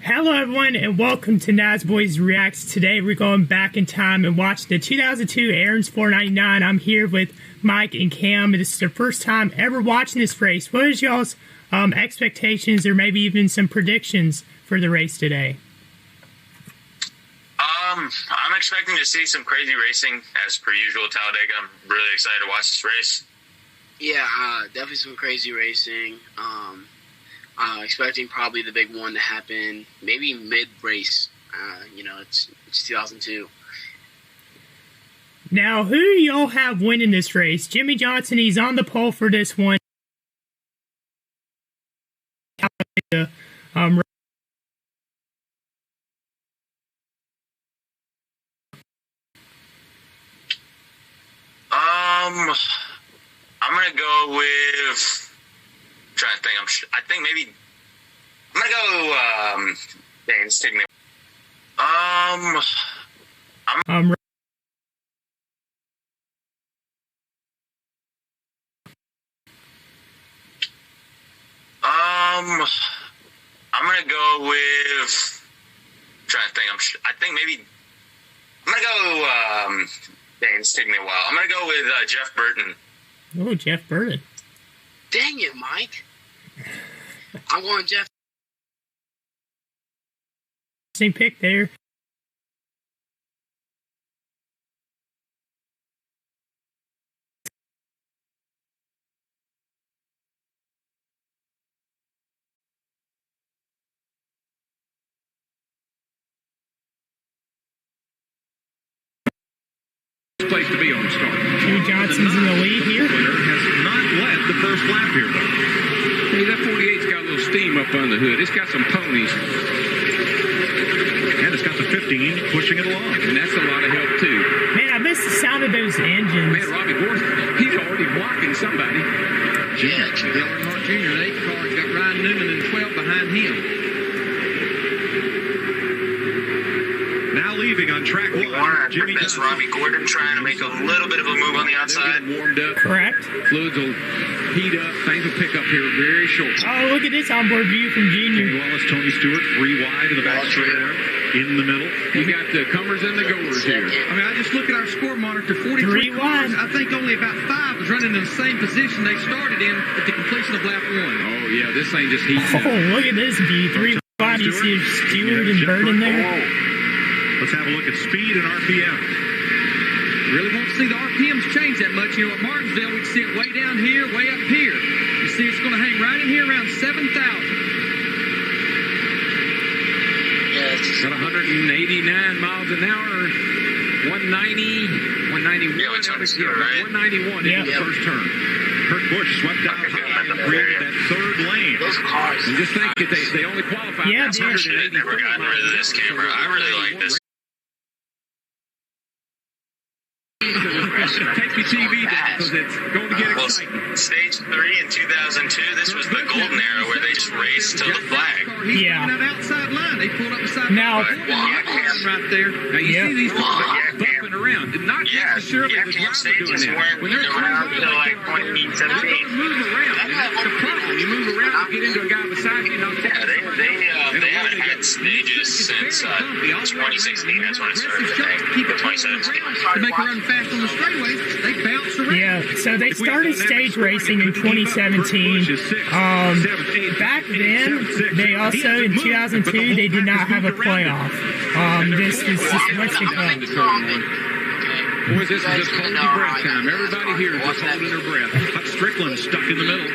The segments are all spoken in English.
Hello everyone and welcome to Nazboys Reacts. Today we're going back in time and watch the 2002 Aaron's 499. I'm here with Mike and Cam. This is their first time ever watching this race. What is y'all's expectations or maybe even some predictions for the race today? I'm expecting to see some crazy racing as per usual at Talladega. I'm really excited to watch this race. Yeah, definitely some crazy racing. Expecting probably the big one to happen maybe mid-race. It's 2002. Now, who do y'all have winning this race? Jimmie Johnson, he's on the pole for this one. I'm gonna go with. I'm trying to think. I think maybe. I'm gonna go. Dang, it's taking me. I'm gonna go with. I'm trying to think. I think maybe. I'm gonna go. Dang, it's taking me a while. I'm gonna go with Jeff Burton. Oh, Jeff Burton. Dang it, Mike. I'm going Jeff. Same pick there. Place to be on the start. Jimmie Johnson's in the lead here. Has not led the first lap here, though. Hey, that 48's got a little steam up on the hood. It's got some ponies. And it's got the 15 pushing it along. And that's a lot of help, too. Man, I miss the sound of those engines. Man, Robbie Gorse, he's already blocking somebody. Yeah, Dale Earnhardt Jr., the 8 car, has got Ryan Newman in 12 behind him. Now leaving on track one. Jimmy that's Robbie Gordon trying to make a little bit of a move on the outside. Warmed up. Correct. Fluids will heat up. Things will pick up here very short. Oh, look at this onboard view from Junior. Kenny Wallace, Tony Stewart, 3 wide of the back straight there. In the middle. You got the comers and the goers here. I mean, I just look at our score monitor, 43 3 cars. wide. I think only about 5 was running in the same position they started in at the completion of lap 1. Oh, yeah, this thing just heats up. Oh, look at this view. 3 wide. You see Stewart and Burton there. Let's have a look at speed and RPM. Really won't see the RPMs change that much. You know, at Martinsville, we see it way down here, way up here. You see it's going to hang right in here around 7,000. Got 189 miles an hour, 190, 191. Yeah, it's on the scale, right? 191 Yeah. in the first turn. Kurt Busch swept down high and created that third lane. those cars. And just think that they only qualified. Yeah, I should have never gotten rid of this camera. I really like this. Take your TV down because it's going to get exciting. Stage 3 in 2002, this was the golden era where they just raced to the flag. Yeah. That outside line, they pulled up beside Now- right there. Now you Yeah. see these cars Yeah, bumping around. Not Yeah, necessarily yeah, the Cam driver doing stages that. weren't When they're around too until like they're going to 2017. move around, and that's the problem. You move around and get into a guy beside you, knock Yeah, they haven't had stages since 2016. That's when it started, I think. 2017. To make her run fast on the straightaways, they bounce around. Yeah, so they started stage racing in 2017. Back then, they also, in 2002, they did not have a playoff. This is just what's to come. Boys, this is just holding your breath time. Everybody here is just holding their breath. Hut Strickland stuck in the middle.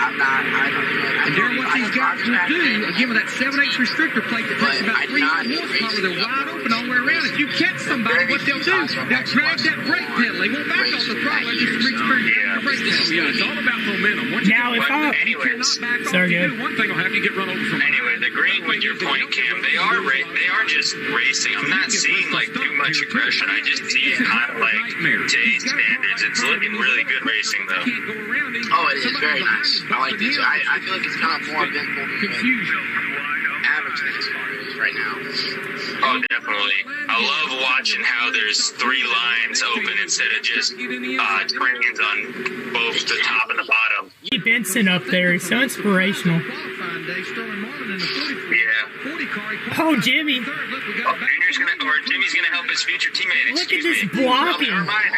And Darren, what these guys will do, again, with that 7/8 restrictor plate that takes about 300 horsepower, they're wide open all the way around. If you catch somebody, what they'll do, they'll drag that brake pedal. They won't back off the throttle. They just reach for the brake pedal. Yeah, it's all about momentum. Once you Now, get if back, I- you cannot back off. Sorry, You good. do one thing will happen, you get run over from Anyway, agreeing with your point, Cam, they are just racing. I'm not seeing like too much aggression. I just see it kind of like today's standards. It's looking really good racing though. Can't go around it. Oh, it is very nice. I like this. I feel like it's kind of more eventful than Confusion. average NASCAR is right now. Oh, definitely. I love watching how there's 3 lines open instead of just trains on both the top and the bottom. Benson up there is so inspirational. Qualifying day, Sterling Marlin in the 44. Yeah. Oh, Jimmy. Jimmy's gonna help his future teammate. Look at this blocking. Never mind.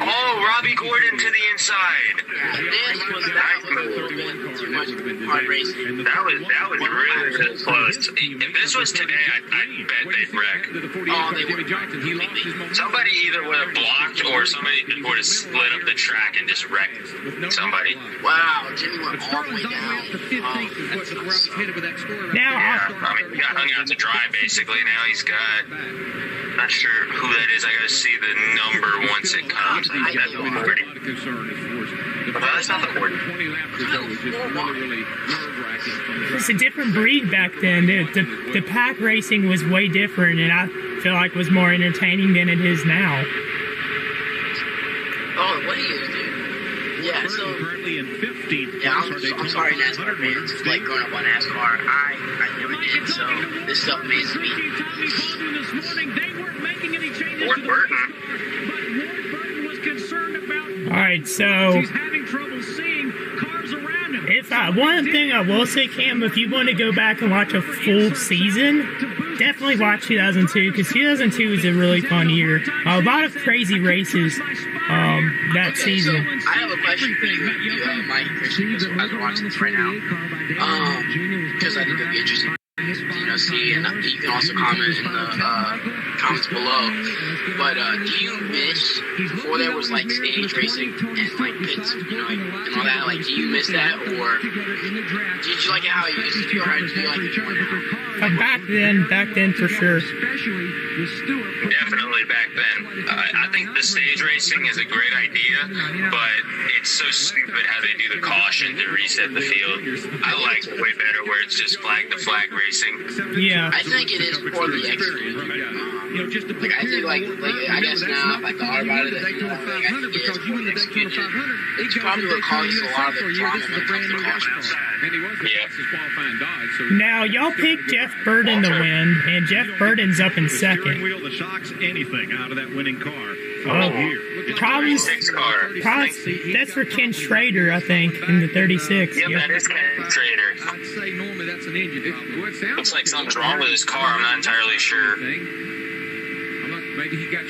Oh, Robbie Gordon to the inside. That was really close. If this was today, I'd bet they'd wreck. Somebody either would have blocked or somebody would have split up the track and just wrecked somebody. Wow, Jimmy went all the way down. Now, I mean, he got hung out to dry basically. Now he's got, not sure who that is. I gotta see the number once it comes. I think that's the 40. Well, that's not the 40. it's a different breed back then. The pack racing was way different, and I feel like was more entertaining than it is now. Oh, what he is, dude. Yeah, so I'm sorry, NASCAR fans. Like growing up on NASCAR, I never did. So this stuff amazes me. Ward Burton. All right, so if one thing I will say, Cam, if you want to go back and watch a full season, definitely watch 2002 because 2002 was a really fun year. A lot of crazy races that season. So I have a question for you, Mike and Christian, because as we're watching this right now, because I think it'd be interesting. See, and you can also comment in the comments below. But do you miss before there was like stage racing and like pits, and all that? Like, do you miss that, or did you like it how it used to be, or do you like it more now? Back then for sure. Definitely back then. I think the stage racing is a great idea, but it's so stupid how they do the caution to reset the field. I like it way better where it's just flag to flag racing. Yeah. I think it is for the execution. Like, I think like I guess now if I thought about it, I think it is for the execution. It's probably what causes a lot of the drama when it comes to cautions. Yeah. Now, y'all picked Jeff Burton to win, and Jeff Burton's up in second. The shocks anything out of that winning car. Probably, car. that's for Ken Schrader, I think, in the 36. Yep, that is Ken Schrader. I'd say normally that's an engine. Looks like something's wrong with his car. I'm not entirely sure. Maybe he got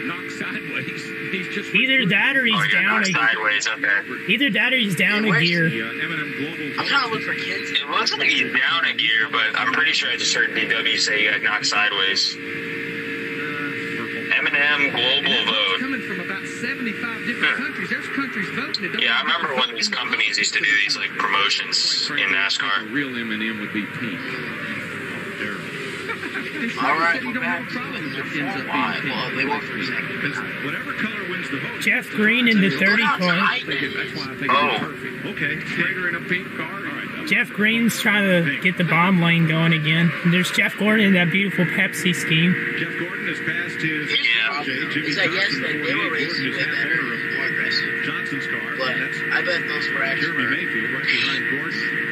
knocked sideways. He's just Either that or he's down sideways. Okay. Either that or he's down a gear. I'm trying to look for kids. It looks like he's down a gear, but I'm pretty sure I just heard DW say he got knocked sideways. M&M Global Vote. Coming from about 75 different countries. There's countries voting. Yeah, I remember when these companies used to do these like promotions in NASCAR. The real M&M would be pink. All right, we're back. Well, they won't for a second. Whatever color wins the vote. Jeff Green in the 30 car. That's why I think it's perfect. Okay, Schrader in a pink car. All right. Jeff Green's trying to get the bomb lane going again. And there's Jeff Gordon in that beautiful Pepsi scheme. Jeff Gordon has passed his. It's like, yes, they were racing way better and more aggressive. Johnson's car. But I bet those were actually. Jeremy Mayfield right behind Gordon.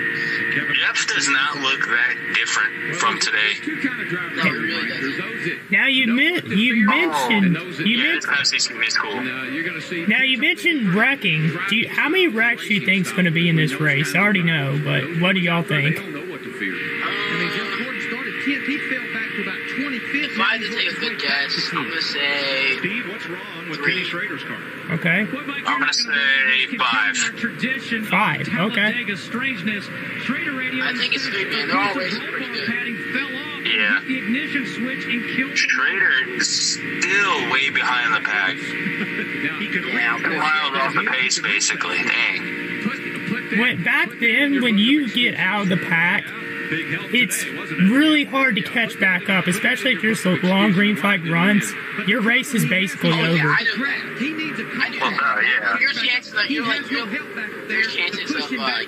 Jeff does not look that different from today. No, it really doesn't. Now you mentioned Pepsi scheme is cool. now you mentioned wrecking. How many wrecks do you think is going to be in this race? I already know, but what do y'all think? I don't know what to fear. I mean, Jeff Gordon started 10th. He fell back to about 25th. If I had to take a good guess, I'm going to say... Steve, what's wrong with Kenny Schrader's car? Okay. I'm going to say 5. 5, okay. I think it's 3, man. They're all racing pretty good. Yeah. Schrader is still way behind the pack. Miles off the pace, basically. Dang. Back then, when you get out of the pack, it's really hard to catch back up, especially if you're so long green flag runs. Your race is basically over. Yeah, I do that. Yeah. Your chances of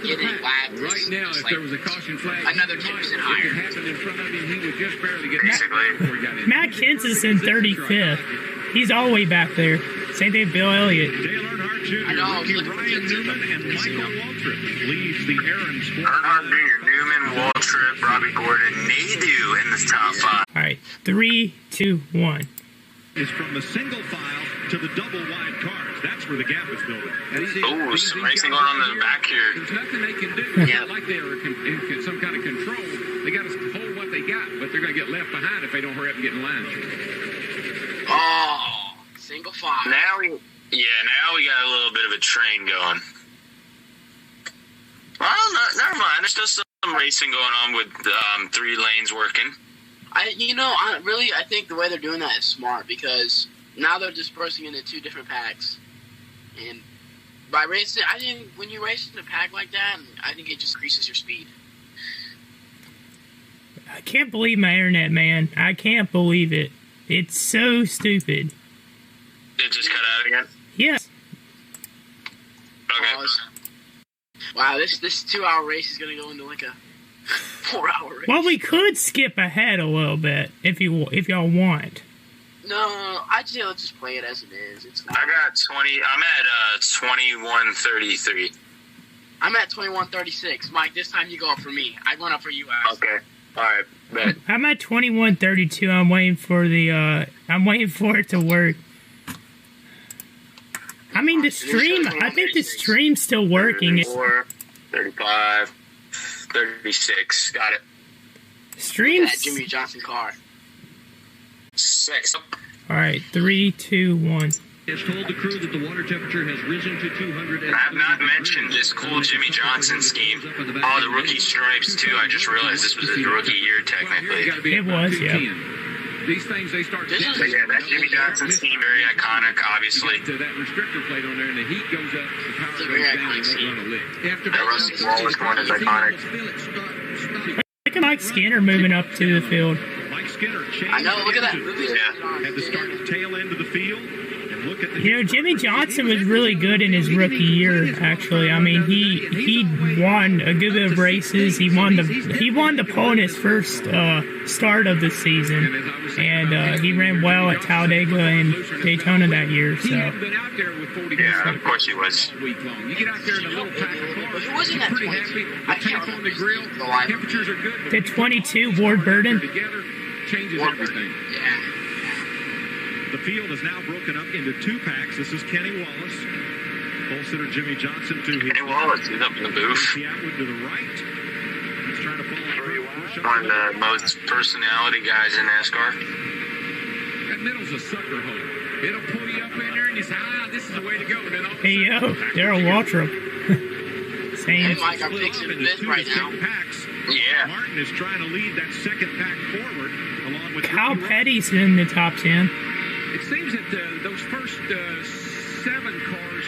getting lapped Right now, if there was a caution flag, another 10% higher. if it happened in front of him, he would just barely get Basically. before he got in. Matt Kent's is in 35th. He's all the way back there. Same thing with Bill Elliott. Dale Earnhardt Jr., I know, I was rookie looking for Ryan Kent, Newman, and Michael Waltrip leaves the Aaron Sport. Earnhardt Jr., Newman, Waltrip, Robbie Gordon, Nadeau in the top 5. All right, 3, 2, 1. Is from the single file to the double wide cars. That's where the gap is building. Ooh, some racing going on in the back here. There's nothing they can do. Yeah. Like they are in some kind of control. They got to hold they're going to get left behind if they don't hurry up and get in line. Oh, single file. Now we got a little bit of a train going. Well, never mind. There's still some racing going on with 3 lanes working. I think the way they're doing that is smart because now they're dispersing into 2 different packs. And by racing, I think when you race in a pack like that, I think it just increases your speed. I can't believe my internet, man. I can't believe it. It's so stupid. It just cut out again? Yes. Okay. Wow, this 2-hour race is going to go into like a 4-hour race. Well, we could skip ahead a little bit if y'all want. No, I'd say let's just play it as it is. It's fine. I got 20. I'm at 21:33. I'm at 21:36. Mike, this time you go up for me. I went up for you guys. Okay. All right. Bet. I'm at 21:32. I'm waiting for it to work. I mean, the stream. I think the stream's still working. 34, 35, 36. Got it. Streams. That Jimmy Johnson car. 6. All right, 3, 2, 1. Has told the crew that the water temperature has risen to 200. And I have not mentioned this cool Jimmy Johnson scheme. Oh, the rookie stripes, too. I just realized this was his rookie year, technically. It was, yeah. These things, they start to... But yeah, that Jimmy Johnson scheme, very iconic, obviously. To that restrictor plate on there, and the heat goes up, the power It's a goes very down, iconic and won't run a lick. After That Rusty Wallace one is iconic. Look at Mike Skinner moving up to the field. Mike Skinner changed. I know, look at that. Had to start the tail end of the field. And look at the... You know, Jimmy Johnson was really good in his rookie year. Actually, I mean, he won a good bit of races. He won the pole in his first start of the season, and he ran well at Talladega and Daytona that year. So. Yeah, of course he was. You get out there in a little pack of cars, He wasn't at pretty 22. happy. I The can't tank on the grill, remember the lineup. temperatures are good. The 22, Ward Burden. Together changes everything. Yeah. The field is now broken up into 2 packs. This is Kenny Wallace. Pole sitter Jimmy Johnson to his Kenny Wallace is up in the booth. Casey Atwood to the right. He's trying to follow through. One of the most personality guys in NASCAR. That middle's a sucker hole. It'll pull you up in there and you say, this is the way to go. And then all of a Hey yo, sudden, Daryl Waltrip. Hey, Same. Mike, I'm split fixing up into this 2 right now. distinct packs. Yeah. Martin is trying to lead that second pack forward along with Kyle Ricky Petty's in the top 10. It seems that those first 7 cars.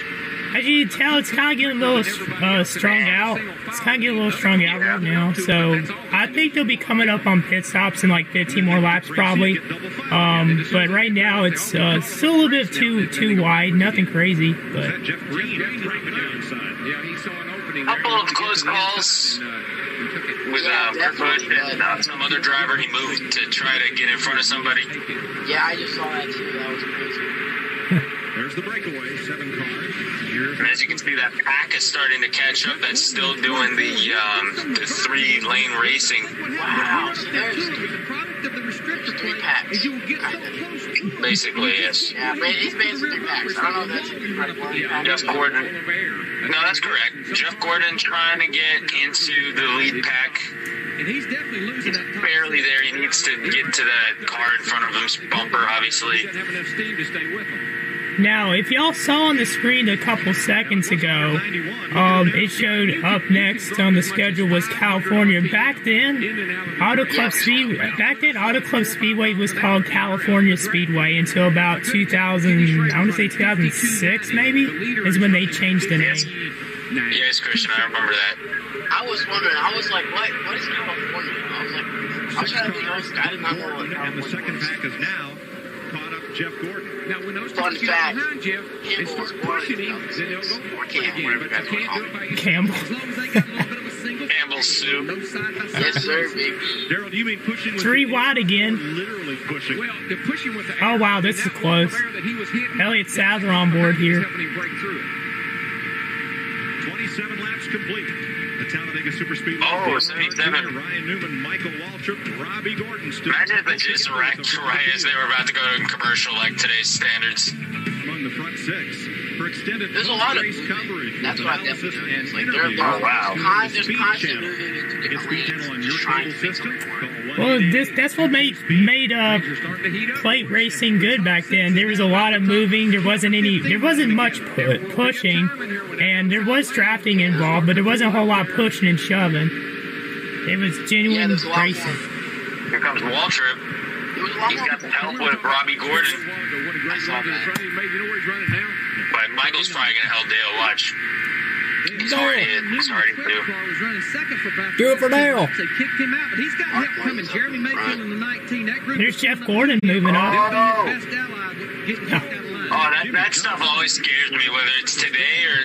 As you can tell, it's kind of getting a little strung out. It's kind of getting a little strung out right now. So I think they'll be coming up on pit stops in like 15 more laps probably. But right now it's still a little bit too wide. Nothing crazy. But Jeff Green right there inside. Yeah, he saw an opening. Couple of close calls with Kurt Busch and some other driver. He moved to try to get in front of somebody. Yeah, I just saw that too. That was crazy. There's the breakaway. 7 cars. And as you can see, that pack is starting to catch up. That's still doing the 3-lane racing. Wow. So there's The product of the restrictor 3 plate packs. is you'll get so close. Basically, yes. Yeah, but it's basically 3 packs. I don't know if that's a good pack. Jeff Gordon. No, that's correct. Jeff Gordon trying to get into the lead pack. And he's definitely losing that top Barely there. He needs to get to that car in front of him's bumper, obviously. He doesn't have enough steam to stay with him. now, if y'all saw on the screen a couple seconds ago, it showed up next on the schedule was California. Back then, Auto Club Speedway was called California Speedway until about 2000. I want to say 2006 maybe is when they changed the name. Yes, Christian, I remember that. I was wondering. I was like, what is California? I was trying to think. I did not know what And the California second was. pack is now caught up Jeff Gordon. Now, when those Fun guys get fact, behind Jeff, they Campbell start was born pushing in him, then they'll go for it Campbell, again. whatever But you you guys can't wanna do it by yourself. Campbell. As long as they got a little bit of a single Campbell's soup. no side-by-side Yes, sir, racing. baby. Daryl, do you mean pushing with 3 the- wide again. Literally pushing. Well, they're pushing with the Oh, air. wow, this And is that close. wall of air that he was hitting, Elliott Sadler on board here. helping him break through it. 27 laps complete. The Talladega Superspeedway. Oh, 77. Ryan Newman, Michael Waltrip, Robbie Gordon. Still Imagine if they just wrecked right as they were about to go to commercial, like today's standards. among the front 6. for extended There's a lot of race coverage. that's with what I analysis definitely and noticed. Like interviews. there's Speed constant Channel. moving into Get different Speed Channel on lanes, your trying cable to fix system. something. Well, that's what made plate racing good back then. There was a lot of moving. There wasn't much pushing, and there was drafting involved, but there wasn't a whole lot of pushing and shoving. It was genuine there's a lot racing. more. Here comes Waltrip. It was a lot He's more. got the help with Robbie Gordon, I saw that. but Michael's probably gonna help Dale. Watch. He's already starting to. was running second for about Do it for Dale. They kicked him out, but he's got help coming. Jeremy Mayfield in the 19. That group There's Jeff Gordon moving up. best ally getting kicked out of line. Oh, that stuff always scares me, whether it's today or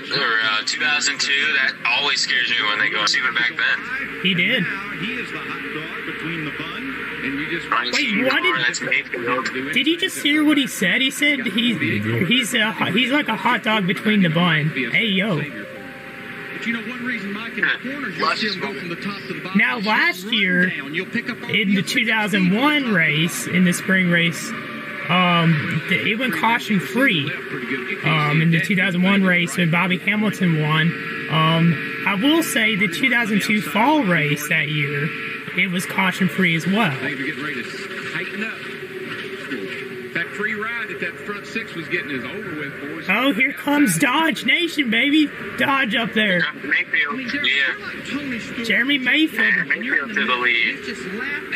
2002. That always scares me when they go. Even back then. He did. He is the hot dog between the bun. And you just Wait, what That's Mayfield. Did you just hear what he said? He said he's like a hot dog between the bun. Hey yo. But you know one reason Mike in the corners, you'll see him go from the top to the bottom. Now last year You'll pick up in the 2001 race, in the spring race, it went caution free. In the 2001 race when Bobby Hamilton won. I will say the 2002 fall race that year, it was caution free as well. Things are getting ready to tighten up. That free ride that front six was getting is over with, boys. Oh, here comes Dodge Nation, baby. Dodge up there. Mayfield. Yeah. Jeremy Mayfield. Mayfield to the lead.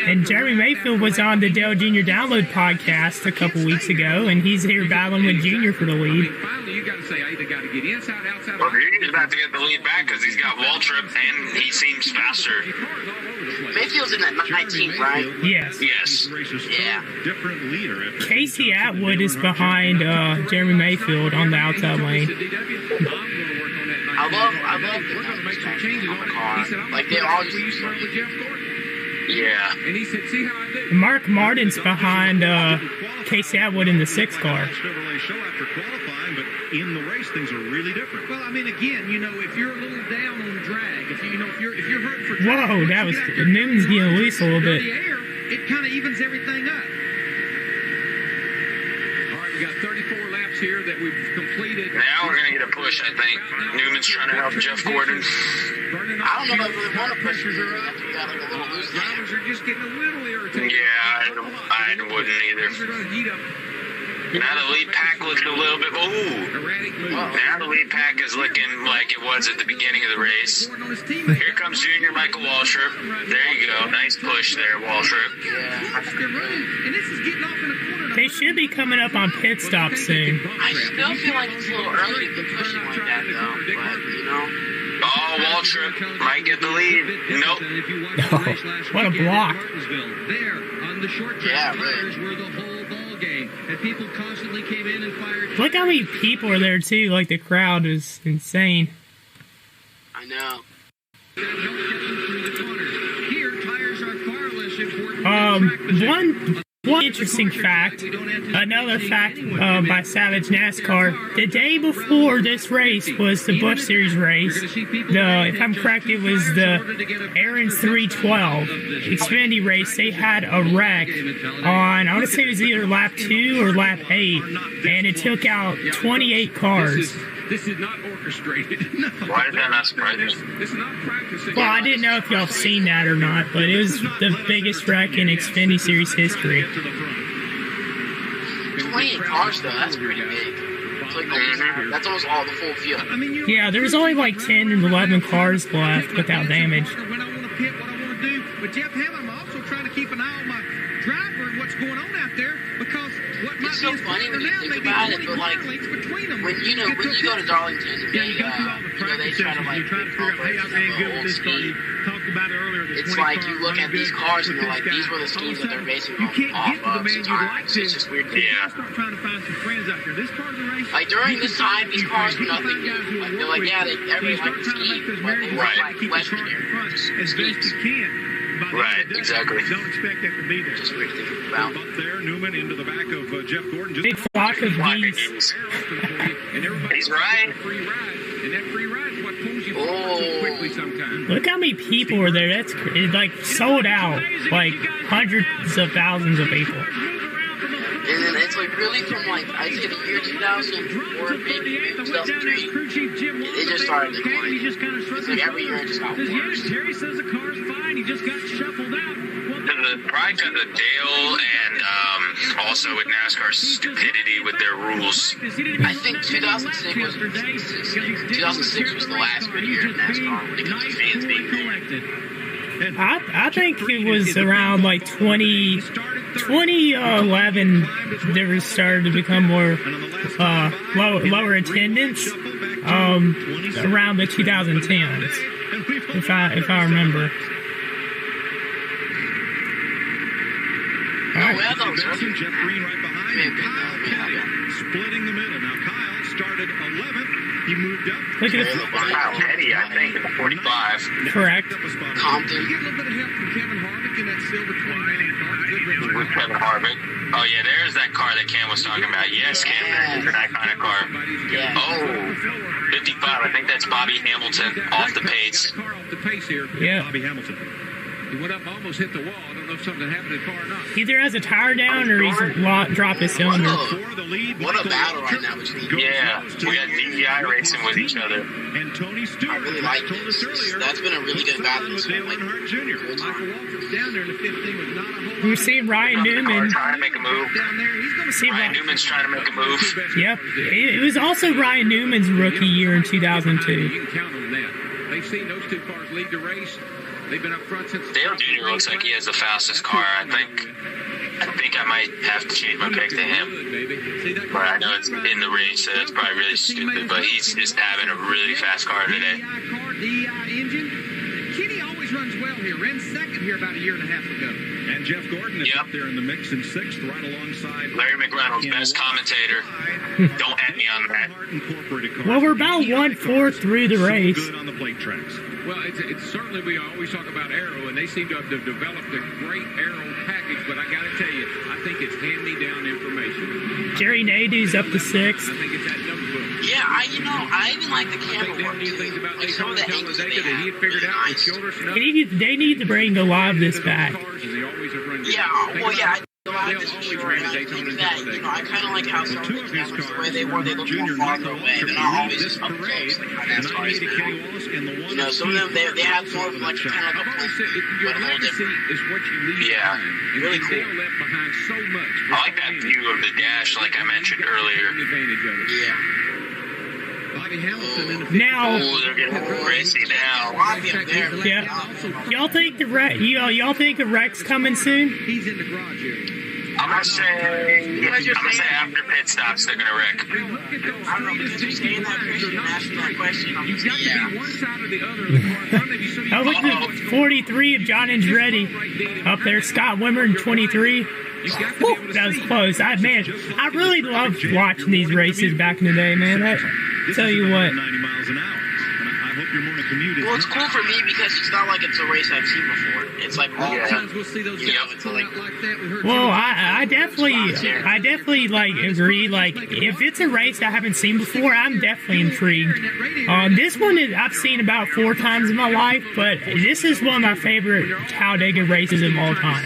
And Jeremy Mayfield was on the Dale Jr. Download podcast a couple weeks ago, and he's here battling with Junior for the lead. Finally, you got to say, I either got to get inside, outside, Well, Junior's about to get the lead back because he's got Waltrip and he seems faster. Mayfield's in that 19th, right? Yes. Yes. Yeah. Different leader. Casey Atwood is behind Jeremy Mayfield on the outside lane. I love the numbers back then on the car. Like they all just used to Yeah. And he said, see how I did? Mark Martin's behind Casey Atwood in the 6 car. Chevrolet show after qualifying, but in the race things are really different. Well, I mean, again, you know, if you're a little down on drag, if you're hurting for drag, Whoa, that was Newman's getting loose a little bit. dirty air, it kind of evens everything up. All right, we got 34 laps here that we've completed. Now we're going to get a push, I think. Newman's trying to help Jeff Gordon. I don't know if I really want to push for you after you got like a little loose there. Drivers are just getting a little irritated. Yeah, I wouldn't either. Things are going to heat up. Now the lead pack looks a little bit. Ooh. Erratic move. Now the lead pack is looking like it was at the beginning of the race. On his teammate. Here comes Junior Michael Waltrip. There you go. Nice push there, Waltrip. They're running, and this is getting off in a corner. They should be coming up on pit stop soon. I still feel like it's a little early to be pushing like that though, but you know. Oh, Waltrip might get the lead. Nope. What a block. There on the short track tires were the whole ball game, and people constantly came in and fired. Look how many people are there too. Like the crowd is insane. I know. Here, tires are far less important. One interesting fact, another fact by Savage NASCAR, the day before this race was the Busch Series race. If I'm correct, it was the Aaron's 312 Xfinity race. They had a wreck on, I want to say it was either lap 2 or lap 8, and it took out 28 cars. This is not orchestrated. No. Why did that not surprise you? This is not practicing. Well, I didn't know if y'all have seen that or not, but it was the biggest wreck in Xfinity Series history. 28 cars though, that's pretty big. It's like that's almost all the full field. I mean, Yeah, there was only like 10 and 11 cars left without damage. When I want to pit, what I want to do. But Jeff Hammond, I'm also trying to keep an eye on my driver and what's going on out there, because what might It's so be funny when you now think may be about it, 20 but like car lengths between them. when you go to Darlington and Yeah, you go through all the they practice try to sessions. like You try to figure out, hey, I ran good with this car. You talked about it earlier. The it's 20 like car you look ran at these good cars and with they're like, this these guy. were the All of a schemes that they're sudden, basing you can't off get to the of man you'd like sometimes. to. It's just weird. You Yeah. start trying to find some friends out there. This part of the race. Like during you this can time, these find cars people. were nothing You can find guys who new. Like will they're like, work yeah, with you. everybody So you likes start to trying to make ski, those but they marriages look Right. like keep the car in legendary front as best schemes. you can. By the Right, end of the day, exactly. Don't expect that to be there. Just weird to think about. Up there, Newman into the back of Jeff Gordon. Big flock of geese. And everybody He's right. free ride. And that free ride is what pulls you Oh. forward so quickly sometimes. Look how many people were there. It's like sold out. Like hundreds of thousands of people. Move around from the front. And then it's like really from like I'd say the year 2004, maybe 2003, it just started declining. It's like every year it just got worse. Jerry says the car's fine. He just got shuffled out. Probably because of Dale and also with NASCAR's stupidity with their rules. I think 2006 was the last good year in NASCAR when it comes to fans being there. I think it was around like 2011 there started to become more lower attendance around the 2010s, if I remember. No, I thought it was Jeff Green right behind him. Splitting the middle. Now Kyle started 11th. He moved up. Look at it. Kyle Petty, I think, 45. Correct. Compton. You get a little bit of help from Kevin Harvick in that silver 29 car. Good With Kevin Harvick. Oh, yeah, there's that car that Cam was talking about. Yes, Cam, that is an iconic car. Yeah. Oh, 55. I think that's Bobby Hamilton off the pace. Car off the pace here. Yeah. Bobby Hamilton. He went up and almost hit the wall. I don't know if something happened to the car or not. Either has a tire down or he's dropped his cylinder. What a battle right now between you. Yeah, we got DEI racing with each other. And Tony Stewart. I really like this. That's been a really good battle this whole like Michael Waltrip's down there in the 15 with not a whole lot. We're seeing Ryan Newman. Trying to make a move. Down there, he's going to See Ryan Newman's trying to make a move. Yep. It was also Ryan Newman's rookie year in 2002. You can count on that. They've seen those two cars lead the race. They've been up front since Dale Jr. looks like he has the fastest car. I think I might have to change my pick to him. But I know it's in the race, so that's probably really stupid. But he's just having a really fast car today. DEI engine. Kenny always runs well here. Ran second here about a year and a half ago. And Jeff Gordon is up there in the mix in 6th, right alongside Larry McReynolds, best commentator. Don't at me on that. Well, we're about 1/4 through the race. Good on the plate tracks. Well, it's certainly, we always talk about aero, and they seem to have developed a great aero package, but I got to tell you, I think it's hand-me-down information. Jerry Nadeau's up to 6th. I think it's that notebook. Yeah, I even like the camera work too. Like some of the angles that they have. Really nice. They need to bring the live this back. Yeah, well, yeah. I like this for sure, and I think that, I kind of like how some of the cameras, the way they were, they look more farther away. They're not always just up close, like how NASCAR is now. Some of them, they have more of like kind of like a point, but a little different. Yeah. Really cool. I like that view of the dash, like I mentioned earlier. Yeah. Now, Oh, they're getting racy now. yeah, y'all think y'all think a wreck's coming soon? He's in the garage here. I'm gonna say after pit stops they're gonna wreck. I don't know, because you're saying that, Christian, and asking that question, I'm You've just got to yeah. be one side or the other of the car in front of you. So you Oh, look at the 43 of John Andretti up there. Scott Wimmer in 23. Whew, that was close. I really loved watching these races back in the day, man. I tell you what. 90 miles an hour. And I hope your morning commute is Well, it's cool for me because it's not like it's a race I've seen before. It's like all Yeah. time. we'll see those You know, guys it's pull like, out like that. We heard Well, I definitely like agree. Like, if it's a race I haven't seen before, I'm definitely intrigued. This one I've seen about 4 times in my life, but this is one of my favorite Talladega races of all time.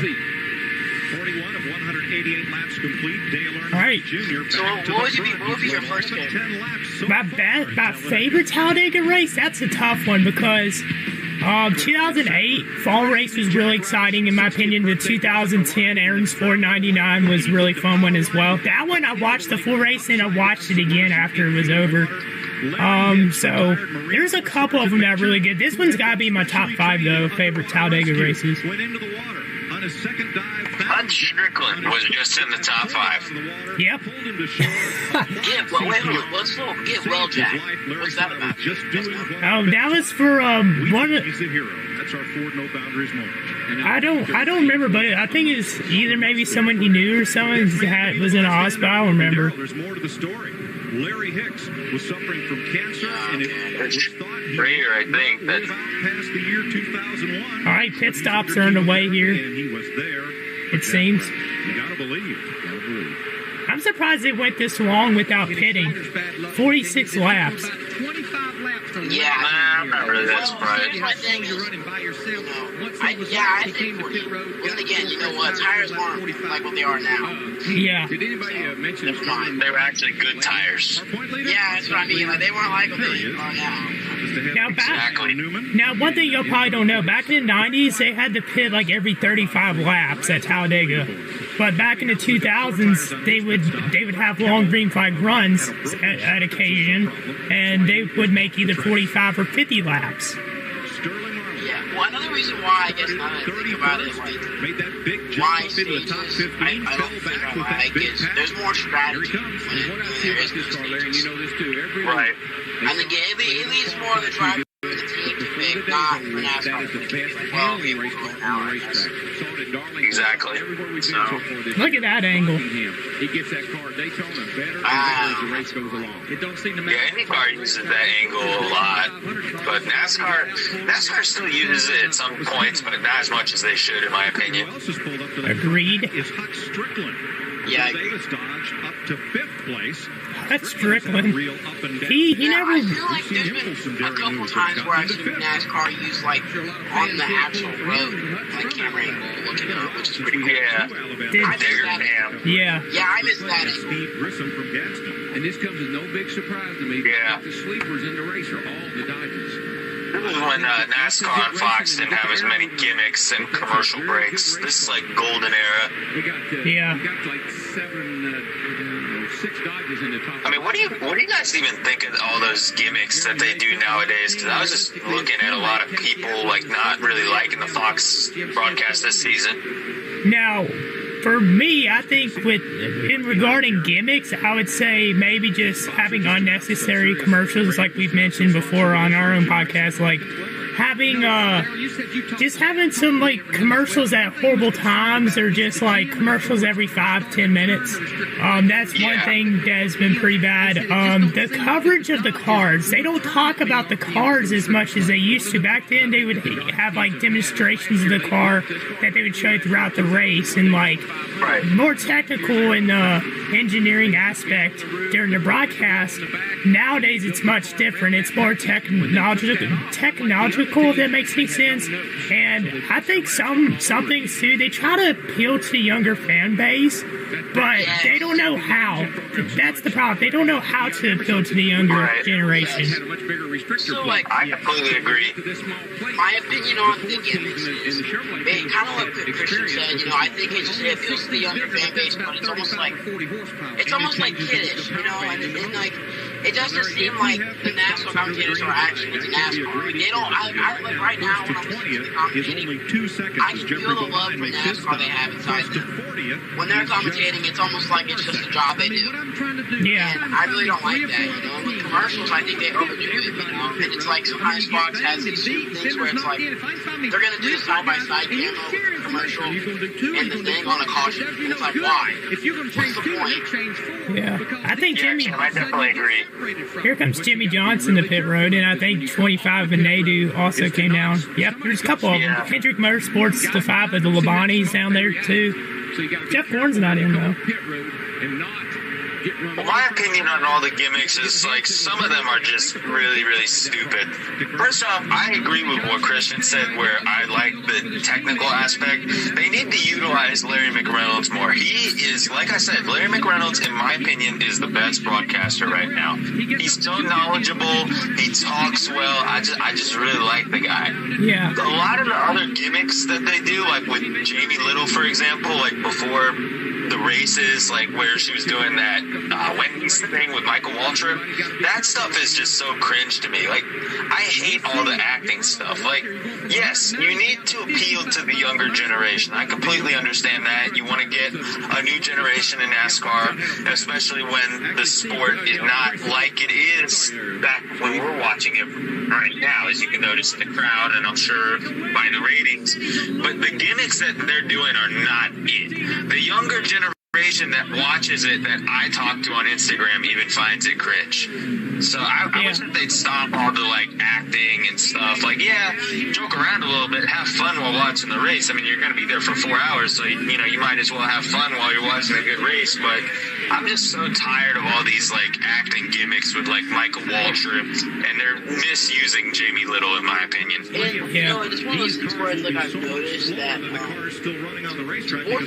41 of 188 laps complete. Dale Earnhardt All right. Jr. So what would be your first pick? 10 laps. So My favorite Talladega race, that's a tough one because 2008 fall race was really exciting in my opinion. The 2010 Aaron's 499 was really fun one as well. That one I watched the full race and I watched it again after it was over. So there's a couple of them that are really good. This one's got to be my top 5 though, favorite Talladega races. went into the water on his second dive. Bud Strickland was just in the top 5. Yep. Get well, Jack. What's that about? Oh, that was for one. He's the hero. That's our Ford No Boundaries moment. I don't remember, but I think it's either maybe someone he knew or someone who was in a hospital. I don't remember. There's more to the story. Larry Hicks was suffering from cancer, and it was thought he Prayer, I think. would about past the year 2001. All right, pit stops are underway here. And he was there. It seems. You gotta believe. I'm surprised they went this long without pitting. 46 laps. Yeah, I'm not really that surprised. My thing is, I think 40. Then again, you know what? Tires weren't like what they are now. Yeah. Did anybody mention They're fine. They were actually good tires. Yeah, that's what I mean. Like, they weren't like what they are now. Exactly. Now, one thing you probably don't know, back in the 90s, they had to pit like every 35 laps at Talladega. But back in the 2000s, they would have long green flag runs at occasion, and they would make either 45 or 50 laps. Yeah, well, another reason why, I guess, now that I think about it, like, why stages, I don't think I like is there's more strategy when there is no stages. Right. I think it leaves more of the driver for the team to pick, not for NASCAR to pick. Like, well, okay, we're going now, I guess. Exactly. So, Look at that angle. He gets that car Daytona better as the race goes along. It don't seem to matter. yeah, IndyCar uses that angle a lot, but NASCAR still uses it at some points, but not as much as they should, in my opinion. Agreed. Is Huck Strickland. Yeah, Davis Dodge up to 5th place. That's Strickland. Real up and down. He yeah, never. I feel like there's been a couple times where I've seen NASCAR use, like, on the actual road, like, camera angle looking up, which is pretty cool. Yeah. I miss that. Yeah. Yeah, I miss that angle. Steve Grissom from Gadsden. And this comes as no big surprise to me. Yeah. The sleepers in the race are all the Dodgers. This was when NASCAR and Fox didn't have as many gimmicks and commercial breaks. This is like golden era. We got Yeah. we got like 6 Dodgers in the top. I mean, what do you guys even think of all those gimmicks that they do nowadays? Because I was just looking at a lot of people like not really liking the Fox broadcast this season. Now, for me, I think in regarding gimmicks, I would say maybe just having unnecessary commercials, like we've mentioned before on our own podcast, like having just having some like commercials at horrible times, or just like commercials every 5-10 minutes. That's one thing that has been pretty bad. The coverage of the cars, they don't talk about the cars as much as they used to. Back then they would have like demonstrations of the car that they would show throughout the race, and like more technical and engineering aspect during the broadcast. Nowadays it's much different. It's more technological, if that makes any sense. And I think some things too, they try to appeal to the younger fan base, but they don't know how. That's the problem. They don't know how to appeal to the younger generation. So, like, I completely agree. my opinion on the gimmicks is, it kind of what Christian said, you know, I think it appeals to the younger fan base, but it's almost like kiddish, you know, and like, it doesn't seem like the NASCAR commentators are actually into NASCAR. Like, they don't, I like right now when I'm listening to the commentating, I can feel the love for NASCAR they have inside them. When they're commentating, it's almost like it's just a job they do. Yeah. And I really don't like that, you know. With commercials, I think they overdo it, you know. And it's like sometimes Fox has these things where it's like they're going to do side-by-side camera with the commercial and the thing on a caution. And it's like, why? What's the point? Yeah. I think Jimmy... I definitely agree. Here comes Jimmy Johnson to pit road, and I think 25 and Nadu also came down. Yep, there's a couple of them. Hendrick Motorsports, the 5 of the Labontes down there, too. Jeff Gordon's not in, though. Well, my opinion on all the gimmicks is, like, some of them are just really, really stupid. First off, I agree with what Christian said, where I like the technical aspect. They need to utilize Larry McReynolds more. He is, like I said, Larry McReynolds, in my opinion, is the best broadcaster right now. He's so knowledgeable. He talks well. I just really like the guy. Yeah. A lot of the other gimmicks that they do, like with Jamie Little, for example, like before the races, like where she was doing that Wendy's thing with Michael Waltrip, that stuff is just so cringe to me. Like, I hate all the acting stuff. Like, yes, you need to appeal to the younger generation. I completely understand that. You want to get a new generation in NASCAR, especially when the sport is not like it is back when we're watching it right now, as you can notice in the crowd, and I'm sure by the ratings. But the gimmicks that they're doing are not it. The younger generation generation that watches it that I talk to on Instagram even finds it cringe. So I wish that they'd stop all the like acting and stuff. Like, yeah, joke around a little bit, have fun while watching the race. I mean, you're going to be there for 4 hours, so you might as well have fun while you're watching a good race. But I'm just so tired of all these like acting gimmicks with like Michael Waltrip, and they're misusing Jamie Little, in my opinion. And it's one of those things where like I've noticed that sports,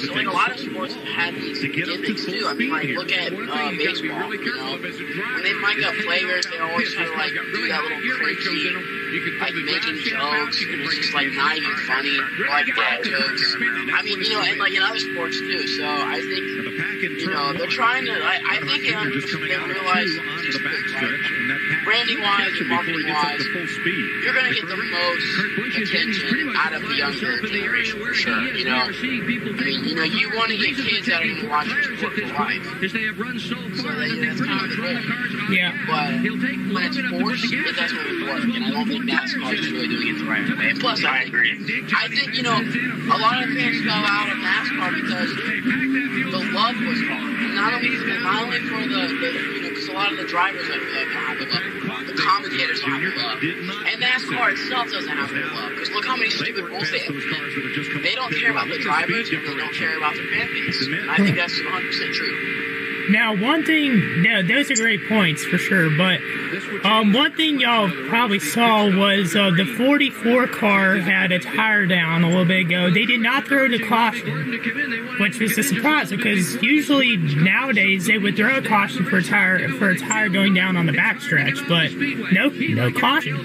like a lot of sports have had these gimmicks too. I mean, like look at baseball. When they mic up players, they always try to like do that little cringy, like making jokes, and it's just like not even funny, like bad jokes. I mean, and like in other sports too. So I think they're trying to. I think they realize just branding wise and marketing wise, you're gonna get the most attention out of the younger generation for sure. I mean, you want to get kids that are going to watch your sport for life. So that's kind of the goal. Yeah. But when it's forced, it doesn't really work. And I don't think NASCAR is really doing it the right way. Plus, I agree. I think, a lot of fans fell out of NASCAR because the love was gone. And not only for the because a lot of the drivers don't have the love. The commentators don't have the love. And NASCAR itself doesn't have the love. Because look how many stupid rules they have. They don't care about the drivers, and they don't care about the fan base. And I think that's 100% true. Now, one thing, those are great points for sure, but one thing y'all probably saw was the 44 car had a tire down a little bit ago. They did not throw the caution, which was a surprise because usually nowadays they would throw a caution for a tire going down on the backstretch, but nope, no caution.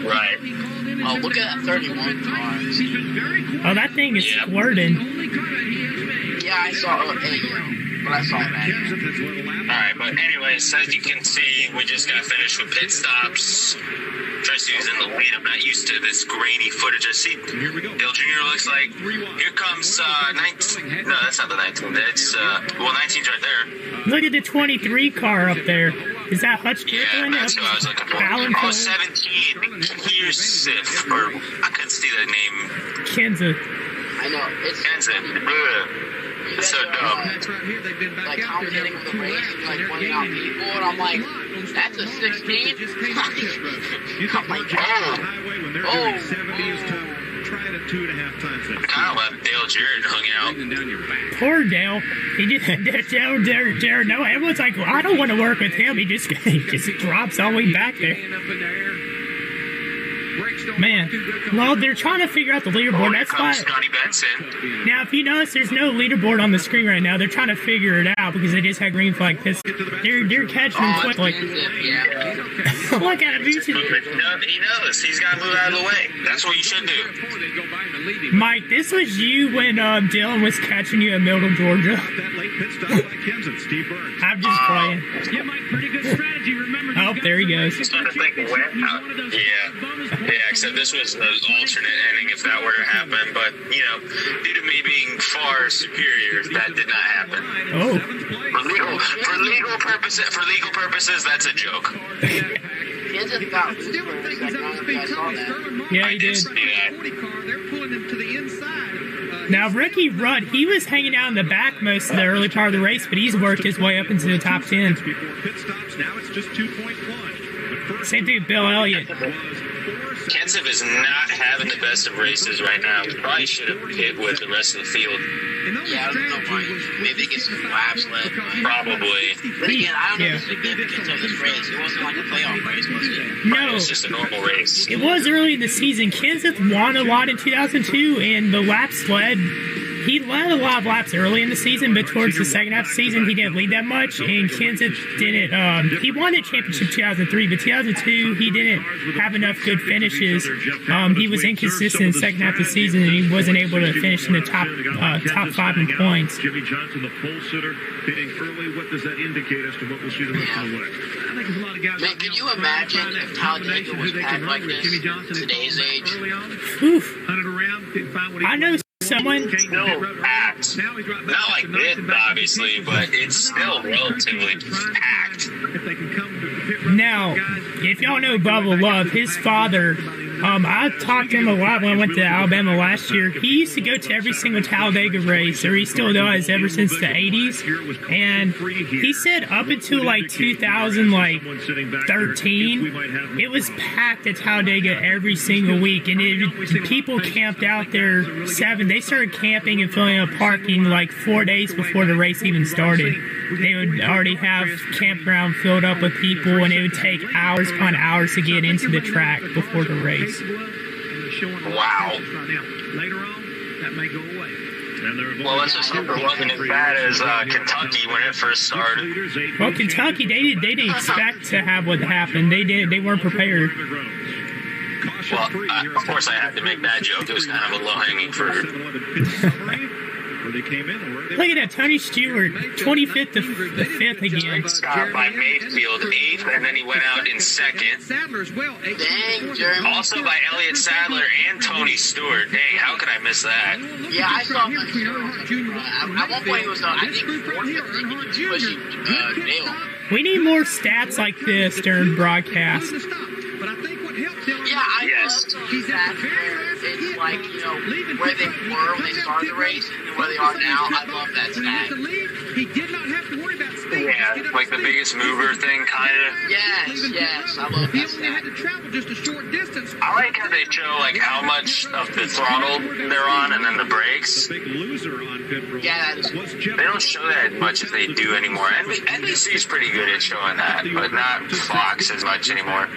Right. Oh, look at that 31 car. Oh, that thing is squirting. Yeah, I saw it. But I saw that. Alright, but anyways, as you can see, we just got finished with pit stops. Tracy's in the lead. I'm not used to this grainy footage. I see Dale Jr. looks like. Here comes 19. No, that's not the 19. That's 19's right there. Look at the 23 car up there. Is that Hutch Strickland? Yeah, that's who I was looking for. 17. Here's Sif, or I couldn't see the name. Kenza. I know. It's Kenza. It's so dumb. Like commentating with the race and like pointing out people, and I'm like, that's a 16? I'm like, Kind of left Dale Jarrett hung out. Poor Dale. He just no. Everyone's like, well, I don't want to work with him. He just drops all the way back there. Man, well, they're trying to figure out the leaderboard. That's why. Scotty Benson. Now, if you notice, there's no leaderboard on the screen right now. They're trying to figure it out because they just had green flag pits. They're catching them quickly. Look at him. He knows. He's got to move out of the way. That's what you should do. Mike, this was you when Dylan was catching you at Middle, Georgia. I'm just playing. Oh, there he goes. Yeah, except this was an alternate ending if that were to happen. But, due to me being far superior, that did not happen. Oh. For legal purposes, that's a joke. Yeah, he did. Now, Ricky Rudd, he was hanging out in the back most of the early part of the race, but he's worked his way up into the top 10. Same thing with Bill Elliott. Kenseth is not having the best of races right now. He probably should have hit with the rest of the field. Yeah, I don't know why. Maybe get some laps led. Probably. But again, I don't know the significance of this race. It wasn't like a playoff race, was it? No. It was just a normal race. It was early in the season. Kenseth won a lot in 2002, and the laps led. He led a lot of laps early in the season, but towards the second half of the season, he didn't lead that much, and Kenseth didn't. He won the championship 2003, but 2002, he didn't have enough good finishes. He was inconsistent in the second half of the season, and he wasn't able to finish in the top 5 in points. Jimmy Johnson, the pole sitter, hitting early. What does that indicate as to what we'll see the rest of the way? I think there's a lot of guys. Man, can you imagine if Talladega was packed like this today's age? Oof. I know someone. Still packed. Not like this, obviously, but it's still relatively packed. Now, if y'all know Bubba Love, his father I talked to him a lot when I went to Alabama last year. He used to go to every single Talladega race, or he still does ever since the 80s. And he said up until like 2013, it was packed at Talladega every single week. And people camped out there they started camping and filling up parking like 4 days before the race even started. They would already have campground filled up with people, and it would take hours upon hours to get into the track before the race. Wow. Later on, that may go away. Well, let's just hope it wasn't as bad as Kentucky when it first started. Well, Kentucky, they didn't expect to have what happened. They weren't prepared. Well, of course I had to make that joke. It was kind of a low-hanging fruit. Look at that, Tony Stewart, 25th to 5th again. Scott by Mayfield, 8th, and then he went out in 2nd. Dang, Jeremy. Also by Elliott Sadler and Tony Stewart. Dang, how could I miss that? Yeah, I saw him. At one point, it was, I think, 4th, pushing Dale. We need more stats like this during broadcast. Yeah, I love that. It's like, where they were when they started the race and where they are now. I love that stat. He did not have to worry about speed. Yeah, like the biggest mover thing, kind of. Yes, I love He that only had stat. to travel just a short distance. I like how they show like how much of the throttle they're on and then the brakes. Big loser on pit road Yeah, was Jeff. They don't show that as much as they do anymore. NBC is pretty good at showing that, but not Fox as much anymore.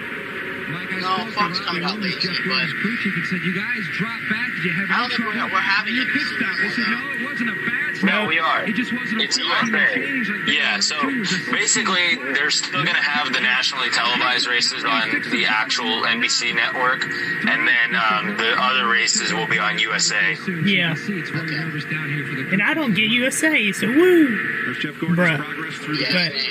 No, Fox coming out late, but said, you guys dropped back. Did you have I don't think we're having your it. pit stop? They said, no, it wasn't a bad stop. No, we are. It just wasn't It's USA. Yeah, so basically they're still going to have the nationally televised races on the actual NBC network, and then the other races will be on USA. Yeah. And I don't get USA, so woo. There's Jeff Gordon's Bruh. progress through the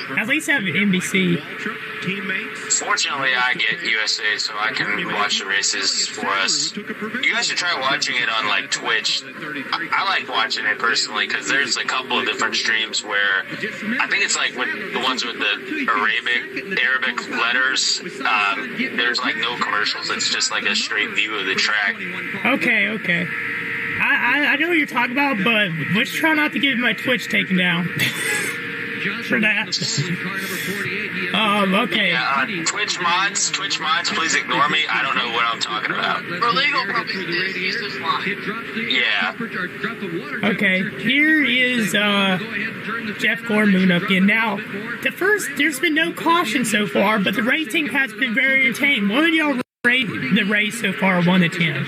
But at least have NBC. Waltrip, teammates. Fortunately, I get USA, so I can watch the races for us. You guys should try watching it on like Twitch. I like watching it personally because there's a couple of different streams where I think it's like with the ones with the Arabic letters. There's like no commercials. It's just like a straight view of the track. Okay. I know what you're talking about, but let's try not to get my Twitch taken down. For that. Okay. Yeah, Twitch mods, please ignore me. I don't know what I'm talking about. for legal purposes, he's just lying. Yeah. Okay, here is Jeff Gordon moving up again. Now, there's been no caution so far, but the racing has been very entertaining. What would y'all rate the race so far, 1 to 10?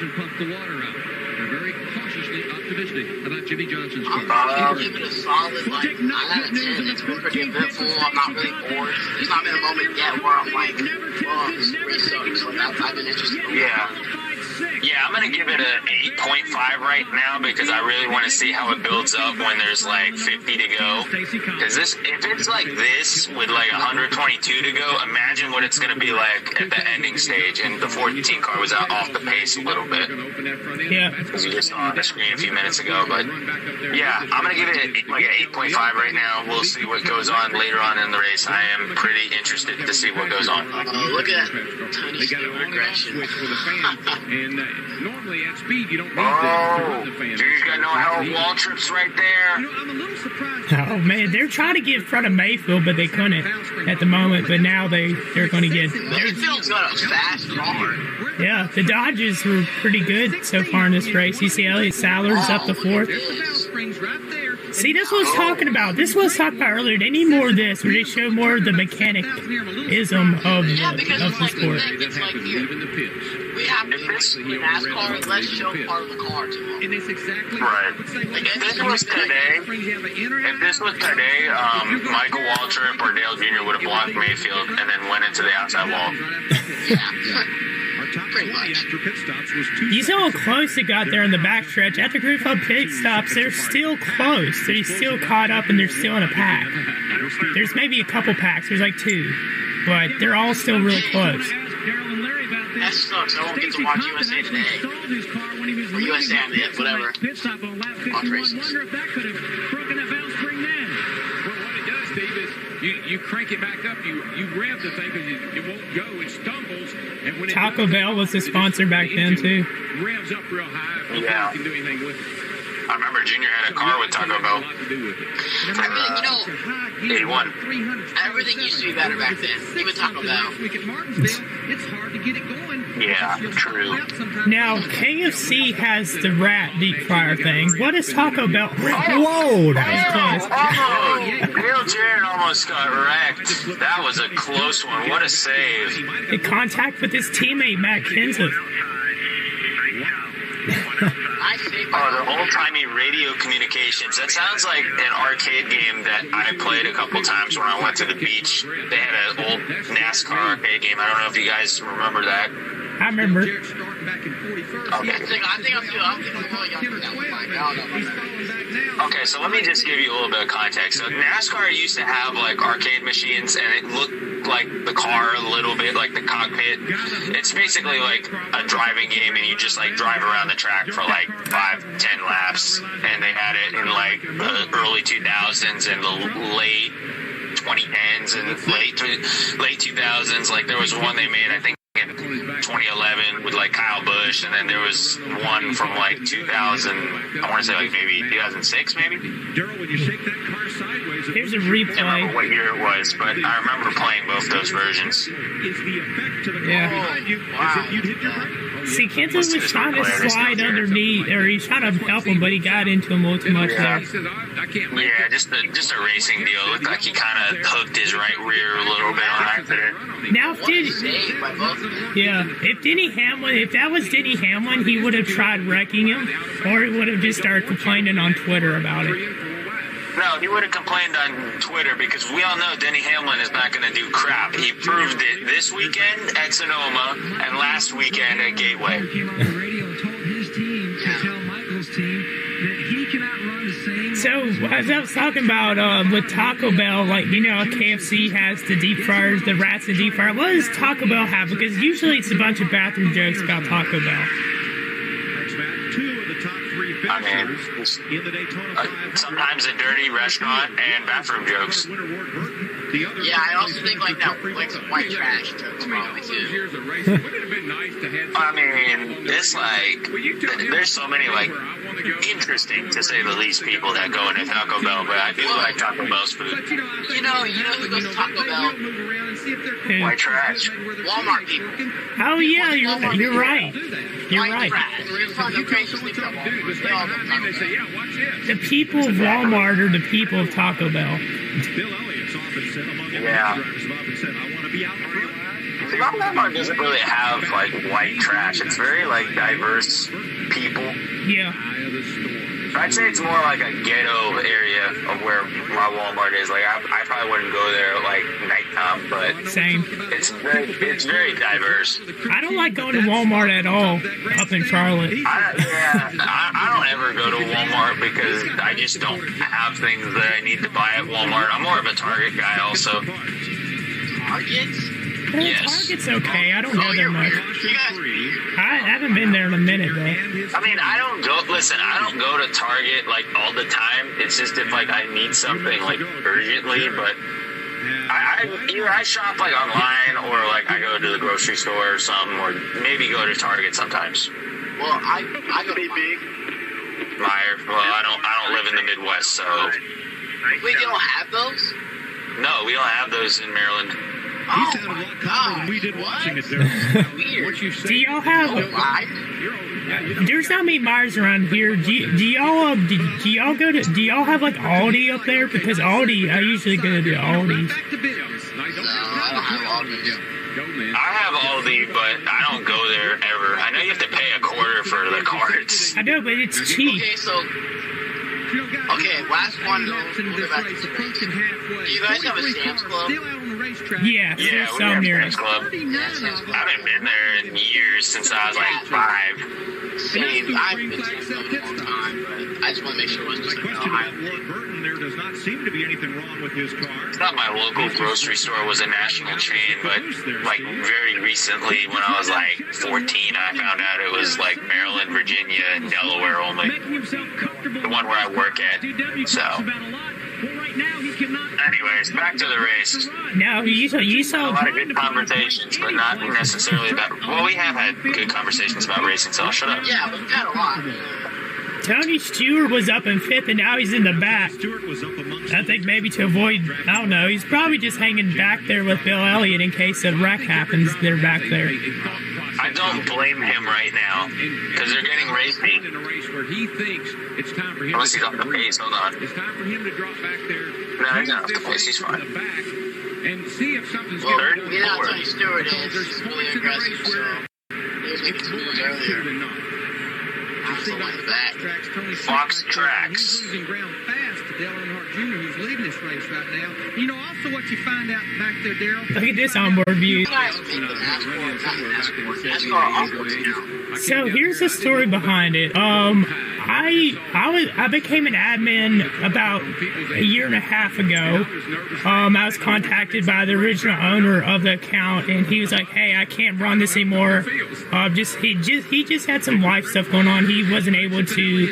About Jimmy Johnson's car. I'll give it a solid, 9 out of 10. It's been pretty eventful. I'm not really bored. There's not been a moment yet where I'm like, oh, this race sucks. Like, I've been interested. Yeah, I'm going to give it an 8.5 right now because I really want to see how it builds up when there's like 50 to go. Because if it's like this with like 122 to go, imagine what it's going to be like at the ending stage and the 14 car was out off the pace a little bit. Yeah. As you just saw on the screen a few minutes ago. But yeah, I'm going to give it like an 8.5 right now. We'll see what goes on later on in the race. I am pretty interested to see what goes on. Look at that tiny regression. Normally at speed, you don't need Oh, dude, got no Harold Waltrips right there. I'm a little surprised. Oh man, they're trying to get in front of Mayfield, but they couldn't at the moment. But now they're going to get. Mayfield's got a fast car. Yeah, the Dodgers were pretty good so far in this race. You see Elliott Sadler's up to 4th. See, this was talking about. This was talked about earlier. They need more of this, where they show more of the mechanicism of the sport. It's like here. We have to in NASCAR, let's show part of the car to them. And it's exactly Right. If this was today, Michael Waltrip or Dale Jr. would have blocked Mayfield and then went into the outside wall. Pretty much. You saw how close it got there in the backstretch. After Greenfield pit stops, they're still close. They're still caught up and they're still in a pack. There's maybe a couple packs. There's like 2. But they're all still really close. That sucks. I won't get to watch USA today. Or USA on it, whatever. Watch races. You crank it back up, you rev the thing because it won't go, it stumbles, and Taco Bell was the sponsor back then, too. Revs up real high. Yeah. Can do anything with it. I remember Junior had a car with Taco Bell. I mean, 81. everything used to be better back then. Even Taco Bell. It's hard to get it going. Yeah, true. Now, KFC has the rat deep fryer thing. What is Taco Bell? Whoa, that was close. Oh, Bill Jarrett almost got wrecked. That was a close one. What a save. In contact with his teammate, Matt Kenseth. I say Oh, the old-timey radio communications. That sounds like an arcade game that I played a couple times when I went to the beach. They had an old NASCAR arcade game. I don't know if you guys remember that. I remember. Okay. I think I'm really young for that one, Mike. I don't know about that. Okay, so let me just give you a little bit of context. So NASCAR used to have like arcade machines, and it looked like the car a little bit, like the cockpit. It's basically like a driving game, and you just like drive around the track for like 5-10 laps. And they had it in like the early 2000s and the late 2010s and late 2000s. Like there was one they made, I think, in 2011 with like Kyle Busch, and then there was one from like 2000, I want to say like maybe 2006 maybe. Daryl, when you shake that car sideways, Here's a I can't remember replay. what year it was, but I remember playing both those versions. is the effect to the car Yeah. behind you as if you'd hit your brake. See, Kenseth was trying to slide underneath, or he's trying to help him, but he got into him a little too much there. He says, I can't make Yeah, just a racing deal. It looked like he kind of hooked his right rear a little bit on accident. Now, What a save by both of them. yeah, if that was Denny Hamlin, he would have tried wrecking him, or he would have just started complaining on Twitter about it. No, he would have complained on Twitter because we all know Denny Hamlin is not going to do crap. He proved it this weekend at Sonoma and last weekend at Gateway. Came on the radio and told his team to tell Michael's team that he cannot run the same. So, as I was talking about with Taco Bell, like, you know, KFC has the deep fryers, the rats and deep fryer. What does Taco Bell have? Because usually it's a bunch of bathroom jokes about Taco Bell. Thanks, Matt. Two of the top three I mean, finishers in the Daytona 500. sometimes a dirty restaurant and bathroom jokes. Winner Ward Burton. The other Yeah, I also think like that, like some white trash jokes probably too. years of racing. Wouldn't it have been nice to have I mean, it's like, there's so many, like, interesting, to say the least, people that go into Taco Bell, but I do like Taco Bell's food. You know who goes to Taco Bell? Who? White trash. Walmart people. Oh, yeah, you're right. You're White right. trash. You'll find them crazy sleeping at Walmart. They all go to Taco Bell. Yeah, watch this. The people of Walmart are the people of Taco Bell. Bill Elliott's often said, among the Yeah. drivers have often said, I want to be out front. See, my Walmart doesn't really have, like, white trash. It's very, like, diverse people. Yeah. Eye of the storm. I'd say it's more like a ghetto area of where my Walmart is. Like, I probably wouldn't go there at, like, nighttime, but Same. it's very diverse. I don't like going to Walmart at all up in Charlotte. I don't ever go to Walmart because I just don't have things that I need to buy at Walmart. I'm more of a Target guy also. Targets? Yes. Target's okay. I don't go there much. You guys I haven't been there in a minute, though. I mean, I don't go to Target, like, all the time. It's just if, like, I need something, like, urgently, but either I shop, like, online or, like, I go to the grocery store or something, or maybe go to Target sometimes. Well, I go to big. I don't live in the Midwest, so Wait, they don't have those? no, we don't have those in Maryland. He Oh sounded a my lot calmer than we did God. watching it there. Weird. What you Do say? y'all have... Why? There's not many Myers around here. Do y'all have like Aldi up there? Because Aldi, I usually go to Aldi's. Back to business. No, I don't have all these. Go, man. I have Aldi, but I don't go there ever. I know you have to pay a quarter for the carts. I know, but it's cheap. Okay, so last one though. We'll get back to the race. Do you guys have a Sam's Club? Still out on the racetrack. Yeah, Yeah, there's we some have near Sam's us. Club. Yeah, Sam's Club. I haven't been there in years since I was like 5. Same. I've been to Sam's Club in a long time, but I just want to make sure it wasn't just My like question Ohio about Ward thing. Burton, there does not seem to be anything wrong with his car. I thought my local grocery store was a national chain, but like very recently when I was like 14, I found out it was like Maryland, Virginia, and Delaware only. Making himself comfortable. The one where I work at. DW So, talks about a lot. Well, right now he cannot. anyway, anyways, back to the race. Now, you A saw lot of good conversations, but not necessarily about. Well, we have had good conversations about racing, so I'll shut up. Yeah, we've got a lot. Tony Stewart was up in 5th, and now he's in the back. Stewart was up amongst I think maybe to avoid, I don't know, he's probably just hanging back there with Bill Elliott in case a wreck happens. They're back there. I don't blame him right now, because they're getting racy. In a race where he thinks it's time for him Unless to he's off the pace, hold on. It's time for him to drop back there. No, he's not off the pace, he's fine. Back and see if something's Well, going you know how Tony 34. Stewart Because there's is. He's really points in the aggressive, race so where he was making it's some more moves likely earlier. than not. Absolutely in the back. Fox Tracks. He's losing ground fast to Dale Earnhardt Jr., who's leading this race right now. You know, also what you find out back there, Daryl. Look at this onboard view. You guys make the NASCAR uncles now. So here's the story behind it. I became an admin about a year and a half ago. I was contacted by the original owner of the account, and he was like, "Hey, I can't run this anymore. He just had some life stuff going on. He wasn't able to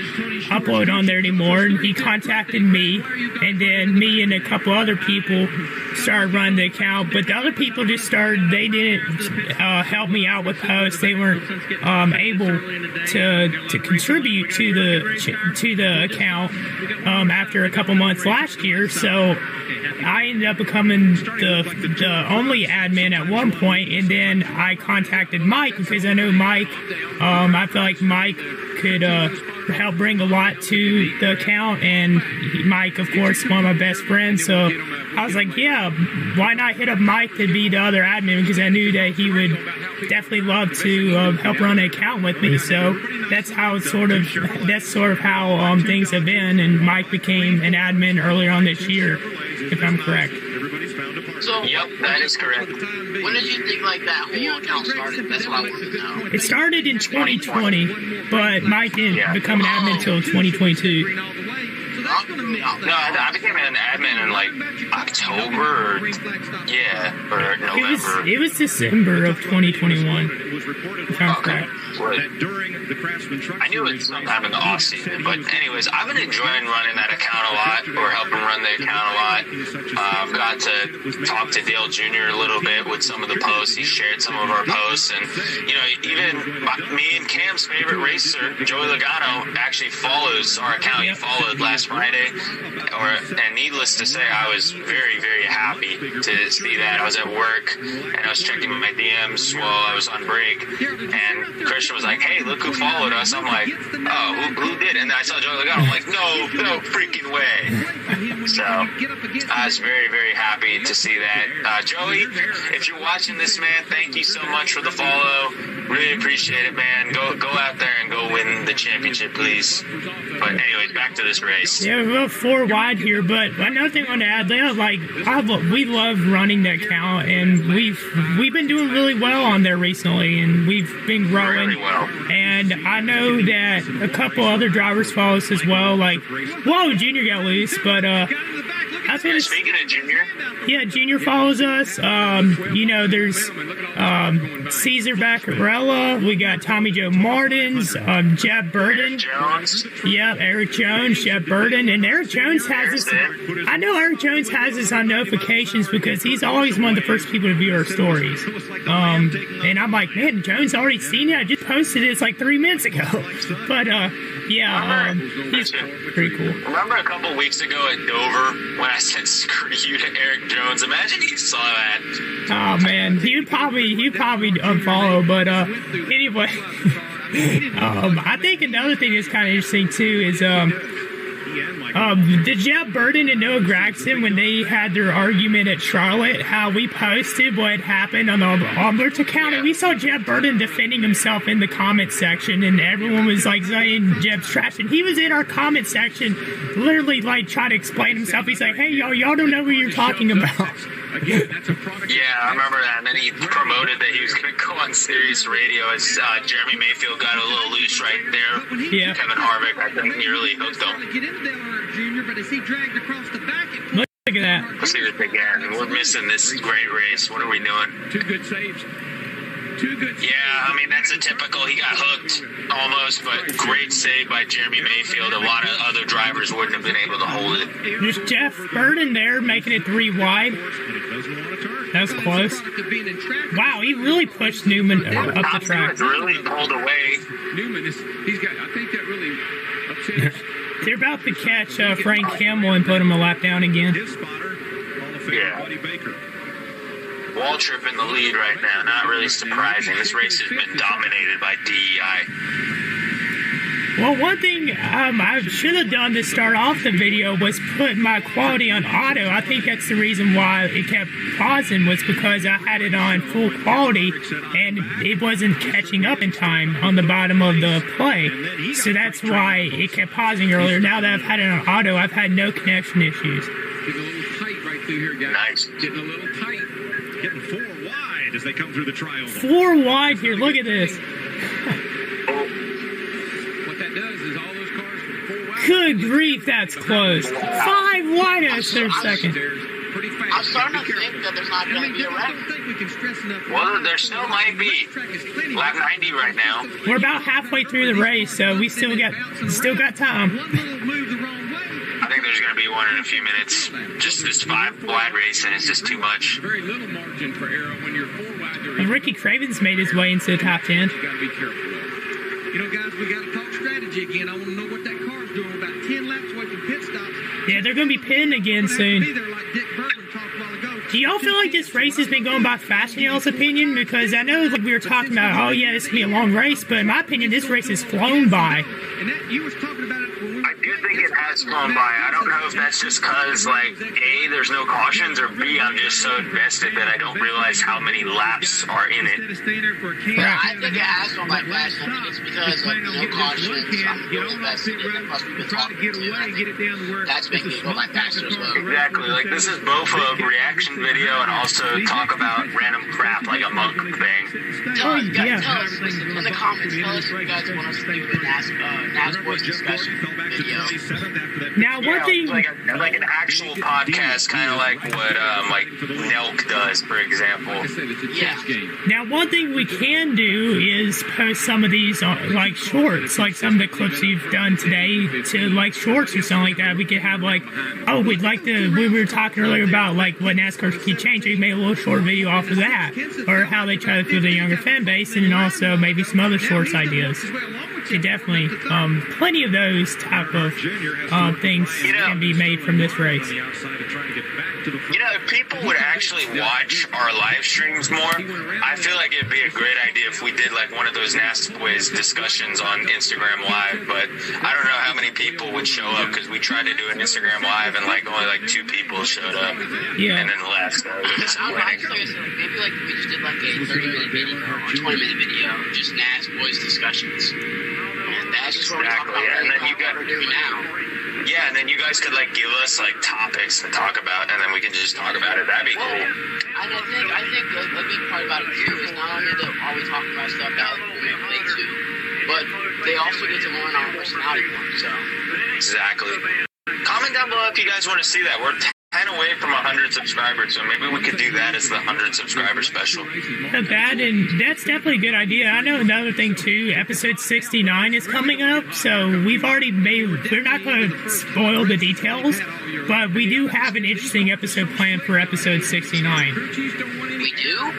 upload on there anymore." And he contacted me, and then me and a couple other people started running the account. But the other people just started. They didn't help me out with posts. They weren't able to contribute to the account after a couple months last year. So I ended up becoming the only admin at one point, and then I contacted Mike because I know Mike. I feel like Mike could help bring a lot to the account, and Mike, of course, is one of my best friends. So I was like, yeah, why not hit up Mike to be the other admin, because I knew that he would definitely love to help run an account with me. So that's sort of how things have been, and Mike became an admin earlier on this year, if I'm correct. So, Yep, that is correct. when did you think like that whole account started? That's what I wanted to know. It started in 2020, but Mike didn't become an admin until 2022. No, I became an admin in like October or November. It was December of 2021. If I'm correct. I knew it sometime in the off season, but anyways, I've been enjoying running that account a lot, or helping run the account a lot. I've got to talk to Dale Jr. a little bit with some of the posts. He shared some of our posts, and even me and Cam's favorite racer, Joey Logano, actually follows our account. He followed last Friday, and needless to say, I was very, very happy to see that. I was at work and I was checking my DMs while I was on break, and Christian was like, "Hey, look who followed us." I'm like, "Oh, who did?" And I saw Joey Logano. I'm like, no freaking way. So I was very, very happy to see that. Joey, if you're watching this, man, thank you so much for the follow. Really appreciate it, man. Go out there and go win the championship, please. But anyways, back to this race. Yeah, we're about 4 wide here, but another thing I want to add, we love running the account, and we've been doing really well on there recently, and we've been growing. Really well. And I know that a couple other drivers follow us as well. Like, whoa, Junior got loose, but that's what it's. Speaking of Junior, Yeah, Junior follows us. There's Caesar Baccarella. We got Tommy Joe Martins, Jeb Burden. Jones. Yep, Eric Jones, Jeb Burden. And Eric Jones has us. I know Eric Jones has us on notifications because he's always one of the first people to view our stories. And I'm like, man, Jones already seen it. I just posted it. It's like 3 minutes ago. But, he's pretty cool. Remember a couple weeks ago at Dover when I said screw you to Eric Jones? Imagine you saw that. Oh man, he'd probably unfollow. But anyway, I think another thing that's kind of interesting too is did Jeb Burden and Noah Gragson, when they had their argument at Charlotte, how we posted what happened on the Alberts account, and we saw Jeb Burden defending himself in the comment section, and everyone was like saying Jeb's trash, and he was in our comment section, literally like trying to explain himself. He's like, "Hey, y'all don't know what you're talking about." Again, that's a product. Yeah, I remember that. And then he promoted that he was going to go on Sirius Radio as Jeremy Mayfield got a little loose right there. Yeah. Kevin Harvick, I think, nearly hooked him. Get into Dale Earnhardt Jr., but as he dragged across the back, Look at that. Let's see this again. We're missing this great race. What are we doing? two good saves. Yeah, I mean, that's a typical, he got hooked almost, but great save by Jeremy Mayfield. A lot of other drivers wouldn't have been able to hold it. There's Jeff Burden there making it 3 wide. That was close. Wow, he really pushed Newman up the track. Really pulled away. Newman he's got, I think that really upset him. They're about to catch Frank Campbell and put him a lap down again. His spotter, Hall of Famer Buddy Baker. Waltrip in the lead right now. Not really surprising. This race has been dominated by DEI. Well, one thing I should have done to start off the video was put my quality on auto. I think that's the reason why it kept pausing, was because I had it on full quality and it wasn't catching up in time on the bottom of the play. So that's why it kept pausing earlier. Now that I've had it on auto, I've had no connection issues. Getting a little tight right through here, guys. Nice. Getting a little tight. Getting 4 wide as they come through the trioval. 4 wide here. Look at this. What that does is all those cars from 4 wide. Good grief, that's close. 5 wide in a third second. Pretty fast. I'm starting to think that there's not going to be a wreck. Well, there still might be. Lap 90 right now. We're about halfway through the race, so we still got time. One little move the wrong way. I think there's going to be one in a few minutes. Just this 5 wide racing is just too much. Very little margin for error when you're 4 wide. And Ricky Craven's made his way into the top 10. You got to be careful of. You know, guys, we got to talk strategy again. I want to know what that car's doing. About 10 laps away from pit stops. Yeah, they're going to be pitting again soon. Do y'all feel like this race has been going by fast in y'all's opinion? Because I know like we were talking about, oh yeah, this could be a long race, but in my opinion, this race has flown by. And that you was talking about it when we I do think it has flown by. I don't know if that's just because, like, A, there's no cautions, or B, I'm just so invested that I don't realize how many laps are in it. Yeah, I think it has gone by fast. I think it's because of no cautions. I'm really invested in it. Plus, we've been talking to it. I think that's making it go by faster as well. Exactly. Like, this is both a reaction video and also talk about random crap like a monk thing. Tell us, guys, tell us in the comments, tell us if you guys want us to do the NASBoys discussion video. Now, one thing, like an actual podcast, kind of like what like Nelk does, for example. Yeah. now one thing we can do is post some of these like shorts, like some of the clips you've done today to like shorts or something like that. We could have like, oh, we'd like to. We were talking earlier about like what NASCAR's keep changing. We made a little short video off of that, or how they try to fill the younger fan base, and then also maybe some other shorts ideas. It definitely, plenty of those type of things can be made from this race. You know, if people would actually watch our live streams more, I feel like it'd be a great idea if we did like one of those NASBoys discussions on Instagram Live, but I don't know how many people would show up because we tried to do an Instagram Live and like only like 2 people showed up. Yeah. And then left. So it was I don't know, I just like I said, like, maybe like we just did like a 30-minute video or 20-minute video, just NASBoys discussions. And that's just what we talk about. And then you got what we're doing now. Yeah, and then you guys could like give us like topics to talk about, and then we can just talk about it. That'd be cool. And I think a big part about it too is not only that are we talking about stuff that like, we relate to, but they also get to learn our personality more. So Exactly. Comment down below if you guys want to see that. We're 10 away from 100 subscribers, so maybe we could do that as the 100 subscriber special. Not bad, and that's definitely a good idea. I know another thing too, episode 69 is coming up, so we've already made, we're not going to spoil the details, but we do have an interesting episode planned for episode 69. we do.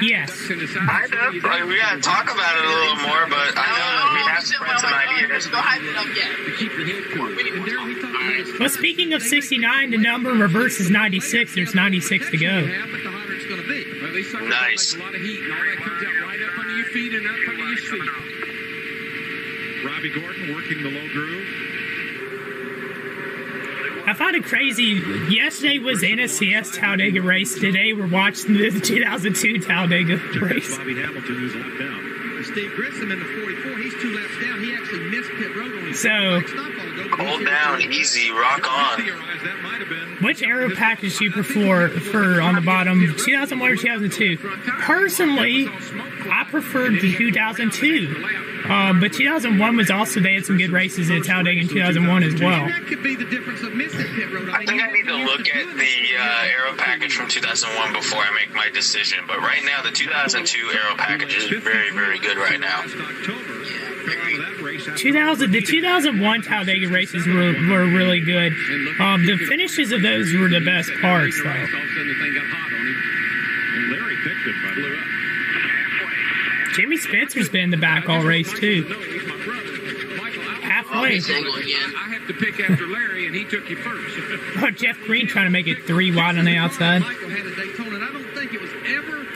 Yes. Kind of. Like, we gotta talk about it a little more, but I know we have some ideas. Go hype it up yet. We need more time. All right. Well, speaking of 69, the number in reverse is 96. There's 96 to go. Nice. Robbie Gordon working the low groove. I find it crazy. Yesterday was the NSCS Talladega race. Today we're watching the 2002 Talladega race. Bobby Hamilton, who's lapped down. Steve Grissom in the 44, he's 2 laps down. He actually missed pit road on his So, Hold down, easy, rock on. That might have been. which aero package do you prefer for on the bottom, 2001 or 2002? Personally, I prefer the 2002 But 2001 was also, they had some good races at Talladega in 2001 as well. That could be the difference of missing pit road. I think I need to look at the aero package from 2001 before I make my decision. But right now, the 2002 aero package is very, very good right now. The 2001 Talladega races were really good. The finishes of those were the best parts, though. Larry picked it, but blew up. Jimmy Spencer's been in the back all race, too. Halfway. I have to pick after Larry, and he took you first. Oh, Jeff Green trying to make it 3 wide on the outside. Michael had a Daytona, and I don't think it was ever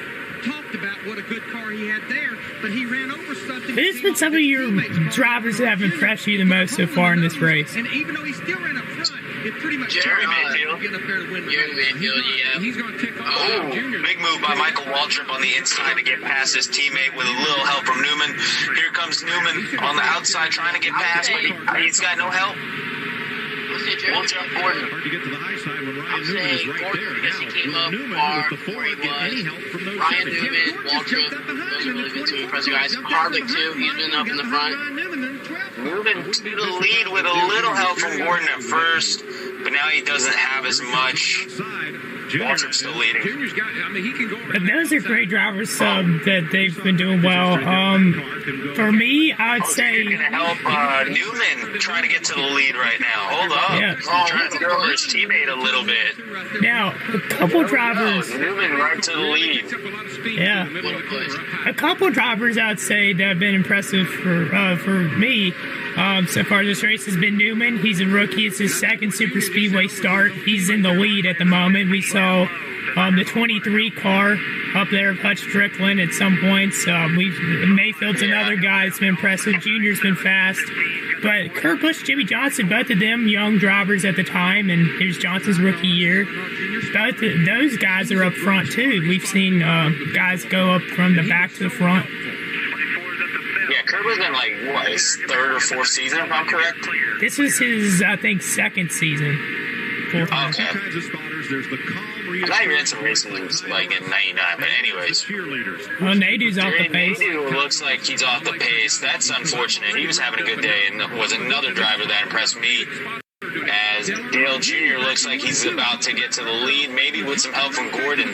talked about what a good car he had there, but he ran over something. Who's been some of your drivers that have impressed you the most so far in this race? And even though he still ran up front, it pretty much Jerry Mayfield. getting up there to win the Jerry race. Mayfield, yeah. He's going to tick off Oh, Junior. big move by Michael Waltrip on the inside to get past his teammate with a little help from Newman. Here comes Newman on the outside trying to get past, but he's got no help. Won't jump Gordon. Hard to get to the high side when Ryan I'm Newman is saying right Gordon, there. because he Now, came will up Newman far with the where he Ford get any was. help from those Ryan Chevys? Newman, Waltrip, those are really good two impressive guys. Harvick, too, he's been up in the front. Moving to the lead with a little help from Gordon at first, but now he doesn't have as much. Outside, Waltrip's still leading. Junior's got, I mean, he can go But those are great drivers that they've been doing well. For me, I'd You're say going to help Newman trying to get to the lead right now. Hold up. Yeah. Trying to get over his teammate a little bit. now a couple drivers. Newman right to the lead. Yeah, a couple drivers I'd say that have been impressive for me so far this race has been Newman. He's a rookie. It's his second super speedway start. He's in the lead at the moment. We saw the 23 car up there of Hutch Strickland at some points. Mayfield's another guy that's been impressive. Junior's been fast. But Kurt Busch, Jimmy Johnson, both of them young drivers at the time, and it was Johnson's rookie year. Both of those guys are up front, too. We've seen guys go up from the back to the front. Yeah, Kurt was in his third or fourth season, if I'm correct. This is his, I think, second season. Fourth one. Okay. kinds of spotters. There's the calm I thought he ran some races in 99, but anyways. cheerleaders. Well, Nadu's off the Jay pace. Nadu looks like he's off the pace. That's unfortunate. He was having a good day and was another driver that impressed me. As Dale Jr. looks like he's about to get to the lead, maybe with some help from Gordon.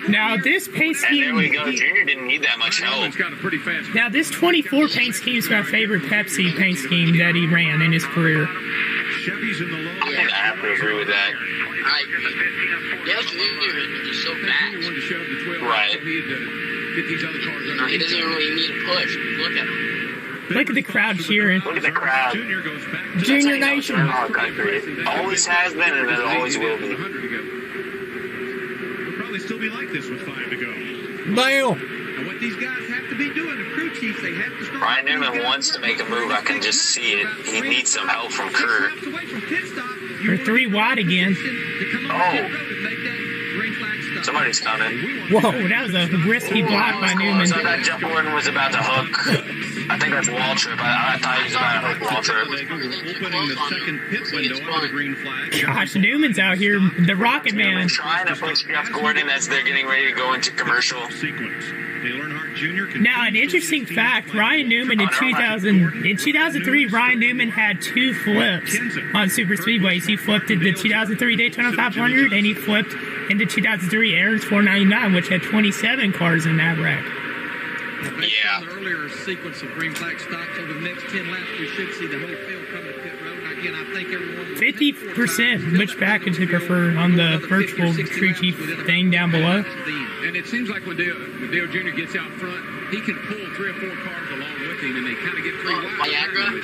Now, this pace And there we scheme, go. Jr. didn't need that much help. He's got a pretty fast. now this 24 paint scheme is my favorite Pepsi paint scheme that he ran in his career. Chevy's in the low. I think I have to agree with that. Dale Jr. is so fast. He wanted to shove the 12. Right. He had to get these other cars No, he doesn't even really need a push. Look at him. Look at the crowd cheering. Look at the crowd. Junior goes back to Junior That's how you Nation. turn our country. Always has been and it always will be. 100 to go. It'll probably still be like this with 5 to go. Damn. And what these guys have to be doing, the crew chiefs, they have to start. Ryan Newman wants to make a move. I can just see it. He needs some help from Kurt. We're 3 wide again. Oh. Somebody's coming. Whoa, that was a risky block by Newman. So that Jeff Gordon was about to hook. I think that's Waltrip. I thought he was about to hook Waltrip. Opening the second pit window under the green flag. Gosh, Newman's out here, the Rocket Man. Trying to push Jeff Gordon as they're getting ready to go into commercial. Sequence. Dale Earnhardt Jr. Now, an interesting fact, Ryan Newman in 2003, Ryan Newman had 2 flips on super speedways. He flipped at the 2003 Daytona 500, and he flipped in the 2003 Aaron's 499, which had 27 cars in that wreck. Yeah. The earlier sequence of green flag stops over the next 10 laps, we should see the whole field come to pit road. And again, I think everyone 50% which package they prefer on the virtual crew chief thing down below. And it seems like when Dale Jr. gets out front, he can pull 3 or 4 cars along with him, and they kind of get 3 wide. Viagra?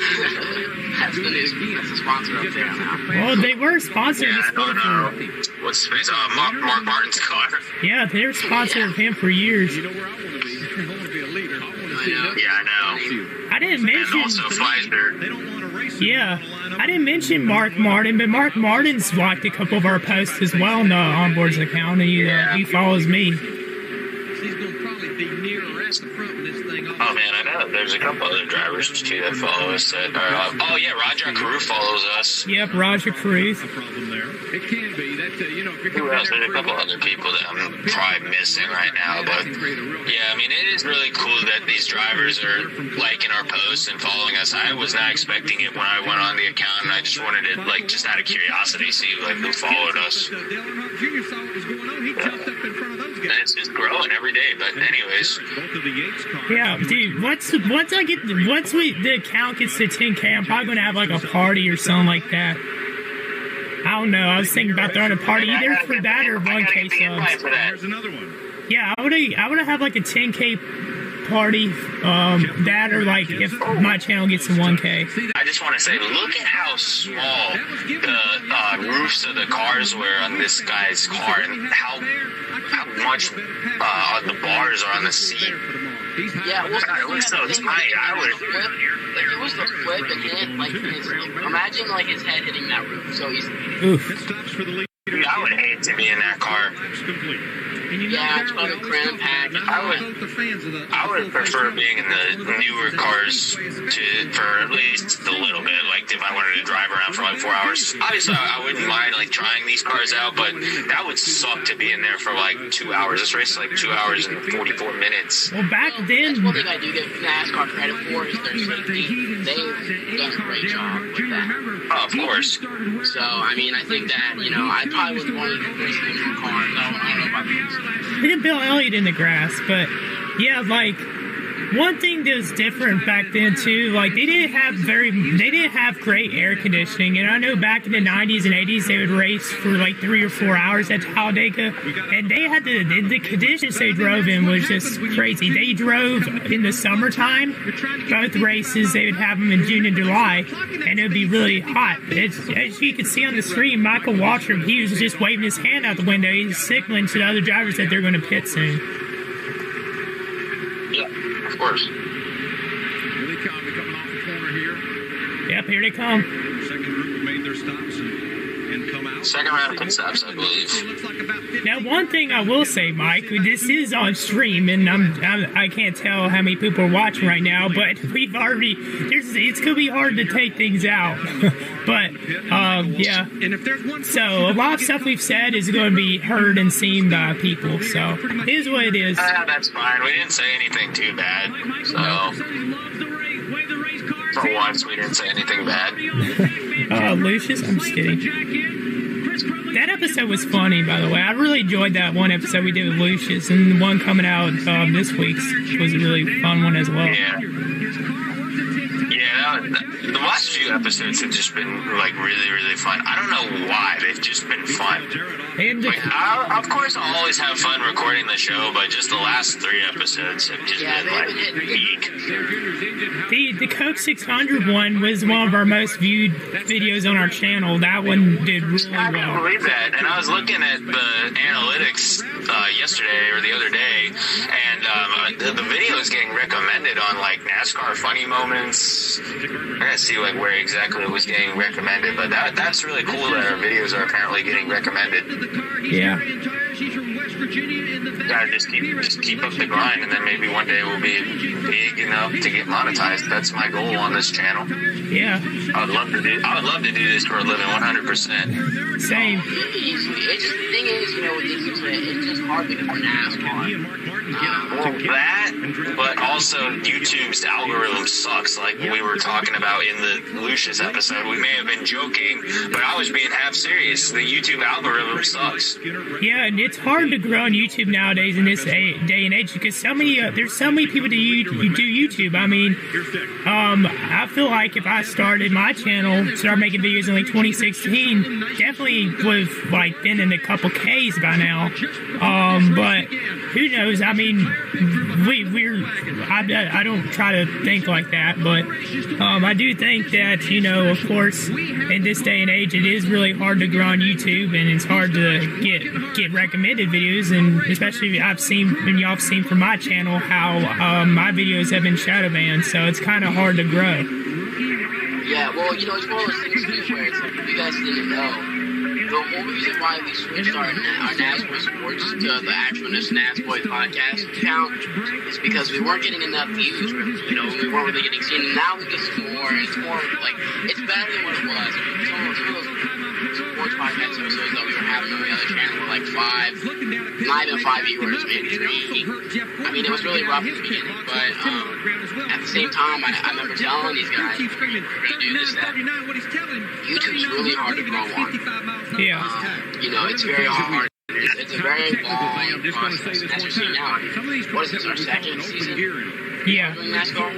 That's the new. That's the sponsor up there now. Well, they were sponsored Yeah, this no, sport no. for, What's his face? Mark Martin's car. yeah, they were sponsored of him for years. You know where I want to be? I want to be a leader. I want to see that. Yeah, I know. I didn't And mention, also Pfizer. They don't want to race. yeah, I didn't mention Mark Martin, but Mark Martin's liked a couple of our posts as well on the onboards account, and he follows me. He's going to probably be near or at the front with this thing off. Oh man, I know. there's a couple other drivers too that follow us. Oh yeah, Roger Carew follows us. Yep, Roger Carew. Problem there. It can be. That's you know, if you're Who else? There's a couple other people that I'm probably missing right now, but yeah, I mean, it is really cool that these drivers are liking our posts and following us. I was not expecting it when I went on the account, and I just wanted to, like, just out of curiosity, see like who followed us. Dale Earnhardt Jr. saw what was going on. He jumped up in front of those And guys. it's just growing every day. But anyways, Both of the Yates cars. Yeah, dude. Once the account gets to 10K, I'm probably gonna have like a party or something like that. I don't know. I was thinking about throwing a party either for that or 1K subs. for that. There's another one. Yeah, I would have like a 10K party, that or like if my channel gets to 1K. I just want to say, look at how small the roofs of the cars were on this guy's car, and how much the bars are on the seat. Yeah, well, God, it looks so tight. I would. If it was the flip and hit, like, imagine, like, his head hitting that roof so easily. Oof. Pit stops for the leader. I would hate to be in that car. Laps complete. Yeah, it's probably cram packed. I would prefer being in the newer cars for at least a little bit. Like if I wanted to drive around for like 4 hours. Obviously, I wouldn't mind like trying these cars out, but that would suck to be in there for like 2 hours. This race is like 2 hours and 44 minutes. Well, back That's then, one thing I do give NASCAR credit for is their safety. They've done a great job with that. Oh, of course. So, I mean, I think that, you know, I probably wouldn't want to race in new cars. I don't know about these. we had Bill Elliott in the grass, but yeah, like one thing that was different back then too, like they didn't have great air conditioning, and I know back in the 90s and 80s they would race for like 3 or 4 hours at Talladega, and they had the conditions they drove in was just crazy. They drove in the summertime, both races they would have them in June and July, and it would be really hot. As you can see on the screen, Michael Waltrip, he was just waving his hand out the window. He's signaling to the other drivers that they're going to pit soon. Yeah, of course. Here they come. They're coming off the corner here. Yep, here they come. Second group have made their stops and come out. Second round of pit stops, I believe. Looks like about 50. Now, one thing I will say, Mike, this is on stream, and I can't tell how many people are watching right now, but we've already it's gonna be hard to take things out, but yeah. And if there's one So a lot of stuff we've said is going to be heard and seen by people. So it is what it is. That's fine. We didn't say anything too bad. So for once, we didn't say anything bad. Lucius, I'm just kidding. That episode was funny, by the way. I really enjoyed that one episode we did with Lucius, and the one coming out this week's was a really fun one as well. Yeah. Yeah, the last few episodes have just been like really, really fun. I don't know why, they've just been fun. And Like, of course, I'll always have fun recording the show, but just the last 3 episodes have just been like peak. the Coke 600 one was one of our most viewed videos on our channel. That one did really I can't well. believe that. And I was looking at the analytics yesterday or the other day, and the video is getting recommended on like NASCAR funny moments. I gotta see like where exactly it was getting recommended, but that's really cool that our videos are apparently getting recommended. Yeah. Gotta just keep up the grind, and then maybe one day we'll be big enough to get monetized. That's my goal on this channel. Yeah. I would love to do this for a living, 100%. Same. Easily. It's just, the thing is, you know, with this is it's just hard to get for NASCAR. Well, that, but also YouTube's algorithm sucks. Like we were talking about in the Lucius episode, we may have been joking, but I was being half serious. The YouTube algorithm sucks. Yeah, and it's hard to grow on YouTube nowadays in this day and age because there's so many people who do YouTube. I mean, I feel like if I started my channel, started making videos in like 2016, definitely would have like been in a couple Ks by now. But who knows? I mean, I don't try to think like that, but I do think that, you know, of course, in this day and age, it is really hard to grow on YouTube, and it's hard to get recommended videos, and especially y'all have seen from my channel how my videos have been shadow banned, so it's kind of hard to grow. Yeah, well, you know, it's one of those things too where it's like, if you guys didn't know, the whole reason why we switched our NASBoy Sports to the actual NASBoy podcast account is because we weren't getting enough views, you know, we weren't really getting seen. Now we get some more, and it's more like, it's better than what it was. Some of those sports podcast episodes that we were having on the other channel were like 5, not even 5 viewers, maybe 3. I mean, it was really rough at the beginning, but at the same time, I remember telling these guys, we're going to do this, that YouTube's really hard to grow on. Yeah. You know, it's very hard. It's a very long process. As you're seeing now, what is this, our second season? Yeah. Doing NASCAR?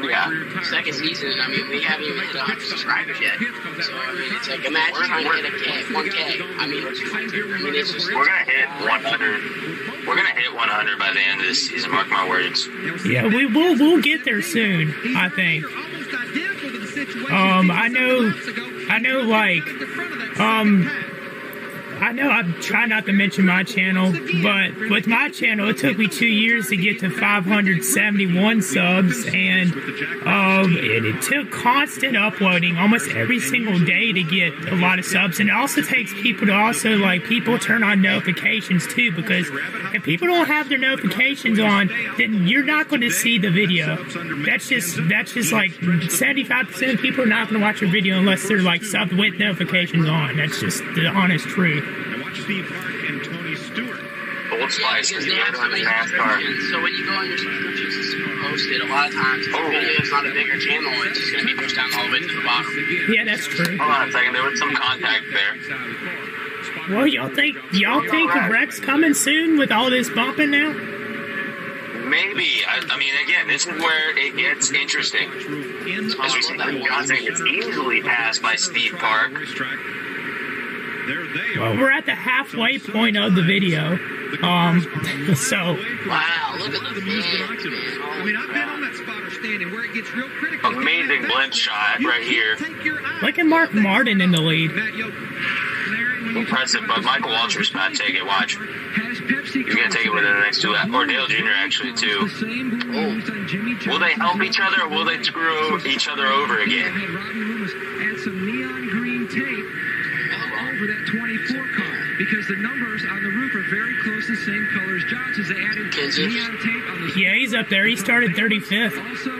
Yeah. Second season, I mean, we haven't even hit 100 subscribers yet. So, I mean, it's like, imagine trying to hit a K, 1K. I mean, it's just... We're going to hit 100. We're going to hit 100 by the end of this season, mark my words. Yeah, we'll get there soon, I think. I know I'm trying not to mention my channel, but with my channel, it took me 2 years to get to 571 subs, and it took constant uploading almost every single day to get a lot of subs. And it also takes people to people turn on notifications too, because if people don't have their notifications on, then you're not going to see the video. That's just like 75% of people are not going to watch your video unless they're like subbed with notifications on. That's just the honest truth. And watch Steve Park and Tony Stewart. Old Spice, because they have so many subscriptions. So when you go on your subscriptions to post it, a lot of times, if the video is not a bigger channel, it's just going to be pushed down all the way to the bottom. Yeah, that's true. Hold on a second, there was some contact there. Well, y'all think the wreck's coming soon with all this bumping now? Maybe. I mean, again, this is where it gets interesting. As we see, Johnson gets easily passed by Steve Park. Well, we're at the halfway point of the video. So. Wow, look at the man. I mean, I've been on that spotter stand, and where it gets real critical. Amazing blend shot right here. Look at Mark Martin in the lead. Impressive, but Michael Waltrip's about to take it. Watch. He's going to take it within the next 2 laps. Or Dale Jr. actually, too. Will they help each other, or will they screw each other over again? Add some neon green tape over that 24 car, because the numbers on the roof are very close to the same color as Johnson's. They added neon tape on the... Yeah, he's up there. He started 35th. Also,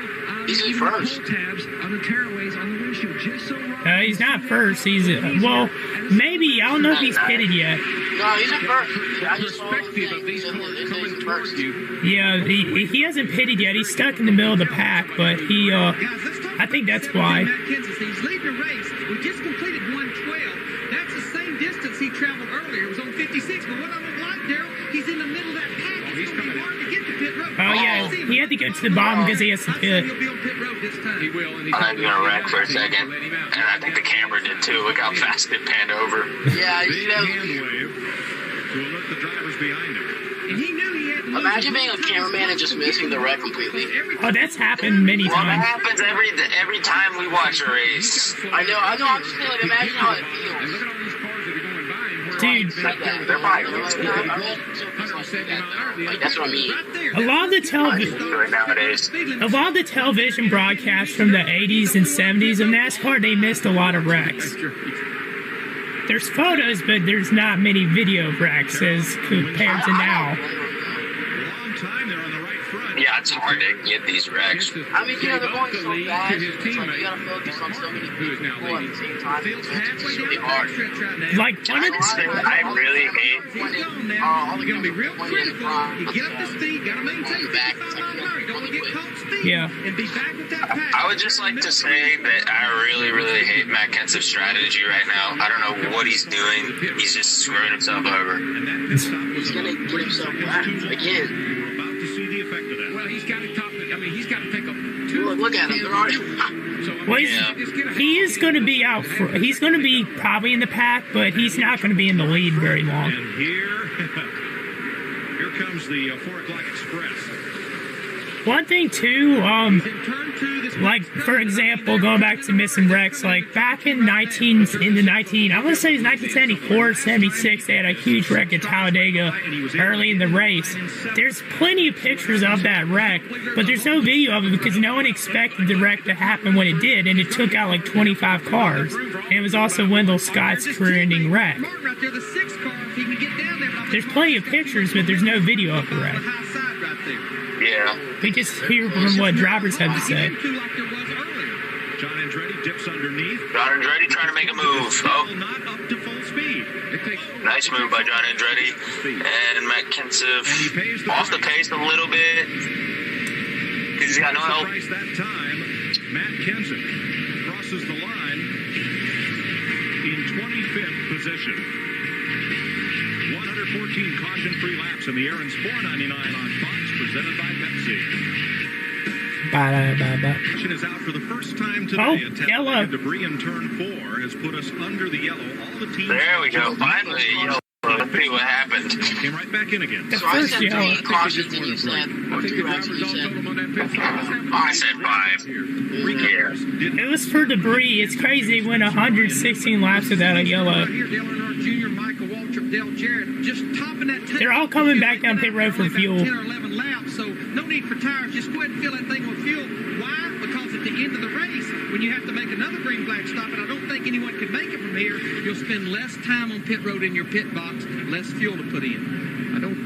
he's in first. Tabs on the tearaways on the windshield, just so he's not first. He's maybe. I don't know if he's pitted yet. No, he's in first. I just saw he's in first. Yeah, he hasn't pitted yet. He's stuck in the middle of the pack, but he. I think that's why. He's leading the race. We just completed 112. That's the same distance he traveled earlier. It was on 56. But what I would like, Daryl, he's in the middle of that pack. It's going to be hard to get to pit road. Oh yeah, he had to go to the bottom because he has to pit. He'll be on pit road this time. He will. I thought he was going to wreck for a second. And I think the camera did too. Look how fast it panned over. Yeah, he's hand wave to alert the drivers behind him. And he knew he had to imagine being a cameraman and just missing the wreck completely. Oh, that's happened many Well, that times. happens every time we watch a race. I know. I'm just saying, like, imagine how it feels. Look at all these cars that are going by, and we're Dude, They're probably Like, that's what I mean. a lot of the nowadays. a lot of the television broadcasts from the 80s and 70s of NASCAR, they missed a lot of wrecks. There's photos, but there's not many video wrecks as compared to now. long time there on the right front. Yeah, it's hard to get these wrecks. I mean, they're going so fast. It's like you gotta focus on so many people at the same time. It's really hard. Like one of I really hate. All the Gonna be real guys in critical. front. You get up to speed, gotta maintain 55 miles an hour. You don't want to get caught speeding. Yeah. And be back with that pack. I would just like to say that I really, really hate Matt Kenseth's strategy right now. I don't know what he's doing. He's just screwing himself over. And that pit stop was He's gonna get himself whacked again. We're about to see the effect of that. Well, he's got to top it. I mean, he's got to pick up Look at him. They're already. well, he is going to be out. He's going to be probably in the pack, but he's not going to be in the lead very long. And here comes the 4 o'clock express. One thing too, like for example, going back to missing wrecks, like back in I want to say it was 1974, 76, they had a huge wreck at Talladega early in the race. There's plenty of pictures of that wreck, but there's no video of it because no one expected the wreck to happen when it did, and it took out like 25 cars. And it was also Wendell Scott's career-ending wreck. There's plenty of pictures, but there's no video of the wreck. Yeah. We just hear from what drivers have to say. John Andretti dips underneath. John Andretti trying to make a move. Oh, Not up to full speed. nice move by John Andretti. And Matt Kenseth off the pace a little bit. He's got no help. Price that time, Matt Kenseth crosses the line in 25th position. 114 caution-free laps in the Aaron's 499 on Fox, presented by Pepsi. Action is out for the first time today. Yellow. Debris in turn 4 has put us under the yellow. All the teams. There we go. Finally, yellow. Let's see what happened. Came right back in again. So I said 3 cautions and you said, or 2 wrecks and you said. I said 5. Yeah. It was for debris. It's crazy. They went 116 laps without a yellow. They're all coming back down pit road for fuel. 10 or 11 laps, so no need for tires. Just go ahead and fill that thing with fuel. Why? Because at the end of the race, when you have to make another green flag stop, and I don't think anyone can make it from here, you'll spend less time on pit road in your pit box, less fuel to put in. I don't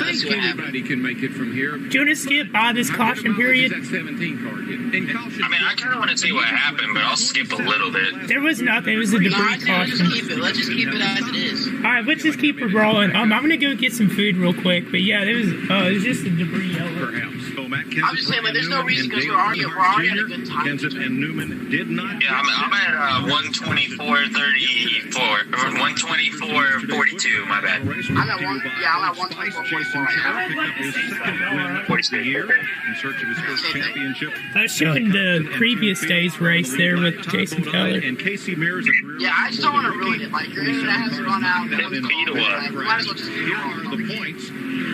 think anybody can make it from here. Do you want to skip by this caution period? That 17 car again. And caution. I mean, I kind of want to see what happened, but I'll skip a little bit. There was nothing. It was a No, debris I say let's just caution. keep it. Let's just keep it as it is. All right, let's just keep it rolling. I'm gonna go get some food real quick. But yeah, it was just a debris yellow. Perhaps. So Matt Kenseth, I'm just saying, like, there's no reason because we're already at a good time. Kenseth and Newman did not. Yeah, I'm at 124.34, or 124.42. My bad. I'm at 124.44 right now. Year in search of his first championship. I was showing the previous day's race there with Jason Keller. And Casey Mears. Yeah, I just don't want to ruin it. Like, your internet has run out. Might as well just keep Here going. the points.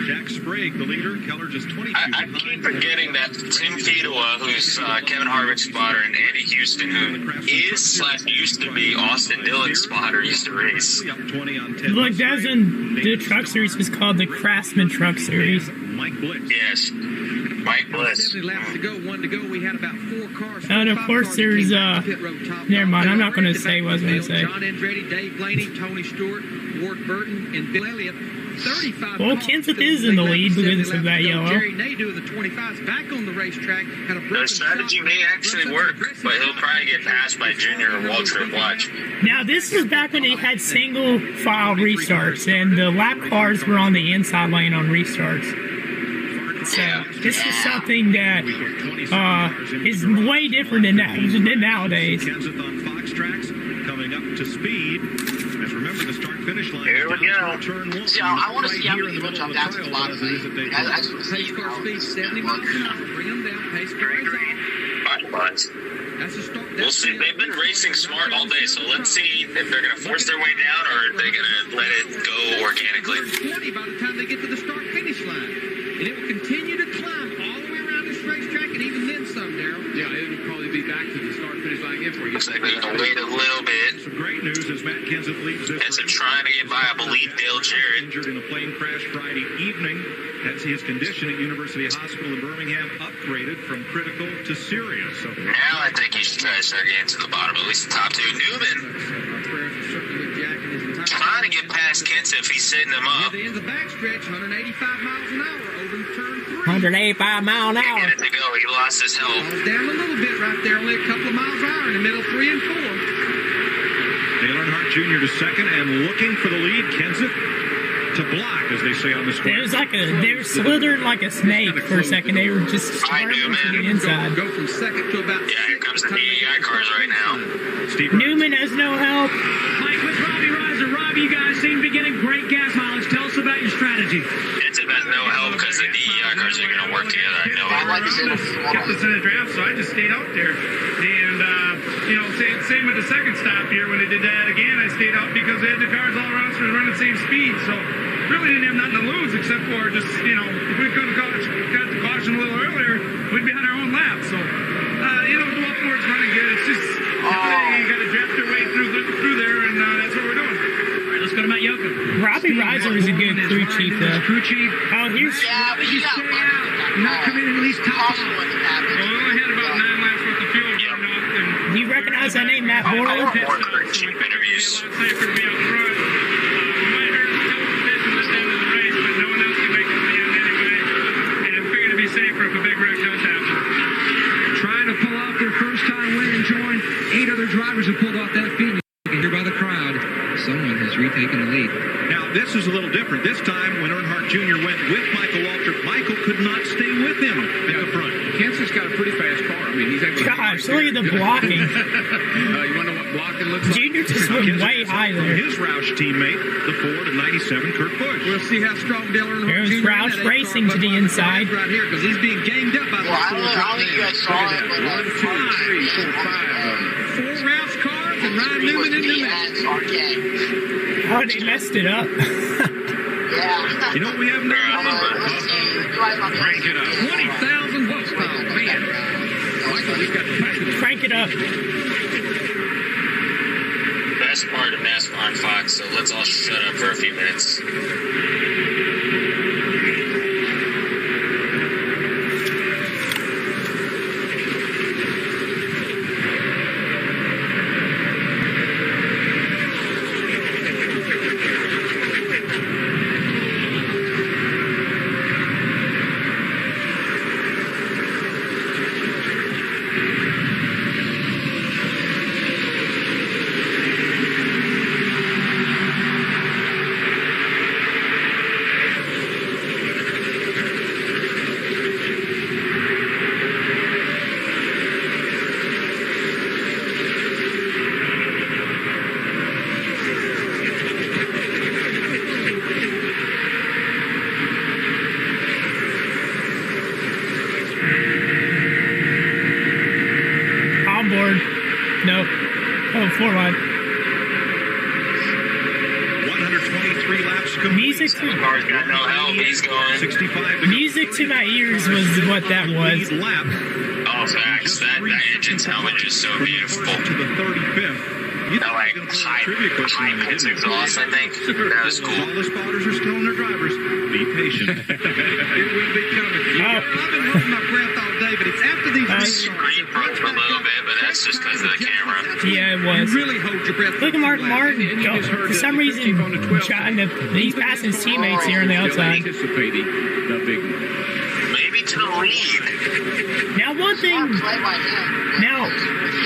Jack Sprague, the leader. Keller just 22. I keep forgetting that Tim Fedewa, who's Kevin Harvick's spotter, and Andy Houston, who used to be Austin Dillon's spotter, used to race. Look, that's when the truck series was called the Craftsman Truck Series. Mike Bliss. Yes. Mike Bliss. 70 laps to go, 1 to go. We had about 4 cars. And of course, there's never mind. I'm not going to say what I was going to say. John Andretti, Dave Blaney, Tony Stewart, Ward Burton, and Bill Elliott. 35. Well, Kenseth is in the lead because of that yellow. Jerry Nadeau of the 25s back on the racetrack had a The strategy may actually work, but he'll probably get passed by Junior or Waltrip. Watch. Now, this is back when they had single file restarts, and the lap cars were on the inside lane on restarts. So this is something that is way different than nowadays. Kenseth on Fox tracks coming up to speed. As remember, the start-finish line. Here we go. Turn 1. See, I want to see how many people jump down to the bottom. I just want to see Pace car speed 70 miles an hour. Bring them down. Pace car is on. That's a start. We'll see. They've been racing smart all day, so let's see if they're going to force their way down or are they going to let it go organically. 20 by the time they get to the start-finish line. And it will continue to climb all the way around this racetrack and even then some, Darrell. Yeah, it will probably be back to the start-finish line again for you. Looks like they're going to wait a little bit. Some great news as Matt Kenseth leads this Kenseth trying to get by, I believe, Dale Jarrett. Injured in a plane crash Friday evening. That's his condition at University Hospital in Birmingham upgraded from critical to serious. So Now I think he should try to start getting to the bottom, at least the top 2. Newman Our prayers are certainly with Jack and his entire trying to get past Kenseth. He's setting him up. Near the end of the backstretch, 185 miles an hour over in turn 3. 185 mile an Can't hour. get it to go. He lost his help. Falls down a little bit right there, only a couple of miles an hour in the middle, 3 and 4. Dale Earnhardt Jr. to second and looking for the lead. Kenseth to block, as they say on the square. It was like they were slithering like a snake for a second. They were just squirming to the inside. Go from second to about Yeah, here comes the DEI cars right now. Steve Newman has no help. Mike, with Robbie Reiser. Robbie, you guys seem to be getting great gas mileage. Tell us about your strategy. Kenseth has no help because the DEI cars are going to work together. I know I it. like this kept us in a draft, so I just stayed out there. And, same with the second stop here. When they did that again, I stayed out because they had the cars all around us running the same speed. So really didn't have nothing to lose except for just, if we couldn't got the caution a little earlier, Jeffrey Reiser was a good crew chief, though. Crew chief. Oh, here's... Yeah, but he got Stay out. Not come in at least top also five. what's happening. Well, we only had about 9 laps worth of fuel burned off, and Do you recognize that name, Matt I Borland? want more crew chief interviews. a lot safer to be up front. We might hurt the total position at the end of the race, but no one else can make it to the end anyway. And I figured it'd be safer if a big wreck does happen. Trying to pull off their first time win and join 8 other drivers who pulled off that feed. You can hear by the crowd, someone has retaken the lead. Now, this is a little different. This time, when Earnhardt Jr. went with Michael Waltrip, Michael could not stay with him at the front. Kansas got a pretty fast car. I mean, he's able to... Gosh, look at the blocking. You want to know what blocking looks like? Junior just went way high there. His Roush teammate, the Ford of 97, Kurt Busch. We'll see how strong Dale Earnhardt There's Jr. Roush is. racing to the inside. Right here, because he's being ganged up by the Well, I don't think you guys saw it, but 1, 2, 3, 4, 5 of them. 4 Roush cars and Ryan Newman in the mix. Oh, they messed it up. Yeah. You know what we have now? Crank it up. 20,000 horsepower, man. Michael just got the package. Crank it up. Best part of NASCAR on Fox, so let's all shut up for a few minutes. On board. No. Oh, 4 line. 123 laps complete. Music to, Car's got no help. He's going. 65 to music to my ears was what that was. lead lap. Oh, facts. That engine's helmet is so beautiful. To the 35th. You That like trivia question high on it, pitch didn't you? exhaust, I think. That was cool. All the spotters are still on their drivers. Be patient. It will be coming. Oh. I've been holding my breath all day, but it's after these Uh, race Screen broke a little bit, but that's just because of the camera. Yeah, it was. You really hold your breath. Look at Mark for 2 laps. Martin. Go, for some reason, trying to, he's passing his teammates here on the outside. Anticipating the big one. Maybe to the lead. Now, one thing. Now,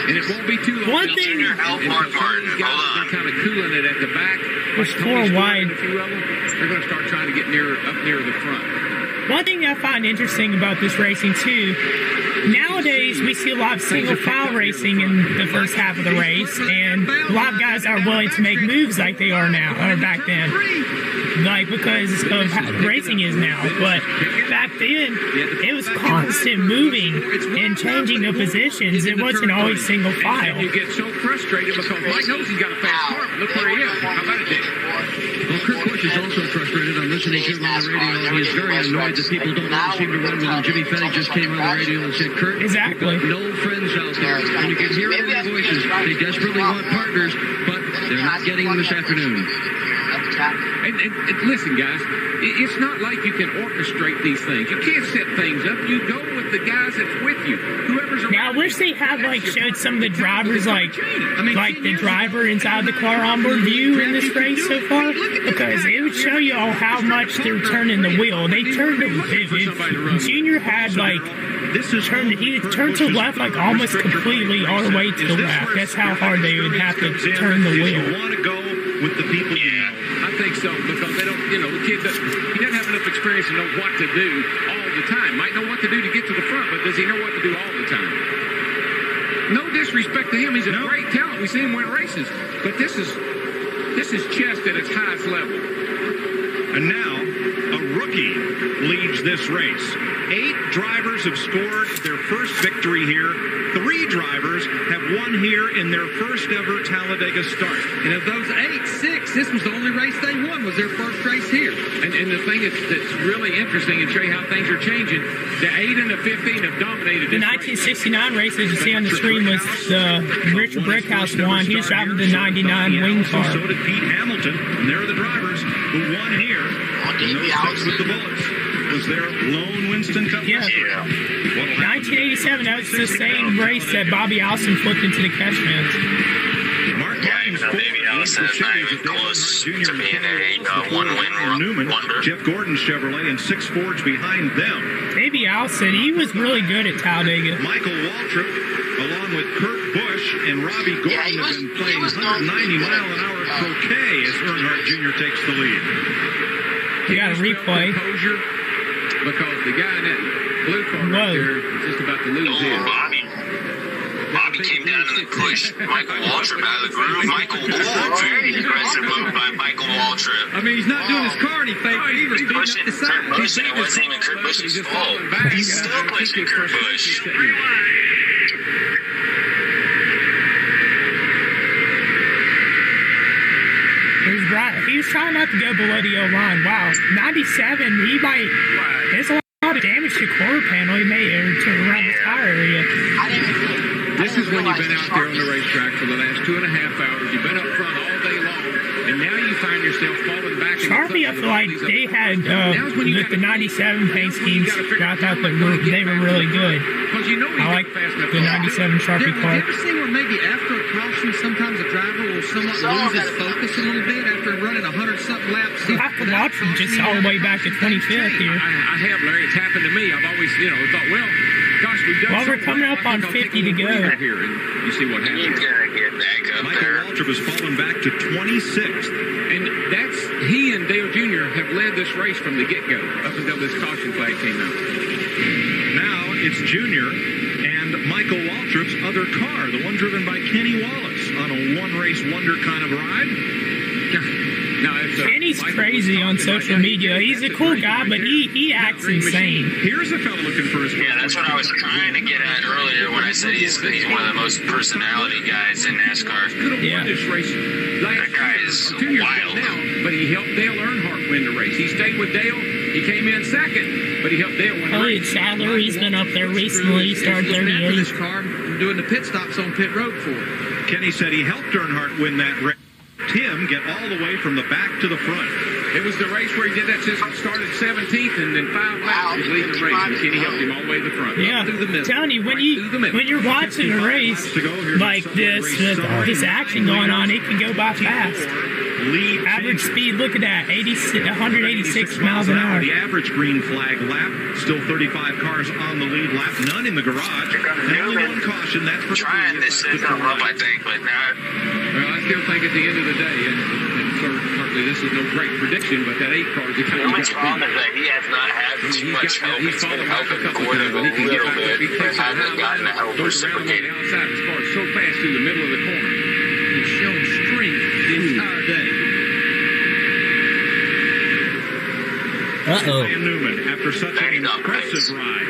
And it won't be too long. One thing- Junior, help And Mark so some of these Martin. guys Hold have been kind of cooling it at the back. There's Like 4 Tony Stewart wide. and a few of them, they're going to start trying to get up near the front. one thing I find interesting about this racing, too, nowadays we see a lot of single file racing in the first half of the race, and a lot of guys are willing to make moves like they are now, or back then. Like, because of how racing is now. But back then, it was constant moving and changing of positions. It wasn't always single file. You get so frustrated because Mike knows he's got a fast car, but look where he is. How about it, Dick? Well, Kurt Busch is also frustrated. I'm listening to him on the radio. He is very annoyed that people don't always seem to run with him. Jimmy Fennig just came on the radio and said, Kurt, Exactly. you've got no friends out there. And you can hear it in their voices. They desperately want partners, but they're not getting them this afternoon. And listen, guys, it's not like you can orchestrate these things. You can't set things up. You go with the guys that's with you. Whoever's around. Now, I wish they had, like, showed some of the drivers, like the driver inside the car onboard view in this race so far, because it would show you all how much they're turning the wheel. They turned it, Junior had, like, he turned to the left, like, almost completely all the way to the left. That's how hard they would have to turn the wheel. You want to go with the people you know. I think so, because they don't, the kid he doesn't have enough experience to know what to do all the time. Might know what to do to get to the front, but does he know what to do all the time? No disrespect to him. He's a great talent. We see him win races. But this is chess at its highest level. And now, a rookie leads this race. 8 drivers have scored their first victory here. 3 drivers have won won here in their first ever Talladega start. And of those 8, 6, this was the only race they won, was their first race here. And the thing that's really interesting and show you how things are changing, the 8 and the 15 have dominated The this 1969 race, as you see on the screen, was the Richard Brickhouse won. He was driving the 99 wing car. So did Pete Hamilton, and they're the drivers who won here. With the Bullets was their lone Winston Cup. Yeah. 1987, that was the same race that Bobby Allison flipped into the catch fence. Maybe Allison is not even close to being a one-win wonder. Jeff Gordon Chevrolet and 6 Fords behind them. Maybe Allison, he was really good at Talladega. Michael Waltrip, along with Kurt Busch and Robbie Gordon, have been playing 190-mile-an-hour croquet as Earnhardt Jr. takes the lead. You got a replay. Because the guy in that blue car right there is just about to lose his. Bobby came down to the push. Michael Waltrip out of the groove. Very aggressive move by Michael Waltrip. I mean, he's not doing his car any favor. He was pushing Kurt Busch, and it wasn't even Kurt Busch's fault. He's still pushing Kurt Busch. He was trying not to go below the O-line. Wow. 97, he might... There's a lot of damage to quarter panel he made to around the tire area. This is when you've been out there on the racetrack for the last 2.5 hours. You've been up front all day long, and now you find yourself falling back. Sharpie, I feel like they had with the 97 paint schemes. I thought they were really good. I like the 97 Sharpie car. Have you ever seen where maybe after a caution, sometimes a driver will somewhat lose his focus a little bit after running 100-something laps? I have to watch him just all the way back to 25th here. I have, Larry. It's happened to me. I've always, thought, well, gosh, we've done well, we're coming up on 50 to go. Here, and you see what happens. He's going to get back up Michael there. Waltrip has fallen back to 26th. And he and Dale Jr. have led this race from the get-go up until this caution flag came out. Now it's Jr. and Michael Waltrip's other car, the one driven by Kenny Wallace, on a one-race wonder kind of ride. Kenny's crazy on social media. He's a cool guy, but he acts insane. Here's a fellow looking for his. Yeah, that's what I was trying to get at earlier when I said he's one of the most personality guys in NASCAR. Yeah. This race that guy is wild. Now, but he helped Dale Earnhardt win the race. He stayed with Dale. He came in second, but he helped Dale win the race. Elliott Sadler, he's been up there recently. He started 38. This car doing the pit stops on pit road for him. Kenny said he helped Earnhardt win that race. Tim get all the way from the back to the front. It was the race where he did that system, started 17th, and then 5 laps he was leading the race, and Kenny helped him all the way to the front. Yeah, I'm telling you, when you're watching a race like this, with this action going on, it can go by fast. Average speed, look at that, 186 miles an hour. The average green flag lap, still 35 cars on the lead lap, none in the garage. Only one caution, that's for trying to set them up, I think, but not. Well, I still think at the end of the day, and certainly this is no great prediction, but that 8 car is the kind of problem is that he has not had too much help. He's been helping Gordon a little bit, but hasn't gotten the help reciprocated. Outside the car so fast through the middle of the corner. He's shown strength the entire day. Ryan Newman, after such an impressive ride.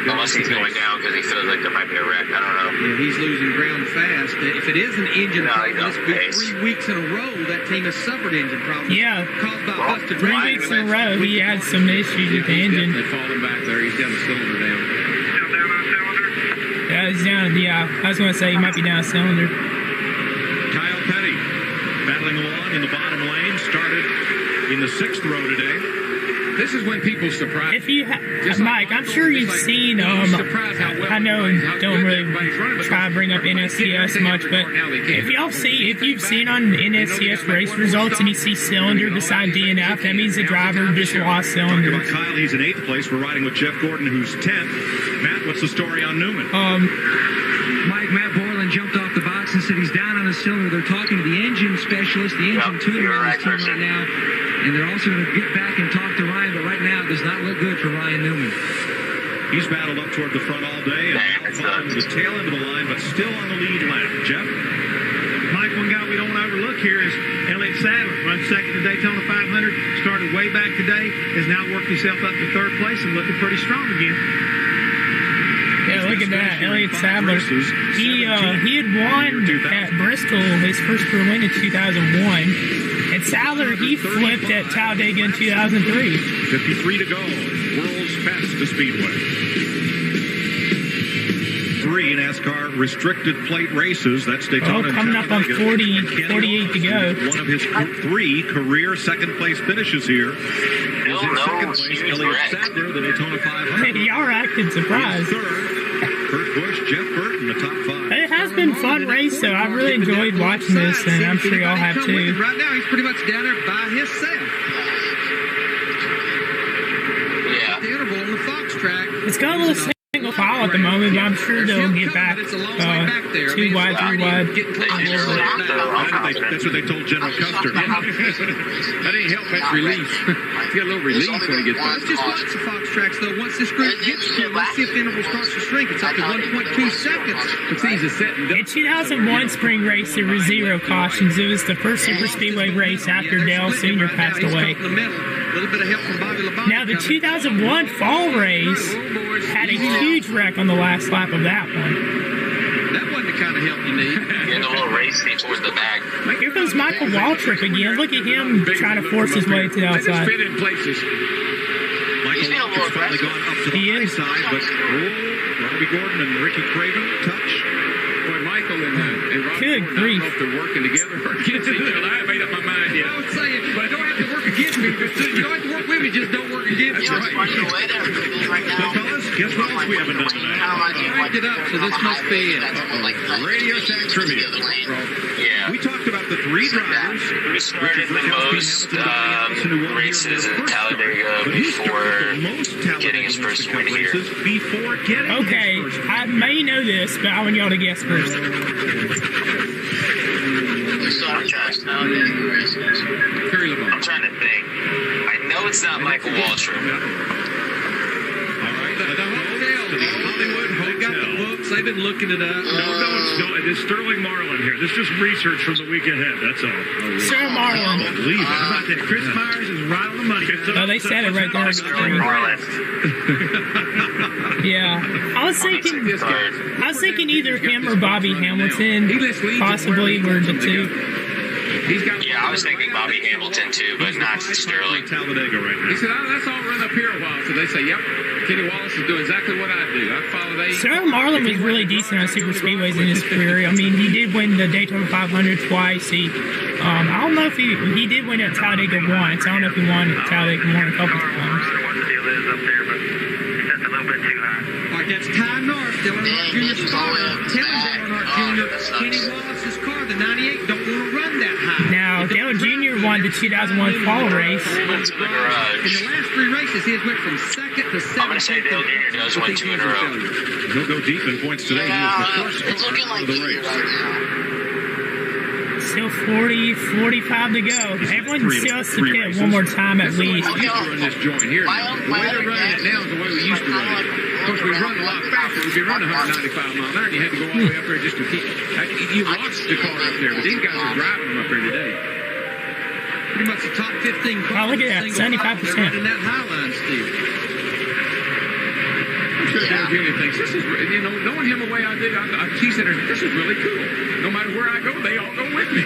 Unless he's going down because he feels like there might be a wreck. I don't know. Yeah, he's losing ground fast. If it is an engine problem, it's been 3 weeks in a row that team has suffered engine problems. Yeah. Caused by busted 3 weeks in a row, he had some issues with the engine. He's falling back there. He's got the cylinder down. Down on cylinder? Yeah, he's down. Yeah, I was going to say he might be down a cylinder. Kyle Petty battling along in the bottom lane, started in the 6th row today. This is when people surprise. If you, Mike, I'm sure you've seen. I know, don't really try to bring up NSCS much, but if you've seen on NSCS race results and you see cylinder beside DNF, that means the driver just lost cylinder. Talking about Kyle, he's in 8th place. We're riding with Jeff Gordon, who's 10th. Matt, what's the story on Newman? Matt Borland jumped off the box and said he's down on a cylinder. They're talking to the engine specialist, the engine tuner on this team right now. And they're also going to get back and talk to Ryan, but right now it does not look good for Ryan Newman. He's battled up toward the front all day and following the tail end of the line, but still on the lead lap. Jeff? Mike, one guy we don't overlook here is Elliott Sadler. Run second to Daytona 500, started way back today, has now worked himself up to 3rd place and looking pretty strong again. Yeah, Yeah, look at that. Elliott Sadler. He had won at Bristol his first career win in 2001. And Sadler, he flipped at Talladega in 2003. 53 to go. World's fastest speedway. 3 NASCAR restricted plate races. That's Daytona. Coming up on 48 to go. One of his 3 career second-place finishes here. Is in second place, Elliott Sadler, the Daytona 500. Y'all are acting surprised. Kurt Busch, Jeff Burton, the top 5. It has been a fun race, though. I really enjoyed watching this, and I'm sure y'all have too. Right now, he's pretty much down there by himself. Yeah. The interval on the Fox track. It's got a little single file at the moment, but I'm sure they'll get back 2 wide, 3 wide. That's what they told General Custer. That ain't help, that's relief. He's got a little relief when he gets back. Let's just watch the Fox tracks, though. Once this group gets to, let's see if the interval starts to shrink. It's up to 1.2 seconds. But see, he's a set and done. In 2001 spring race, there were 0 cautions. It was the first super speedway race after Dale Sr. passed away. Now, the 2001 fall race had a huge wreck on the last lap of that one. That wasn't the kind of help you need. Getting a little racy towards the back. Here comes Michael Waltrip again. Look at him trying to force his way to the outside. Fit in places. Michael Waltrip's finally gone up to the high side, but Robbie Gordon and Ricky Craven touch. Boy, Michael and Robbie Good Gordon, grief. I don't know if they're working together or against each other. I haven't made up my mind yet. I would say, you don't have to work against me. You don't have to work with me, just don't work against me. You know what's funny, the way they're moving right now. So, fellas, guess what else we haven't done tonight? Cranked it up, so this must be it. Radio Shack Trivia. Yeah. We talked about the 3 drivers. We started the most races in Talladega before getting his first win here. Before getting Okay, his first I may know this, but I want y'all to guess first. We started Talladega races. Kerry LeBron. I'm trying to think. I know it's not Michael Waltrip. All right, the Hollywood They've got the Hotel. books. They've been looking it up. No, it is Sterling Marlin here. This is just research from the week ahead, that's all. Sarah Marlin. Believe it. How about that? Chris Myers is right on the money. Oh, they said it right there. Sterling Marlin. Yeah, I was thinking either him or Bobby Hamilton, He lists leads possibly where were he the comes 2. He's got Yeah, I was thinking Bobby Hamilton too, but not Sterling. Talladega right He now. said, that's all run up here a while. So they say, yep, Kenny Wallace is doing exactly what I do. I follow the Sarah Marlin was really decent on super speedways in his career. I mean, he did win the Daytona 500 twice. I don't know if he did win at Talladega once. I don't know if he won at Talladega more a couple times. What the deal is up there, but that's a little bit too high. All right, that's Ty North, Dale Earnhardt Jr.'s car. Telling Dale Earnhardt Jr. Kenny Wallace's car, the 98, don't want to run that high. Now, Dale Jr. won the 2001 fall race. Wins the In garage. the last 3 races, he has went from 2nd to 7th. I'm going to say Dale Jr. does win 2 in a row. He'll go deep in points today. He was the first It's car looking out like of the Junior race. right now. Still 45 to go. Everyone still has to pit one more time at least. We used to run this joint here. The way they're running it now is the way we used to run it. Of course, we run a lot faster. We'd be running 195 miles an hour, and you had to go all the way up there just to keep. You launched the car up there, but these guys are driving them up there today. Pretty much the top 15 cars. Oh, look at that, 75%. They're running that high line still. I'm sure Dale Jr. thinks this is, knowing him the way I did, he said, this is really cool. No matter where I go, they all go with me.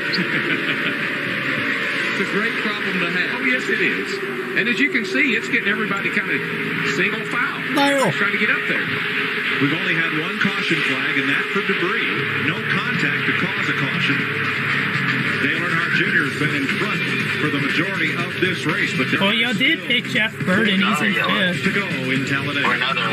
It's a great problem to have. Oh, yes, it is. And as you can see, it's getting everybody kind of single file. Trying to get up there. We've only had 1 caution flag, and that for debris. No contact to cause a caution. Dale Earnhardt Jr. has been in front for the majority of this race, but Well, y'all did pick Jeff Burton. He's in 5th. to go in Talladega. Or another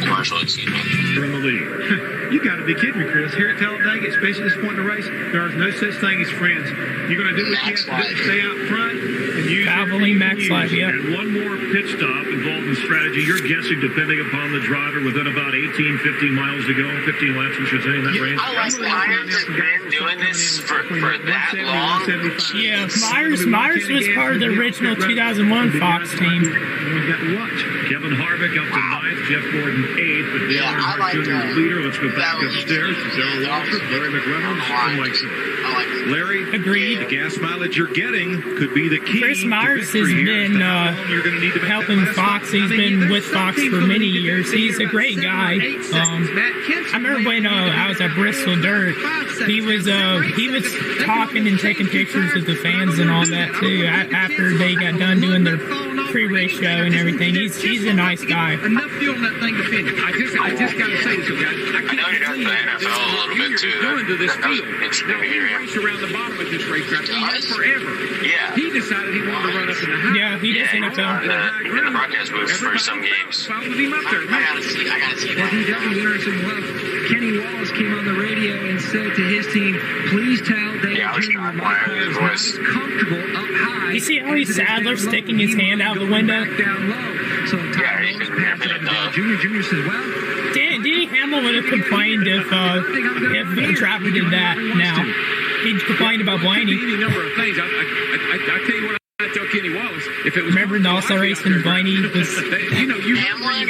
commercial, excuse me. In the lead. You got to be kidding me, Chris. Here at Talladega, especially at this point in the race, there is no such thing as friends. You're going to do what you have to do to stay out front and use Valvoline Max Life, yeah. And one more pit stop involved in strategy. You're guessing, depending upon the driver, within about 18, 15 miles to go, 15 laps, we should say, in that range. I like Myers has been doing this for that long. Yeah, Myers was part of the original 2001 Fox team. We've got to watch. Kevin Harvick up to 9th, Jeff Gordon 8th, but Dale Earnhardt Jr. is leader. Let's go back upstairs to Darrell Waltrip, Larry McReynolds, and Mike Sewell. Larry, agreed. The gas mileage you're getting could be the key. Chris Myers has been helping Fox. He's been with Fox for many years. He's a great guy. I remember when I was at Bristol Dirt, he was talking and taking pictures of the fans and all that too. After they got done doing their pre-race show and everything, he's a nice guy. Enough fuel in that thing to finish. I just got to say this, guys. I know you got the NFL a little bit too. Into this field. Now, he raced around the bottom of this racetrack. He had forever. Yeah. He decided he wanted to run up in the high. Yeah, he does NFL. In the broadcast booth for some games. Followed him up there. I gotta see that. He doesn't interesting. Well, Kenny Wallace came on the radio and said to his team, please tell Dale Jr. my car is not as comfortable up high. You see how he's Sadler sticking his hand out the window? Down low. So Ty Wallace passed it on to Dale Jr. Jr. says, well, Danny Hamill would have complained if the driver did that now. He'd complain about Blaney. Any number of things. I tell you what I tell Kenny Wallace. If it was remember in the All-Star race when Blaney was... you know, you got to run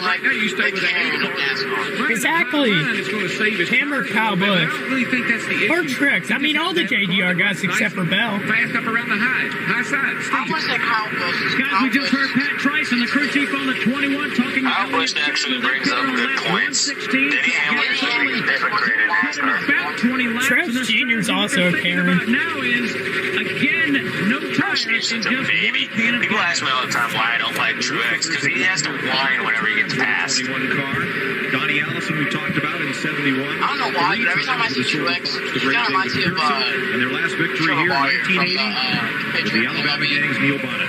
right now. You stay with that 8 car. Exactly. It's going to save his Hammer Kyle Busch. I don't really think that's the issue. Or Tricks. I mean, all the JGR guys except for Bell. Fast up around the high side. I want to say Kyle Busch. Guys, we just heard Pat Trice and the crew chief on the 21 talking Kyle Busch actually brings up good points. Denny Hamlin is really hypocrite in NASCAR. About 20 laps. Truex Jr.'s also a Karen. Now is, again, no time. People ask me all the time why I don't like Truex, because he has to whine whenever he gets passed. 71 car. Donnie Allison, we talked about in 71. I don't know why, but every time I see Truex, he kind of reminds me of and their last victory here in 1980 the Alabama Gang's Neil Bonnet.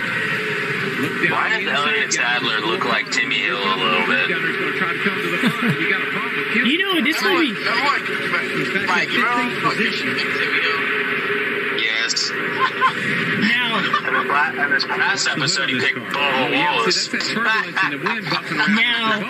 Why does Elliott Sadler look like Timmy Hill a little bit? You know, this movie... Mike, you're on position, Timmy Hill. Yes. Now, in this past episode, he picked Bubba Wallace. Now,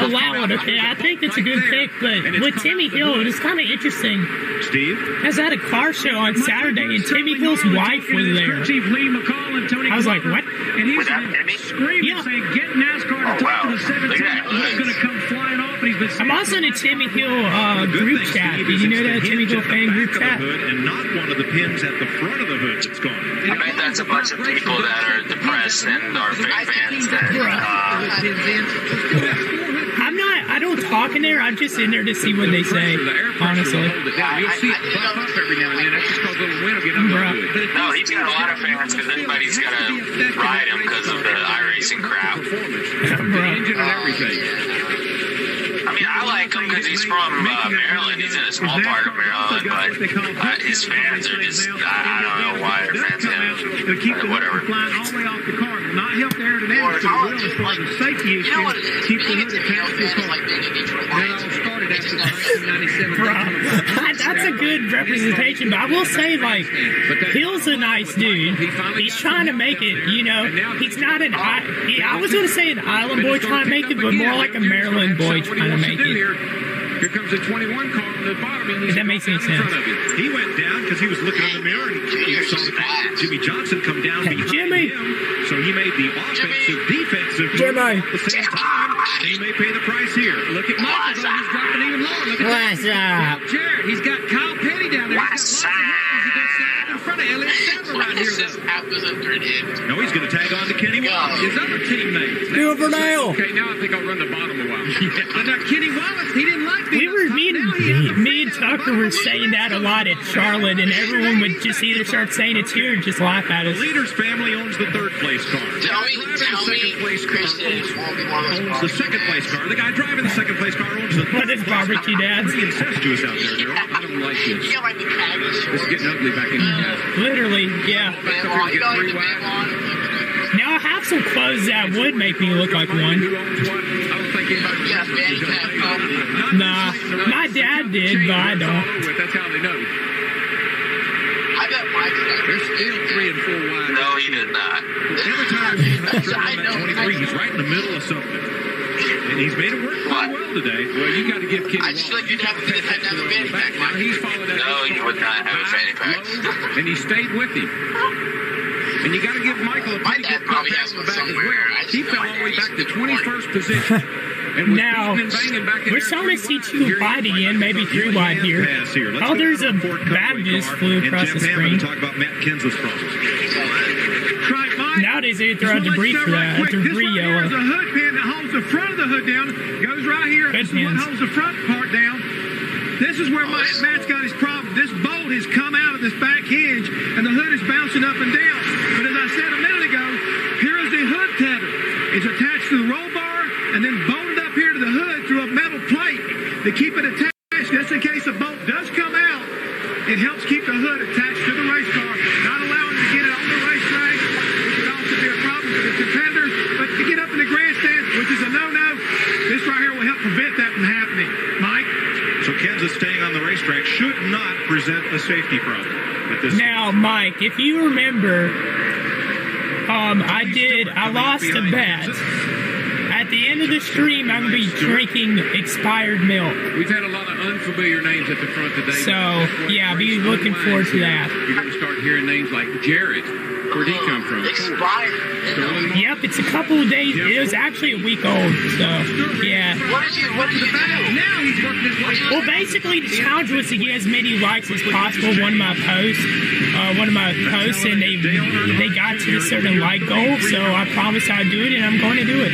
allow it, okay? I think that's a good pick, but with Timmy Hill, it was kind of interesting. Steve? I was at a car show on Saturday, and Timmy Hill's wife was there. I was like, what? And he's screaming, saying, get NASCAR to talk to the 17. He's going to come flying off, and he's been... I'm also in a Timmy Hill group chat. Did you know that Timmy Hill fan group chat? And not one of the pins at the front of the hood that's gone. I bet that's a bunch of people that are depressed and are fake fans that I don't talk in there. I'm just in there to see what they say, honestly. You'll see it pop up every now and then. That's just because the wind will get under it. No, he's got a lot of fans because everybody's got to ride him because of the iRacing crap. The engine and everything. I mean, I like him because he's from Maryland. He's in a small part of Maryland, but his fans are just, I don't know why they're fans of him. It'll keep the whatever. flying all the way off the car. It will not help the aerodynamics, but it will as far as the safety issue. Keep the hood attached to the car. that all started after the 1997. That's a good representation, but I will say, like, Hill's a nice dude. He's trying to make it, you know. He's not an, I was going to say an island boy trying to make it, but more like a Maryland boy trying to make it. Here comes the 21 car on the bottom. If that makes any sense. He went down because he was looking in the mirror and he saw Jimmy Johnson come down behind him. So he made the offensive, defensive move at the same time. And he may pay the price here. Look at Michael, he's dropping even lower. Look at that. Jared, he's got Kyle Petty down there. He's got lots of weapons. In front of Elliott Sadler right here, though. No, he's going to tag on to Kenny Wallace. His other teammate. Do it for Dale. Okay, now I think I'll run the bottom a while. But now Kenny Wallace, he didn't like me and Tucker were saying that a lot at Charlotte, and everyone would just either start saying it too or just laugh at us. The Leaders family owns the third place car. Tell me, Christian won't be one of those owns the second place car. The guy driving the second place car owns the What is barbecue dad? Pretty incestuous out there, Daryl. I don't like this. You got like the Cagney shorts. It's getting ugly back in here. Literally, yeah. Now I have some clothes that would make me look like one. Who owns what? I don't think anybody. Nah, my dad did, but I don't. That's how they know. I bet Mike's got They're still 3 and 4 wide. No, he did not. Every time he's 23, he's right in the middle of something. And he's made it work pretty well today. Well, you got to give Kenny I just feel like you'd have a fanny pack. Now he's followed that. No, you would not have a fanny pack. And he stayed with him. And you got to give Michael a pretty good pat on the back as well. He fell all the way back to 21st position. Now, we're starting to see two wide again, maybe three wide here. Oh, there's a bag just flew across the screen. Talk about Matt Kenseth's problems. Nowadays they throw out debris for that. Debris yellow. There's a hood pin that holds the front of the hood down. Goes right here. This is what holds the front part down. This is where Matt's got his problem. This bolt has come out of this back hinge, and the hood is bouncing up and down. But as I said a minute ago, here is the hood tether. It's attached to the roll bar and then bolted up here to the hood through a metal plate to keep it attached just in case a bolt does come out. It helps keep the hood attached to the race car, not allowing it to get it on the racetrack, which would also be a problem for the contenders. But to get up in the grandstand, which is a no-no, this right here will help prevent that from happening. Mike? So Kenseth staying on the racetrack should not present a safety problem at this Now, Mike, if you remember, I lost a bet. At the end of the stream, I'm going to be drinking expired milk. We've had a lot of unfamiliar names at the front today. So, yeah, be looking forward to that. You're going to start hearing names like Jarrett. Where'd he come from? Expired. Yep, it's a couple of days. It was actually a week old, so, yeah. What did you do? Now he's working his way. Well, basically, the challenge was to get as many likes as possible. One of my posts, and they got to a certain like goal, so I promised I'd do it, and I'm going to do it.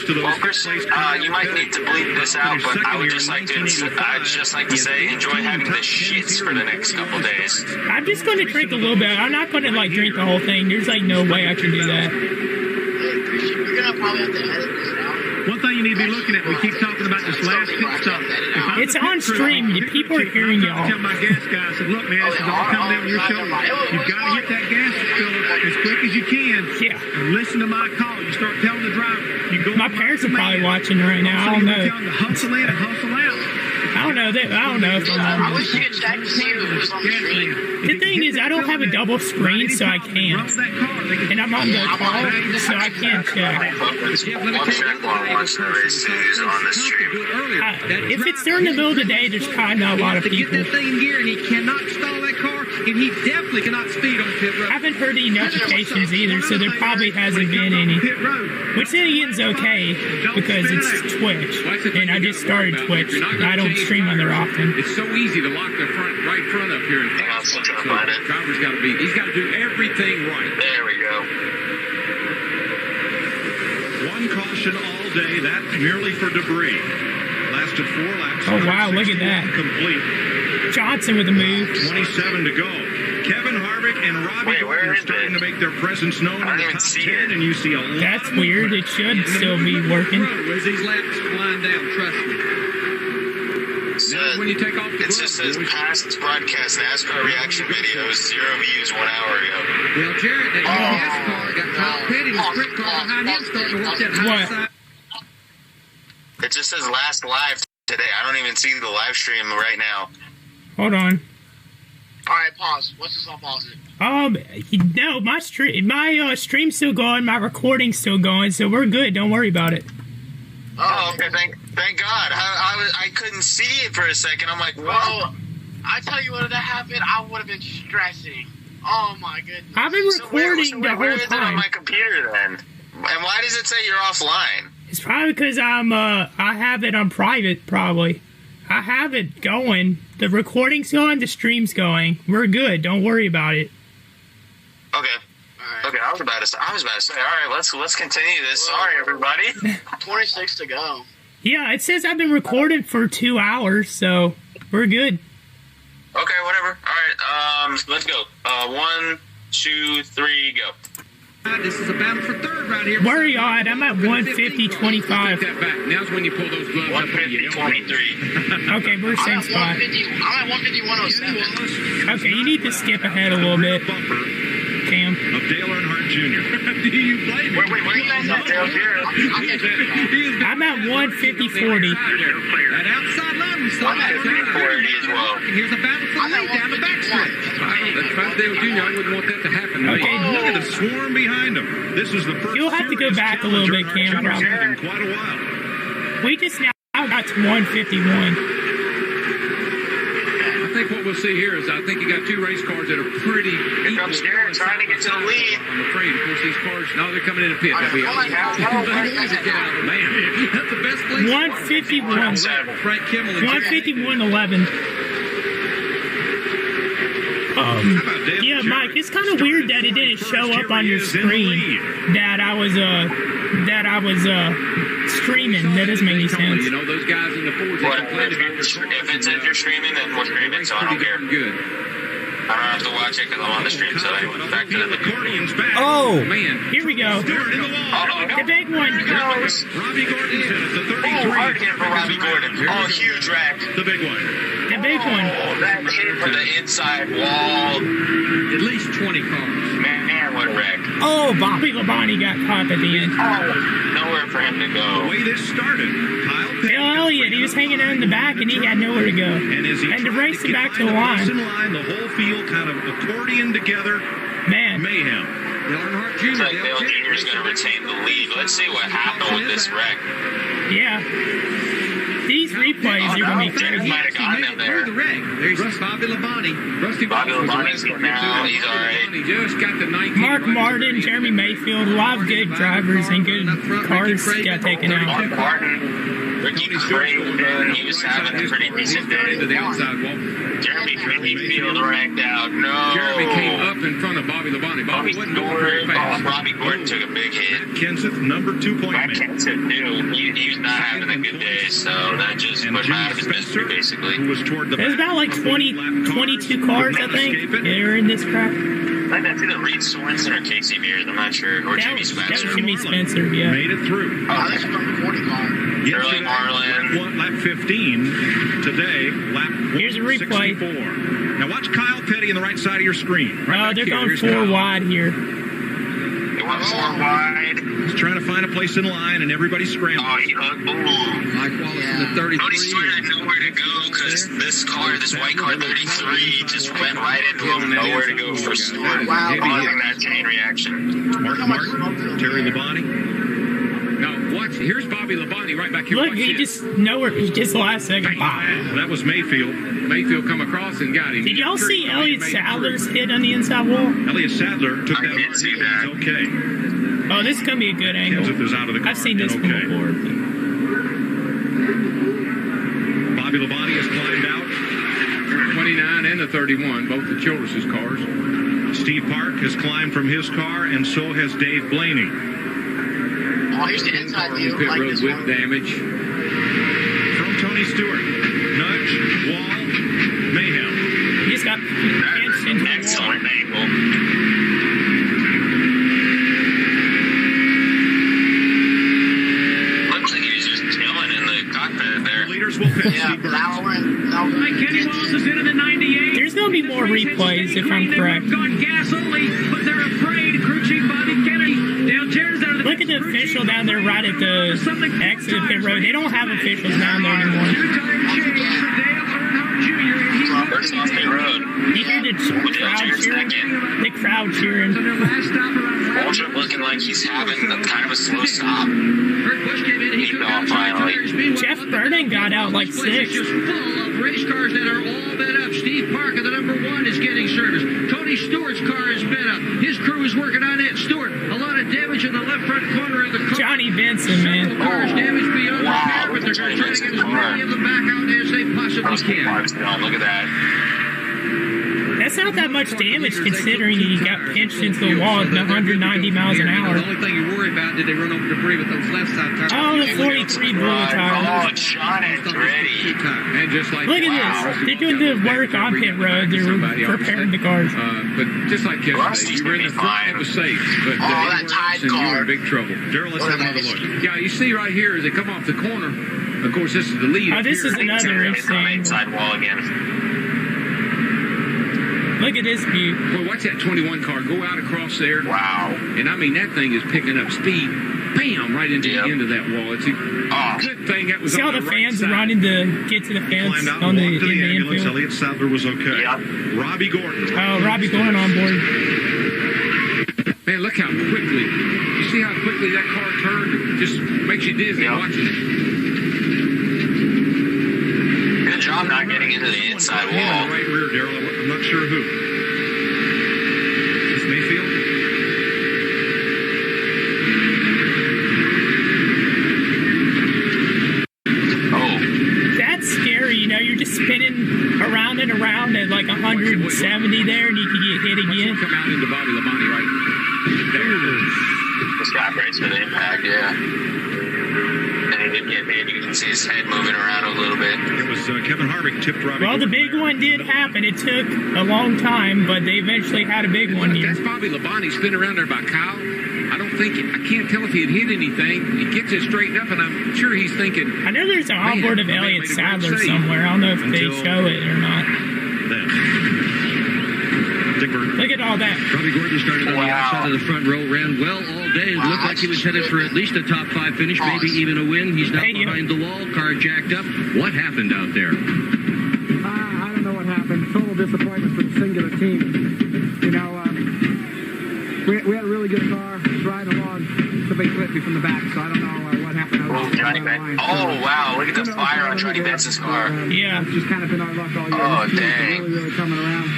Well, Chris, you might need to bleep this out, but I'd just like to say, enjoy having the shits for the next couple days. I'm just going to drink a little bit. I'm not going to drink the whole thing. There's no way I can do that. We're gonna probably have to edit this out. One thing you need to be looking at, we keep talking about this last pit stop. It's on stream. People are hearing y'all. I tell my gas guy, I said, look, man, this is all coming down your shoulder. You've got to hit that gas filler as quick as you can. Yeah. And listen to my call. You start telling the driver. You go My parents are probably watching right now. I don't know. Tell them to hustle in and hustle out. I don't know if I wish you could check to see if it was on the stream. The thing is, I don't have a double screen, so I can't. And I'm on the call, so I can't check. I'll check while I'm watching the race who's on the stream. If it's during the middle of the day, there's probably not a lot of To get people. that thing in gear, and he cannot stall that car, and he definitely cannot speed on pit road. I haven't heard any notifications either, so there probably hasn't been any. Which then again's okay, because it's Twitch, and I just started Twitch. I don't stream on there often. It's so easy to lock the right front up here in fast spot. So driver's got to he's got to do everything right. There we go. One caution all day, that merely for debris. Lasted 4 laps. Oh, wow, look at that. Complete. Johnson with a move. 27 to go. Kevin Harvick and Robbie Gordon are starting to make their presence known in the top 10, and you see a lot. That's weird. It should still be working. As these laps flying down, trust me. When you take off the It just says past broadcast NASCAR reaction videos, 0 views 1 hour ago. Well, Jarrett, that gas car got Kyle Petty, the sprint car behind him, starting to work that high side. It just says last live today. I don't even see the live stream right now. Hold on. All right, pause. What's this on pause it? No, my stream's still going, my recording's still going, so we're good. Don't worry about it. Oh, okay. Thank God. I couldn't see it for a second. I'm like, whoa. Well, I tell you what, if that happened, I would have been stressing. Oh my goodness. I've been recording the where whole is it on time. my computer then? And why does it say you're offline? It's probably because I have it on private, probably. I have it going. The recording's going, the stream's going. We're good. Don't worry about it. Okay. Okay, I was about to say, all right, let's continue this. Sorry, everybody. 26 to go. Yeah, it says I've been recording for 2 hours, so we're good. Okay, whatever. All right, let's go. 1, 2, 3, go. This is a battle for third right here. Where are you at? I'm at 150.25. Take that back. Now's when you pull those gloves up. 150.23. Okay, we're same spot. I'm at 150.107. Okay, you need to skip ahead a little bit, Cam. Of Dale Earnhardt Jr. Do you blame Wait, where you guys at, Dale? I'm at 150.40. That outside line we saw. I'm at 340 as well. And here's a battle for the lead down the backstretch. That's right, Dale Jr. I wouldn't want that to happen. Okay. Look at the swarm behind him. This is the first. You'll have to go back a little bit, Cam. In quite a while. We just now got to 151. I think what we'll see here is I think you got two race cars that are pretty Here equal. comes Darren trying to get to the lead. I'm afraid. Of course, these cars, no, they're coming in a pit. They'll be out. Man, that's the best place. 151. Frank Kimmel. 151.11. Yeah, Mike, it's kind of weird that it didn't show up on your screen that I was streaming. That doesn't make any sense. You know, those guys in the Fords, they complain about their If it says you're streaming, then we're streaming, so I don't care. good. I don't have to watch it because I'm on the stream, so anyway, back to the Accordion's back. Oh, Man, here we go. Stewart in the wall. The big one. Robbie Gordon at the 33. Oh, hard hit for Robbie Gordon. Oh, huge wreck. The big one. The big one. Oh, that hit for the inside wall. at least 20 cars. Man, what a wreck. Oh, Bobby Labonte got caught at the end. Oh, nowhere for him to The go. way this started, Kyle Petty. Bill Elliott, he was hanging out in the back and he had nowhere to go. And as he And to tried race it get back to the behind line. racing line, the whole field kind of accordion together. Man, Mayhem. Dale Earnhardt Jr. Looks like Dale Jr. is going to retain the lead. Let's see what happened with this wreck. yeah. These replays are going to be crazy. Might have gotten him there. The wreck. There's Bobby Labonte. Rusty Bobby Bottas was Labonte's the getting out. He's all right. He just got the 19. Mark right Martin, there. Jeremy Mayfield, a lot of good drivers and good cars got taken out. Mark Martin, Ricky Craven, he was having a pretty decent to day. the outside wall. Jeremy Mayfield wrecked out. No. Jeremy came up in front of Bobby Labonte. Bobby wasn't going very fast. Robbie Gordon took a big hit. Kenseth, number 2 point Matt man. Kenseth knew he was not having a good day, so that just And put him Jimmy out of his Spencer, misery, basically. who was toward the There's back about like of the 20, lap cars, 22 cars, could I not think. escape it. They're in this crap. I think that's either Reed Sorensen or Casey Mears, I'm not sure, or Jimmy That Spencer. was Jimmy Spencer, yeah. Made it through. Oh, that's from the 40 car. Shirley Marlin. Lap 15 today. Lap Here's a replay. 164. Now watch Kyle Petty on the right side of your screen. They're going 4 wide here. They went 4 wide. He's trying to find a place in line, and everybody's scrambling. Oh, he hugged. Ooh. Mike Wallace in the 33. Tony Stewart had nowhere to go because this car, this white car 33, just went right into him. Nowhere to go for Stewart. Wow. Causing that chain reaction. Mark Martin, Terry Labonte. No, watch. Here's Bobby Labonte right back here. Look, Watch he this. just nowhere. Just the last second. Well, that was Mayfield. Mayfield come across and got him. Did y'all see He Elliott made it Sadler's through. hit on the inside wall? Elliott Sadler took I that. did see that. He's okay. Oh, this is going to be a good angle. Kenseth is out of the car. I've seen this and one okay. before. Bobby Labonte has climbed out. 29 and the 31, both the Childress's cars. Steve Park has climbed from his car, and so has Dave Blaney. Oh, here's the inside view. Pit Like road this with one. damage. From Tony Stewart. Nudge, wall, mayhem. He just got pinched into the wall. Excellent angle. Looks like he was just chilling in the cockpit there. Leaders will pit. Yeah, Steve Burns. now we're in. Kenny Wallace is into the 98. There's going to be more replays if I'm correct. Gone gas only, but they're afraid. Crew chief Bobby Kennedy. Dale Jarrett's out of the Look at the official down there right at the exit of pit road. They don't have officials down there anymore. Two-time change for Dale Earnhardt Jr. and he First off the road. You hear the crowd cheering? The crowd cheering. their last stop around Ultra looking like he's having kind of a slow stop. Kurt Busch came in. He He took fell out finally. tires. Meanwhile, Jeff Vernon got out like this place is 6th. just full of race cars that are all bent up. Steve Parker, the number 1, is getting service. Tony Stewart's car is bent up. His crew is working on it. Stewart, a lot of damage in the left front corner of the car. Johnny Benson, man. Several cars damaged beyond Wow, repair, but they're Johnny going to try to get as Benson's many of them back out as they possibly can. Look at that. That's not that much damage considering he got pinched into the wall at 190 miles an hour. The only thing you worry about, did they run over debris with those left side tires? Oh, the 43 blew a tire. Oh, John Andretti. And just like Look at this. They're doing the work on pit road. They're preparing the cars. But just like yesterday, you were in the front, it was safe. But that tied you were car. in big trouble. Daryl, let's have another look. Yeah, you see right here as they come off the corner. Of course, this is the lead. Oh, this is another It's on the interesting. inside wall again. Look at this view. Boy, watch that 21 car go out across there. Wow. And I mean, that thing is picking up speed. Bam! Right into the end of that wall. It's a good thing that was See on all the the right fans side. running to get to the fence Climbed out on and the, walked to the in the ambulance. infield. Elliott Sadler was okay. Yeah. Robbie Gordon. Oh, Robbie going on board. Man, look how quickly. You see how quickly that car turned? It just makes you dizzy watching it. Good job not getting into the inside wall. Right rear, Daryl. I'm not sure who. Is this Mayfield? You're just spinning around and around at like 170 there, and you can get hit again. Come out into Bobby Labonte right there. This guy brace for the impact, yeah. And he did get hit. You can see his head moving around a little bit. It was Kevin Harvick tipped Robbie. Well, the big one did happen. It took a long time, but they eventually had a big one here. That's Bobby Labonte spinning around there by Kyle. I can't tell if he had hit anything. He gets it straightened up, and I'm sure he's thinking. I know there's an onboard of Elliott Sadler somewhere. I don't know if they show it or not. Look at all that. Robbie Gordon started on the outside of the front row, ran well all day. It looked like he was headed for at least a top 5 finish, maybe even a win. He's now behind the wall, car jacked up. What happened out there? I don't know what happened. Total disappointment for the singular team. You know, we had a really good car driving along. Somebody clipped me from the back, so I don't know what happened. Wow, look at the fire on Johnny Benson's car. Yeah. It's just kind of been our luck all year. Oh, dang. Really coming around.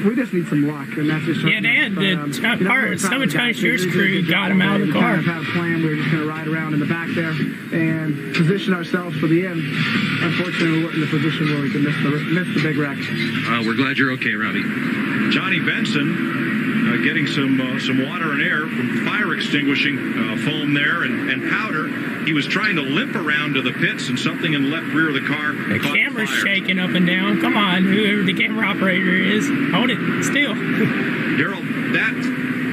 We just need some luck, and that's just... Yeah, they had the part, Summertime Shears crew got him out of the car. We kind of had a plan. We were just going to ride around in the back there and position ourselves for the end. Unfortunately, we weren't in the position where we could miss the big wreck. We're glad you're okay, Robbie. Johnny Benson getting some water and air from fire extinguishing foam there and powder. He was trying to limp around to the pits, and something in the left rear of the car. The camera's shaking up and down. Come on, whoever the camera operator is, hold it still. Daryl, that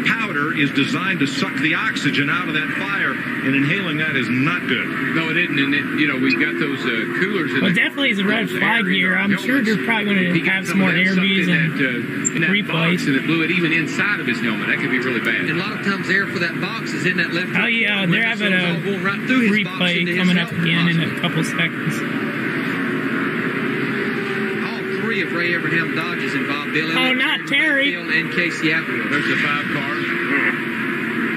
powder is designed to suck the oxygen out of that fire, and inhaling that is not good. No, it isn't. And we've got those coolers. Well, definitely is a red flag here. I'm sure they're probably going to have some more interviews and replays. And it blew it even inside of his helmet. That could be really bad. And a lot of times air for that box is in that left. Oh yeah, they're having a replay coming up again in a couple seconds. Three of Ray Abraham Dodges involved. Bill Elliott, not Terry. And Casey Applewood. There's the 5 cars.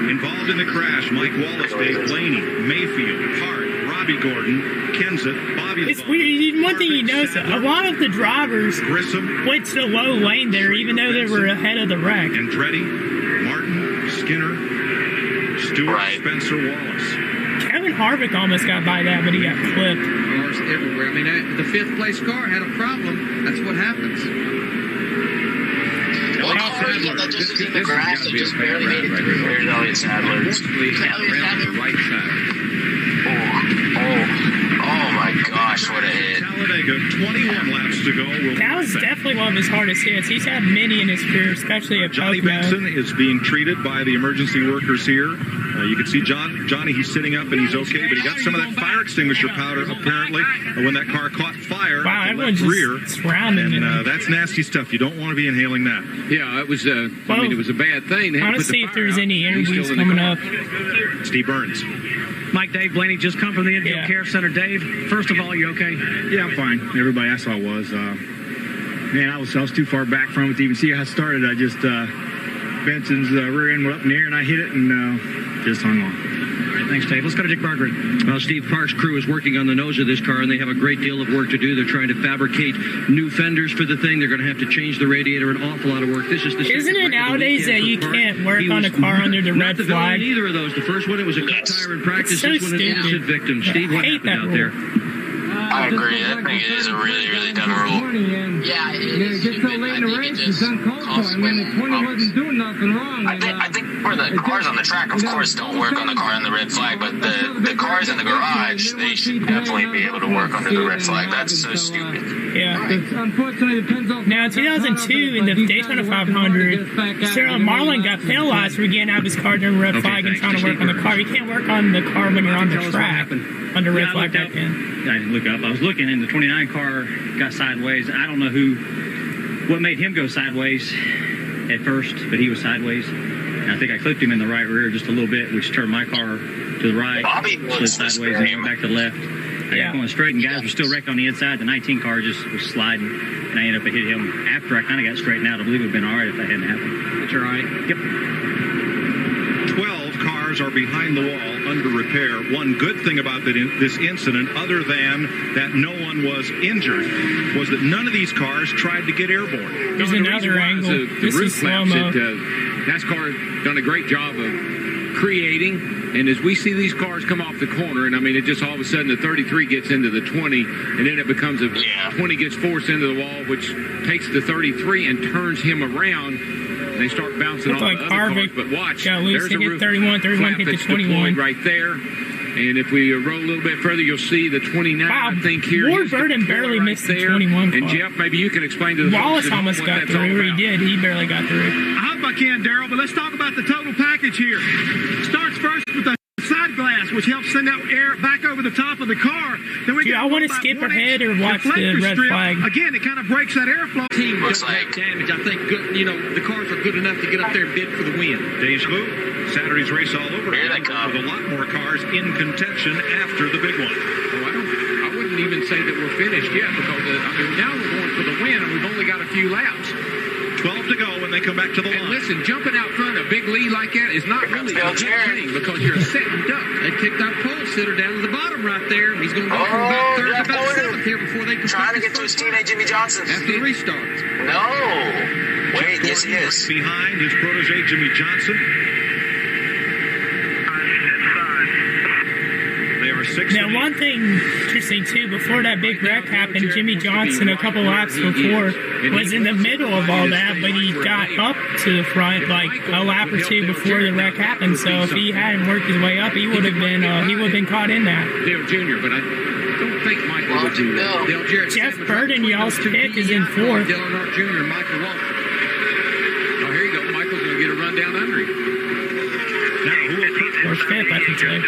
Involved in the crash, Mike Wallace, Dave Blaney, Mayfield, Hart, Robbie Gordon, Kenseth, Bobby. It's weird. One thing you notice, a lot of the drivers went to the low lane there, even though they were ahead of the wreck. Andretti, Martin, Skinner, Stewart, Spencer Wallace. Kevin Harvick almost got by that, but he got clipped. Cars everywhere. I mean, the 5th place car had a problem. That's what happens. What car is that just in the grass that just barely made it through? There's Elliott Sadler. Elliott Sadler. The right side. Oh my gosh, what a hit. Talladega, 21 laps to go. That was definitely one of his hardest hits. He's had many in his career, especially at Johnny Pocono. Benson is being treated by the emergency workers here. You can see Johnny, he's sitting up and he's okay, but he got some of that fire extinguisher powder apparently when that car caught fire wow, at the left rear. Surrounding and that's nasty stuff. You don't want to be inhaling that. Yeah, it was. I mean, it was a bad thing. I want to see if there's any interviews coming up. Steve Burns. Mike, Dave Blaney just come from the Infield Care Center. Dave, first of all, you okay? Yeah, I'm fine. Everybody I saw was. Man, I was too far back from it to even see how it started. I just Benson's rear end went up in the air and I hit it and just hung on. All right, thanks, Dave. Let's go to Dick Barker. Well, Steve Park's crew is working on the nose of this car, and they have a great deal of work to do. They're trying to fabricate new fenders for the thing. They're going to have to change the radiator. An awful lot of work. This is the. Isn't it nowadays that you can't work on a car under the red flag? Neither of those. The first one, it was a cut tire in practice. So this one, an innocent victim. Steve, what happened out there? I agree. That thing is a really, really dumb rule. Yeah, it is. It gets so late in the race, it's uncalled for. I mean, the 20 wasn't doing nothing wrong. I think for the cars on the track, of course, don't work on the car on the red flag, but the cars in the garage, they should definitely be able to work under the red flag. That's so stupid. Yeah. Unfortunately, it depends on. Now, in 2002, in the Daytona 500, Sarah Marlin got penalized for getting out of his car during red flag and trying to work on the car. You can't work on the car when you're on the track under red flag back then. I didn't look up. I was looking, and the 29 car got sideways. I don't know what made him go sideways at first, but he was sideways. And I think I clipped him in the right rear just a little bit, which turned my car to the right, slid sideways, and went back to the left. I got going straight, and guys were still wrecked on the inside. The 19 car just was sliding, and I ended up hitting him after I kind of got straightened out. I believe it would have been all right if that hadn't happened. That's all right. Yep. 12 cars cars are behind the wall under repair. One good thing about this incident, other than that no one was injured, was that none of these cars tried to get airborne. There's another angle. This is slow-mo. NASCAR has done a great job of creating. And as we see these cars come off the corner, and I mean, it just all of a sudden the 33 gets into the 20, and then it becomes 20 gets forced into the wall, which takes the 33 and turns him around. And they start bouncing off the other cars. But watch, there's a roof 31 hit the 21 right there. And if we roll a little bit further, you'll see the 29, I think, here. Ward Burden barely missed the 21 car. And Jeff, maybe you can explain to the Wallace almost got through. He did. He barely got through. I hope I can, Daryl, but let's talk about the total package here. Starts first with the side glass, which helps send out air back over the top of the car. Then we I want to skip ahead or watch the red flag. Again, it kind of breaks that airflow. Team doesn't have damage. I think the cars are good enough to get up there and bid for the win. Deja vu. Saturday's race all over again with a lot more cars in contention after the big one. I wouldn't even say that we're finished yet because now we're going for the win and we've only got a few laps. 12 to go when they come back to the line. And listen, jumping out front a big lead like that is not really a good thing because you're a sitting duck. They kicked our pole sitter down to the bottom right there. He's going to go from about third to about seventh here before they can trying to get to his teammate Jimmy Johnson. After the restart. No. Wait, yes he is. Behind his protege Jimmy Johnson. Now, one thing interesting, too, before that big wreck happened, Jimmy Johnson, a couple laps before, was in the middle of all that, but he got up to the front like a lap or two before the wreck happened. So if he hadn't worked his way up, he would have been caught in that. Dale Jr., but I don't think Michael would do that. Jeff Burden, y'all's pick, is in fourth. Dale Earnhardt Jr. and Michael Waltrip. Oh, here you go. Michael's going to get a run down under him. Now, who will pick? Or fifth, I can say.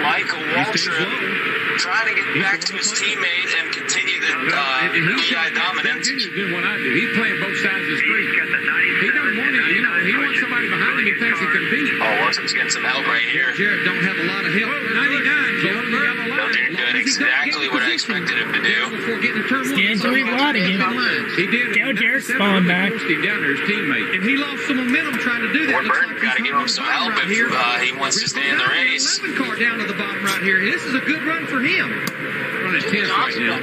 Michael Waltrip trying to get back to his teammate and continue the DI dominance. He's doing what I do. He's playing both sides of the street. He doesn't want it. He wants somebody behind him he thinks he can beat. Oh, Waltrip's getting some help right here. Jarrett don't have a lot of help. 99. Doing good. Exactly what I expected him to do. Getting to his lot again. He did. Joe Jarrett's falling back. Down there, his teammate. And he lost some momentum trying to do that. Ward Burden got to give him some help if he wants to stay in the race. 11 car down to the bottom right here. This is a good run for him. Running 10th right now.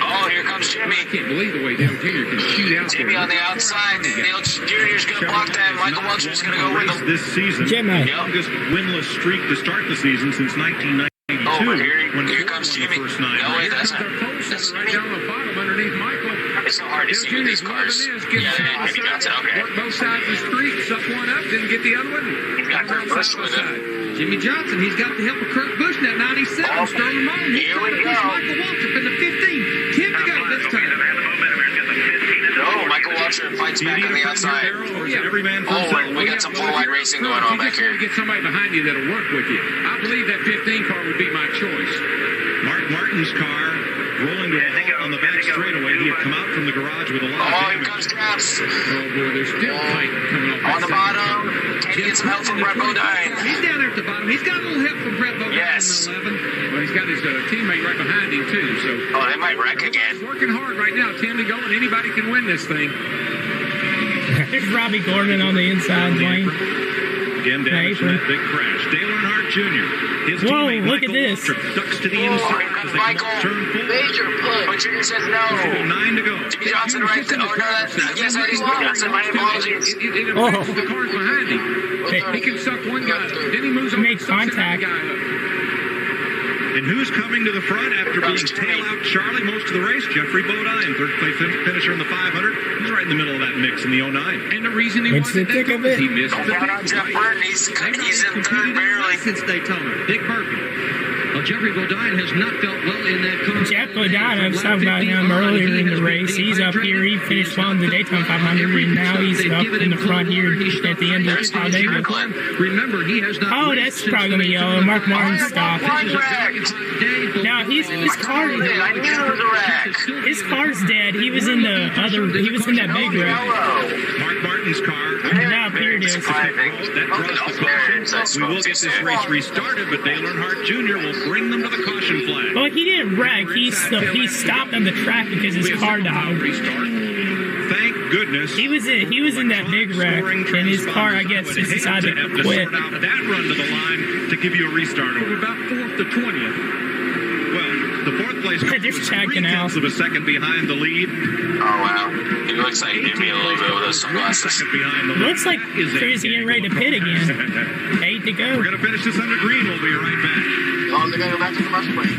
Oh, here comes Jimmy. I can't believe the way Dale Jr. can shoot out Jimmy there. on the outside. Dale Jr.'s going to block that. Michael Waltrip's going to go with him. This season, the longest winless streak to start the season since 1992. Oh, but here comes Jimmy. No way, that's right down the bottom underneath Michael. It's so hard to see with these cars. Yeah, Jimmy Johnson, okay. Work both sides of the street, suck one up, then get the other one. He's got Kurt Busch with him. Jimmy Johnson, he's got the help of Kurt Busch in that 97. Sterling Martin. Here we go. Michael Waltrip in the 15. 10 to go this time. Oh, Michael Waltrip fights back on the outside. Oh, we got some full-wide racing going on back here. You get somebody behind you that'll work with you. I believe that 15 car would be my choice. Mark Martin's car rolling to a halt on the back straightaway. He had come out from the garage with a lot of damage. Here comes Traps. Oh, boy, there's still tight coming off. On the bottom. Can he get some help from Brett Bodine? He's down there at the bottom. He's got a little help from Brett Bodine yes. in the 11. Well, he's got his teammate right behind him, too. So. Oh, they might wreck again. He's working hard right now. 10 to go, and anybody can win this thing. There's Robbie Gordon on the inside lane. Again, damage from that big crash. Dale Earnhardt Jr. His teammate, look Michael at this. Waltrip ducks to the inside as they come up turn 4. Major push. But Junior says no. 9 to go. Jimmy Johnson right there. Oh, no, yes, I did. Johnson, my apologies. It affects the cars behind him. He can suck one guy. Then he moves on. Make contact. And who's coming to the front after being tail out Charlie most of the race? Jeffrey Bodine, third place finisher in the 500. He's right in the middle of that mix in the 09. And the reason he wasn't there is he missed the big Jeff Burton. He's in third barely. Since Daytona. Dick Burton. Well, Jeffrey Bodine has not felt well in that car. Jeff Bodine, I was talking about him earlier in the race. He's up here. He finished well in the Daytona 500, and now he's up in the front here at the end of Talladega. Remember, he has not. Oh, that's probably going to be yellow. Mark Martin's stop. No, his car. His car's dead. He was in the other. He was in that big wreck. Mark Martin's car. Now up here it is. We will get this race restarted, but Dale Earnhardt Jr. will bring them to the caution flag. Well, he didn't wreck. He stopped on the track because his car died. Thank goodness. He was in that big wreck, and his car, I guess, just decided to quit. That run to the line to give you a restart over about 4th to 20th. Well, the 4th place car was 3/10 of a second behind the lead. Oh, wow. He looks like Jimmy a little bit with those sunglasses. Looks like Chris getting ready to pit again. 8 to go. We're going to finish this under green. We'll be right back. Oh, they're going to go back to commercial break.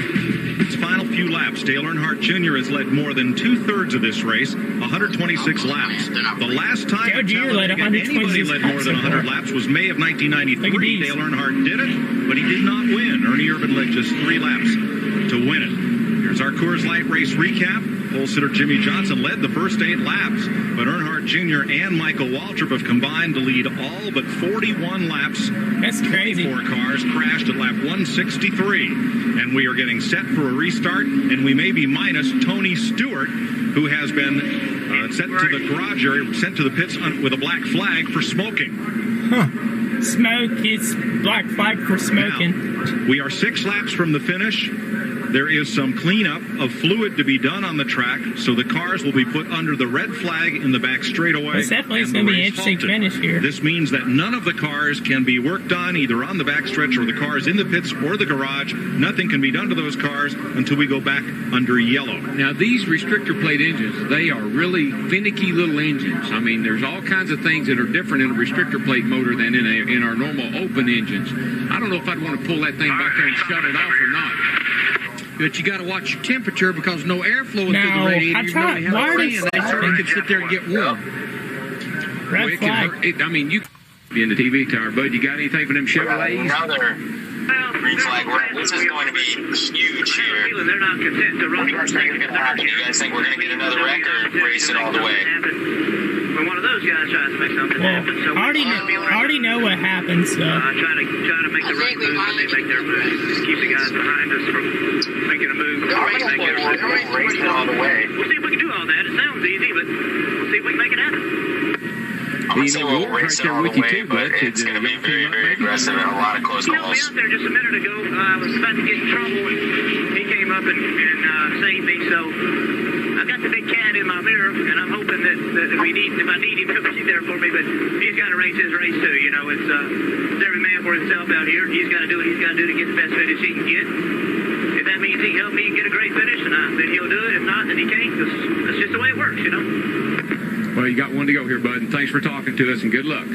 Its final few laps, Dale Earnhardt Jr. has led more than 2/3 of this race, 126 laps. The last time anybody led more than 100 laps was May of 1993. Dale Earnhardt did it, but he did not win. Ernie Irvan led just 3 laps to win it. Here's our Coors Light race recap. Pole sitter Jimmy Johnson led the first 8 laps, but Earnhardt Jr. and Michael Waltrip have combined to lead all but 41 laps. That's crazy. 4 cars crashed at lap 163, and we are getting set for a restart, and we may be minus Tony Stewart, who has been sent to the garage area, sent to the pits with a black flag for smoking. Smoke, it's black flag for smoking. Now, we are 6 laps from the finish. There is some cleanup of fluid to be done on the track, so the cars will be put under the red flag in the back straightaway. It's definitely going to be an interesting finish here. This means that none of the cars can be worked on either on the backstretch or the cars in the pits or the garage. Nothing can be done to those cars until we go back under yellow. Now, these restrictor plate engines, they are really finicky little engines. I mean, there's all kinds of things that are different in a restrictor plate motor than in our normal open engines. I don't know if I'd want to pull that thing back there and shut it off or not. But you got to watch your temperature because no airflow through the radiator. You know they have a fan. They certainly can sit there and get warm. Red flag. I mean, you be in the TV tower, bud. You got anything for them Chevrolets? Another green flag. This is going to be huge here. They're not content to run. What do you guys think is going to happen? Do you guys think we're going to get another wreck or race it all the way? When one of those guys tries to make something happen, so I already know what happens. So. Try to make the right move when they make their move. Just keep the guys behind us from making a move. We'll race it all the way. We'll see if we can do all that. It sounds easy, but we'll see if we can make it happen. I'm going to say we'll race it all the way, but it's going to be very, very aggressive and a lot of close calls. You know, out there just a minute ago, I was about to get in trouble, and he came up and saved me, so I've got the big cat in my mirror, and I'm hoping that if I need him, he'll be there for me, but he's got to race his race too, you know. It's every man for himself out here. He's got to do what he's got to do to get the best finish he can get. If that means he can help me get a great finish, then he'll do it. If not, then he can't, because that's just the way it works, you know. Well, you got one to go here, bud, and thanks for talking to us, and good luck.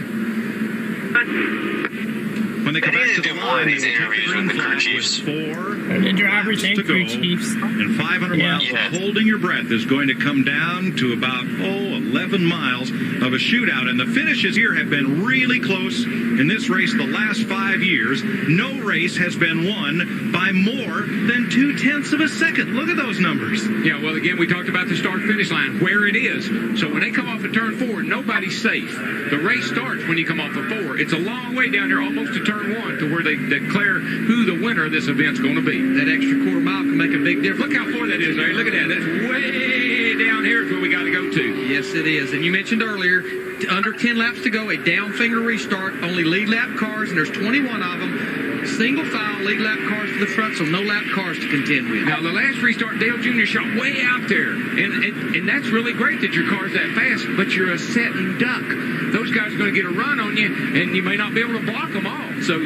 When they come back to the line, these interviews with the crew chiefs. The drivers and crew chiefs. And 500 miles of holding your breath is going to come down to about, 11 miles of a shootout. And the finishes here have been really close in this race the last 5 years. No race has been won by more than 0.2 of a second. Look at those numbers. Yeah, well, again, we talked about the start-finish line, where it is. So when they come off of turn 4, nobody's safe. The race starts when you come off of 4. It's a long way down there, almost to turn 1, to where they declare who the winner of this event's going to be. That extra quarter mile can make a big difference. Look how far that is, Larry. Look at that. That's way down here is where we got to go to. Yes, it is. And you mentioned earlier, under 10 laps to go, a down finger restart, only lead lap cars, and there's 21 of them. Single file lead lap cars to the front, so no lap cars to contend with. Now, the last restart, Dale Jr. shot way out there. And that's really great that your car's that fast, but you're a setting duck. Those guys are going to get a run on you, and you may not be able to block them all. So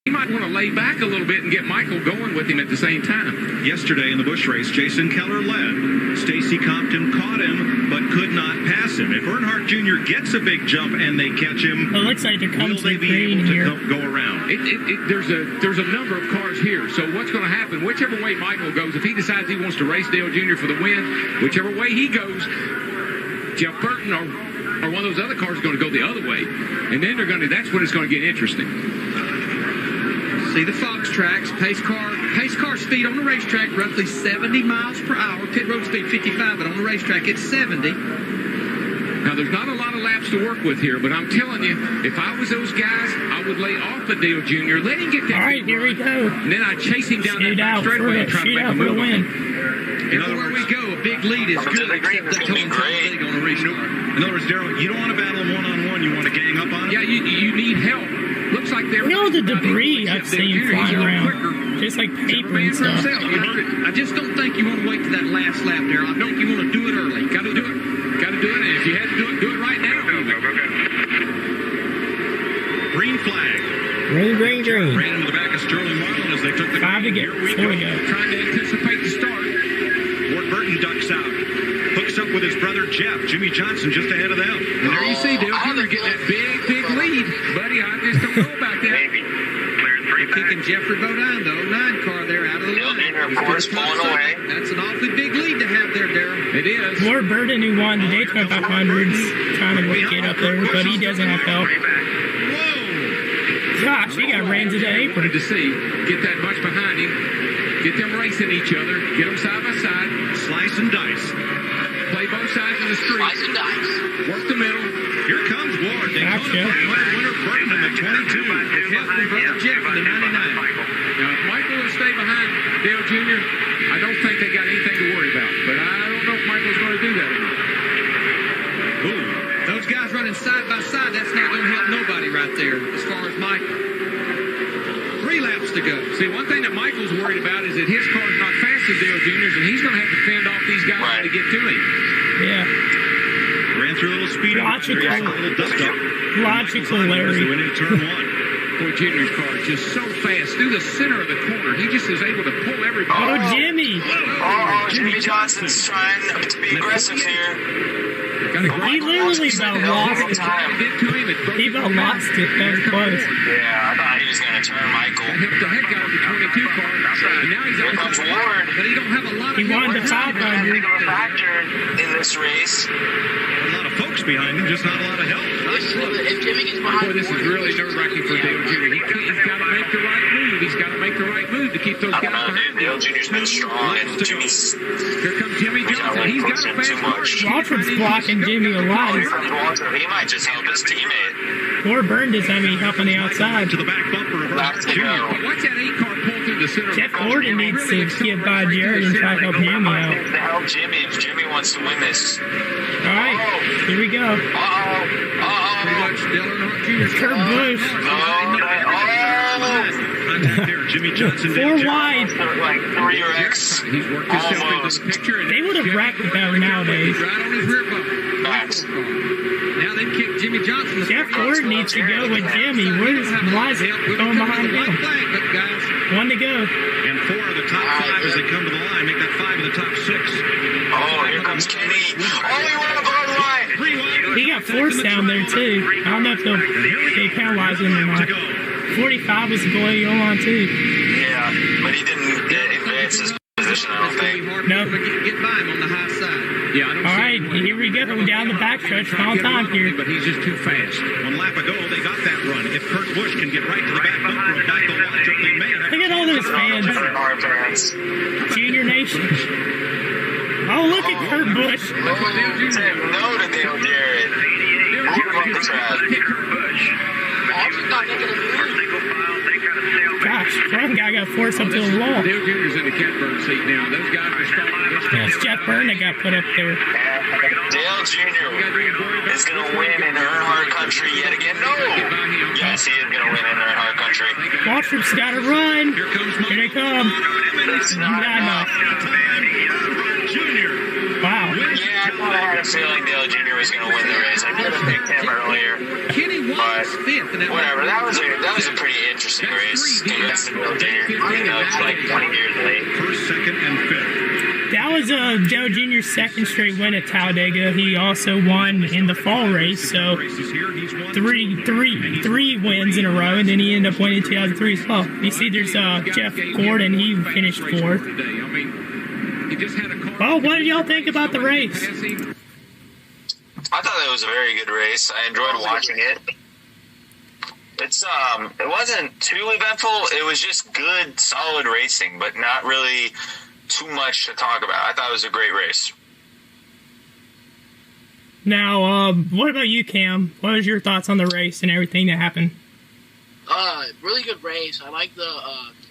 he might want to lay back a little bit and get Michael going with him at the same time. Yesterday in the Busch race, Jason Keller led. Stacy Compton caught him, but could not pass him. If Earnhardt Jr. gets a big jump and they catch him, it looks like will they be able to go around? There's a number of cars here. So what's going to happen? Whichever way Michael goes, if he decides he wants to race Dale Jr. for the win, whichever way he goes, Jeff Burton or one of those other cars is going to go the other way. And then that's when it's going to get interesting. See the Fox tracks, pace car speed on the racetrack, roughly 70 miles per hour. Pit road speed 55, but on the racetrack it's 70. Now, there's not a lot of laps to work with here, but I'm telling you, if I was those guys, I would lay off of Dale Jr., let him get that. All right, here we go. And then I'd chase him down that straightaway and try to make a move. Everywhere we go, big lead is good, except they told him Talladega on a restart. In other words, Darrell, you don't want to battle them one-on-one. You want to gang up on them? Yeah, you need help. Looks like they're... Look at all the debris I've seen flying around. Just like paper and stuff. You heard it. I just don't think you want to wait to that last lap, Darrell. I think you want to do it early. Got to do it. Got to do it. And if you had to do it right now. Green flag. Green. Ran into the back of Sterling Marlin as they took the... 5 to go. 4 to go. Trying to anticipate the start. Ward Burton ducks out. Hooks up with his brother Jeff. Jimmy Johnson just ahead of them. And there you see Dale Jr. getting that big lead. Buddy, I just don't know about that. They're kicking Jeffrey Bodine, the 09 car there, out of the line. Of course, pulling away. That's an awfully big lead to have there, Darrell. It is. Ward Burton, who won the Daytona 500s, trying to get up there, but he doesn't have help. Gosh, he got ran to the apron. To see, get that much behind him, get them racing each other, get them side by side, slice and dice, play both sides of the street, slice and dice, work the middle. Here comes Ward. Daytona 500 winner Burton in the 22. Help from brother Jeff in the 99. Now, if Michael will stay behind Dale Jr., I don't think they got anything to worry about. But I don't know if Michael's going to do that or not. Ooh. Those guys running side by side, that's not going to help nobody right there as far as Michael. 3 laps to go. See, one thing that Michael's worried about is that his car's not fast as Dale Jr.'s, and he's going to have to fend off these guys to get to him. Yeah. Ran through a little speed. Logical Larry. Went into turn 1. Boy, Junior's car is just so fast through the center of the corner. He just is able to pull everybody. Oh, Jimmy! Jimmy Johnson's trying to be aggressive here. He literally about lost it. He about lost it. That was close. Yeah, I thought he was going to turn Michael. Helped the heck out of the 22 car. And now he's Here comes Ward. But he don't have a lot of... He won the 500. Factor in this race. A lot of folks behind him, just not a lot of help. If Jimmy gets behind... Boy, this is really nerve-wracking for Dale Jr. He's got to make the right move. He's got to make the right move to keep those guys behind him. Dale Jr.'s been strong, and Jimmy's... Here comes Jimmy Johnson. He's got a fast car. Waltrip's blocking Jimmy a lot. He might just help his teammate. Ward Burton does have any help on the outside. To the back bumper of Jr. Watch that 8-car pull through the center. Jeff Gordon needs to get by Jared and try to help Jimmy out. To help Jimmy if Jimmy wants to win this. All right, here we go. Pretty much Dale Earnhardt Jr. Kurt Busch. Jimmy Johnson. 4 wide. Like 3 wrecks. He's worked himself into the picture. They would have racked it better nowadays. Right on his rear bumper. Facts. Now they kick Jimmy Johnson. Jeff Gordon needs to go with Jimmy. Why is it going behind him? 1 to go. And 4 of the top 5 as they come to the line. Make that 5 of the top 6. Oh, here comes Kenny. Oh, he went above the line. He got forced down there, too. I don't know if they penalize him or not. 45 was the goal he on, too. Yeah, but he didn't advance his position, I don't think. No. Get by him on the high side. Yeah, I don't All right, here we go. Down the backstretch. Final time here. But he's just too fast. 1 lap ago, they got that run. If Kurt Busch can get right to the back bumper of Michael Waltrip, they may have... Look at all those fans. Junior Nation. Oh, look at Kurt Busch. No to Dale Jarrett. Move up the track. Gosh, front guy got forced up to the wall. Dale Jr.'s in the catbird seat now. Those guys are starting this time. It's Jeff Byrne that got put up there. Dale Jr. is going to win in Earnhardt Country yet again. No! Yes, he is going to win in Earnhardt Country. Waltrip's got to run. Here they come. Not enough. Wow. Yeah, I had a feeling Dale Jr. was going to win the race. I could have picked him earlier. But whatever. That was a pretty interesting race. Congrats to Dale Jr. You know, it's like 20 years late. First, second, and fifth. That was Dale Jr.'s second straight win at Talladega. He also won in the fall race, so three wins in a row, and then he ended up winning 2003 as well. You see, there's Jeff Gordon. He finished 4th. Oh, what did y'all think about the race? I thought it was a very good race. I enjoyed watching it. It wasn't too eventful. It was just good, solid racing, but not really too much to talk about. I thought it was a great race. Now, what about you, Cam? What was your thoughts on the race and everything that happened? Really good race. I like the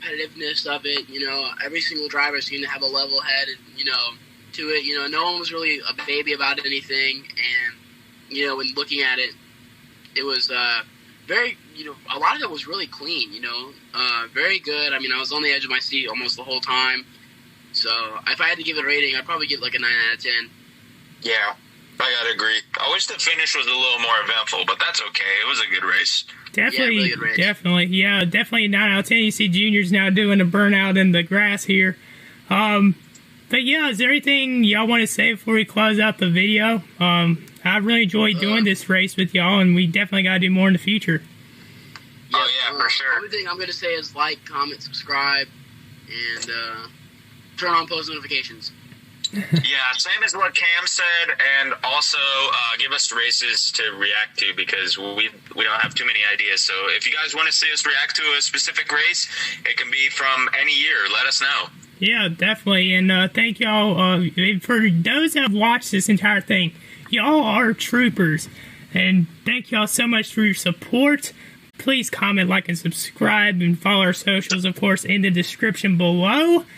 competitiveness of it. You know, every single driver seemed to have a level head, and to it. You know, no one was really a baby about anything, and you know, when looking at it, it was very, you know, a lot of it was really clean. You know, very good. I mean, I was on the edge of my seat almost the whole time. So if I had to give it a rating, I'd probably give it like a 9 out of 10. Yeah, I gotta agree. I wish the finish was a little more eventful, but that's okay. It was a good race. Definitely, really good race. definitely a 9 out of 10. You see juniors now doing a burnout in the grass here. But yeah, is there anything y'all want to say before we close out the video? I really enjoyed doing this race with y'all, and we definitely got to do more in the future. Oh yeah, for sure. The only thing I'm going to say is like, comment, subscribe, and turn on post notifications. Yeah, same as what Cam said, and also give us races to react to, because we don't have too many ideas. So if you guys want to see us react to a specific race, it can be from any year. Let us know. Yeah, definitely. And thank y'all. For those that have watched this entire thing, y'all are troopers. And thank y'all so much for your support. Please comment, like, and subscribe, and follow our socials, of course, in the description below.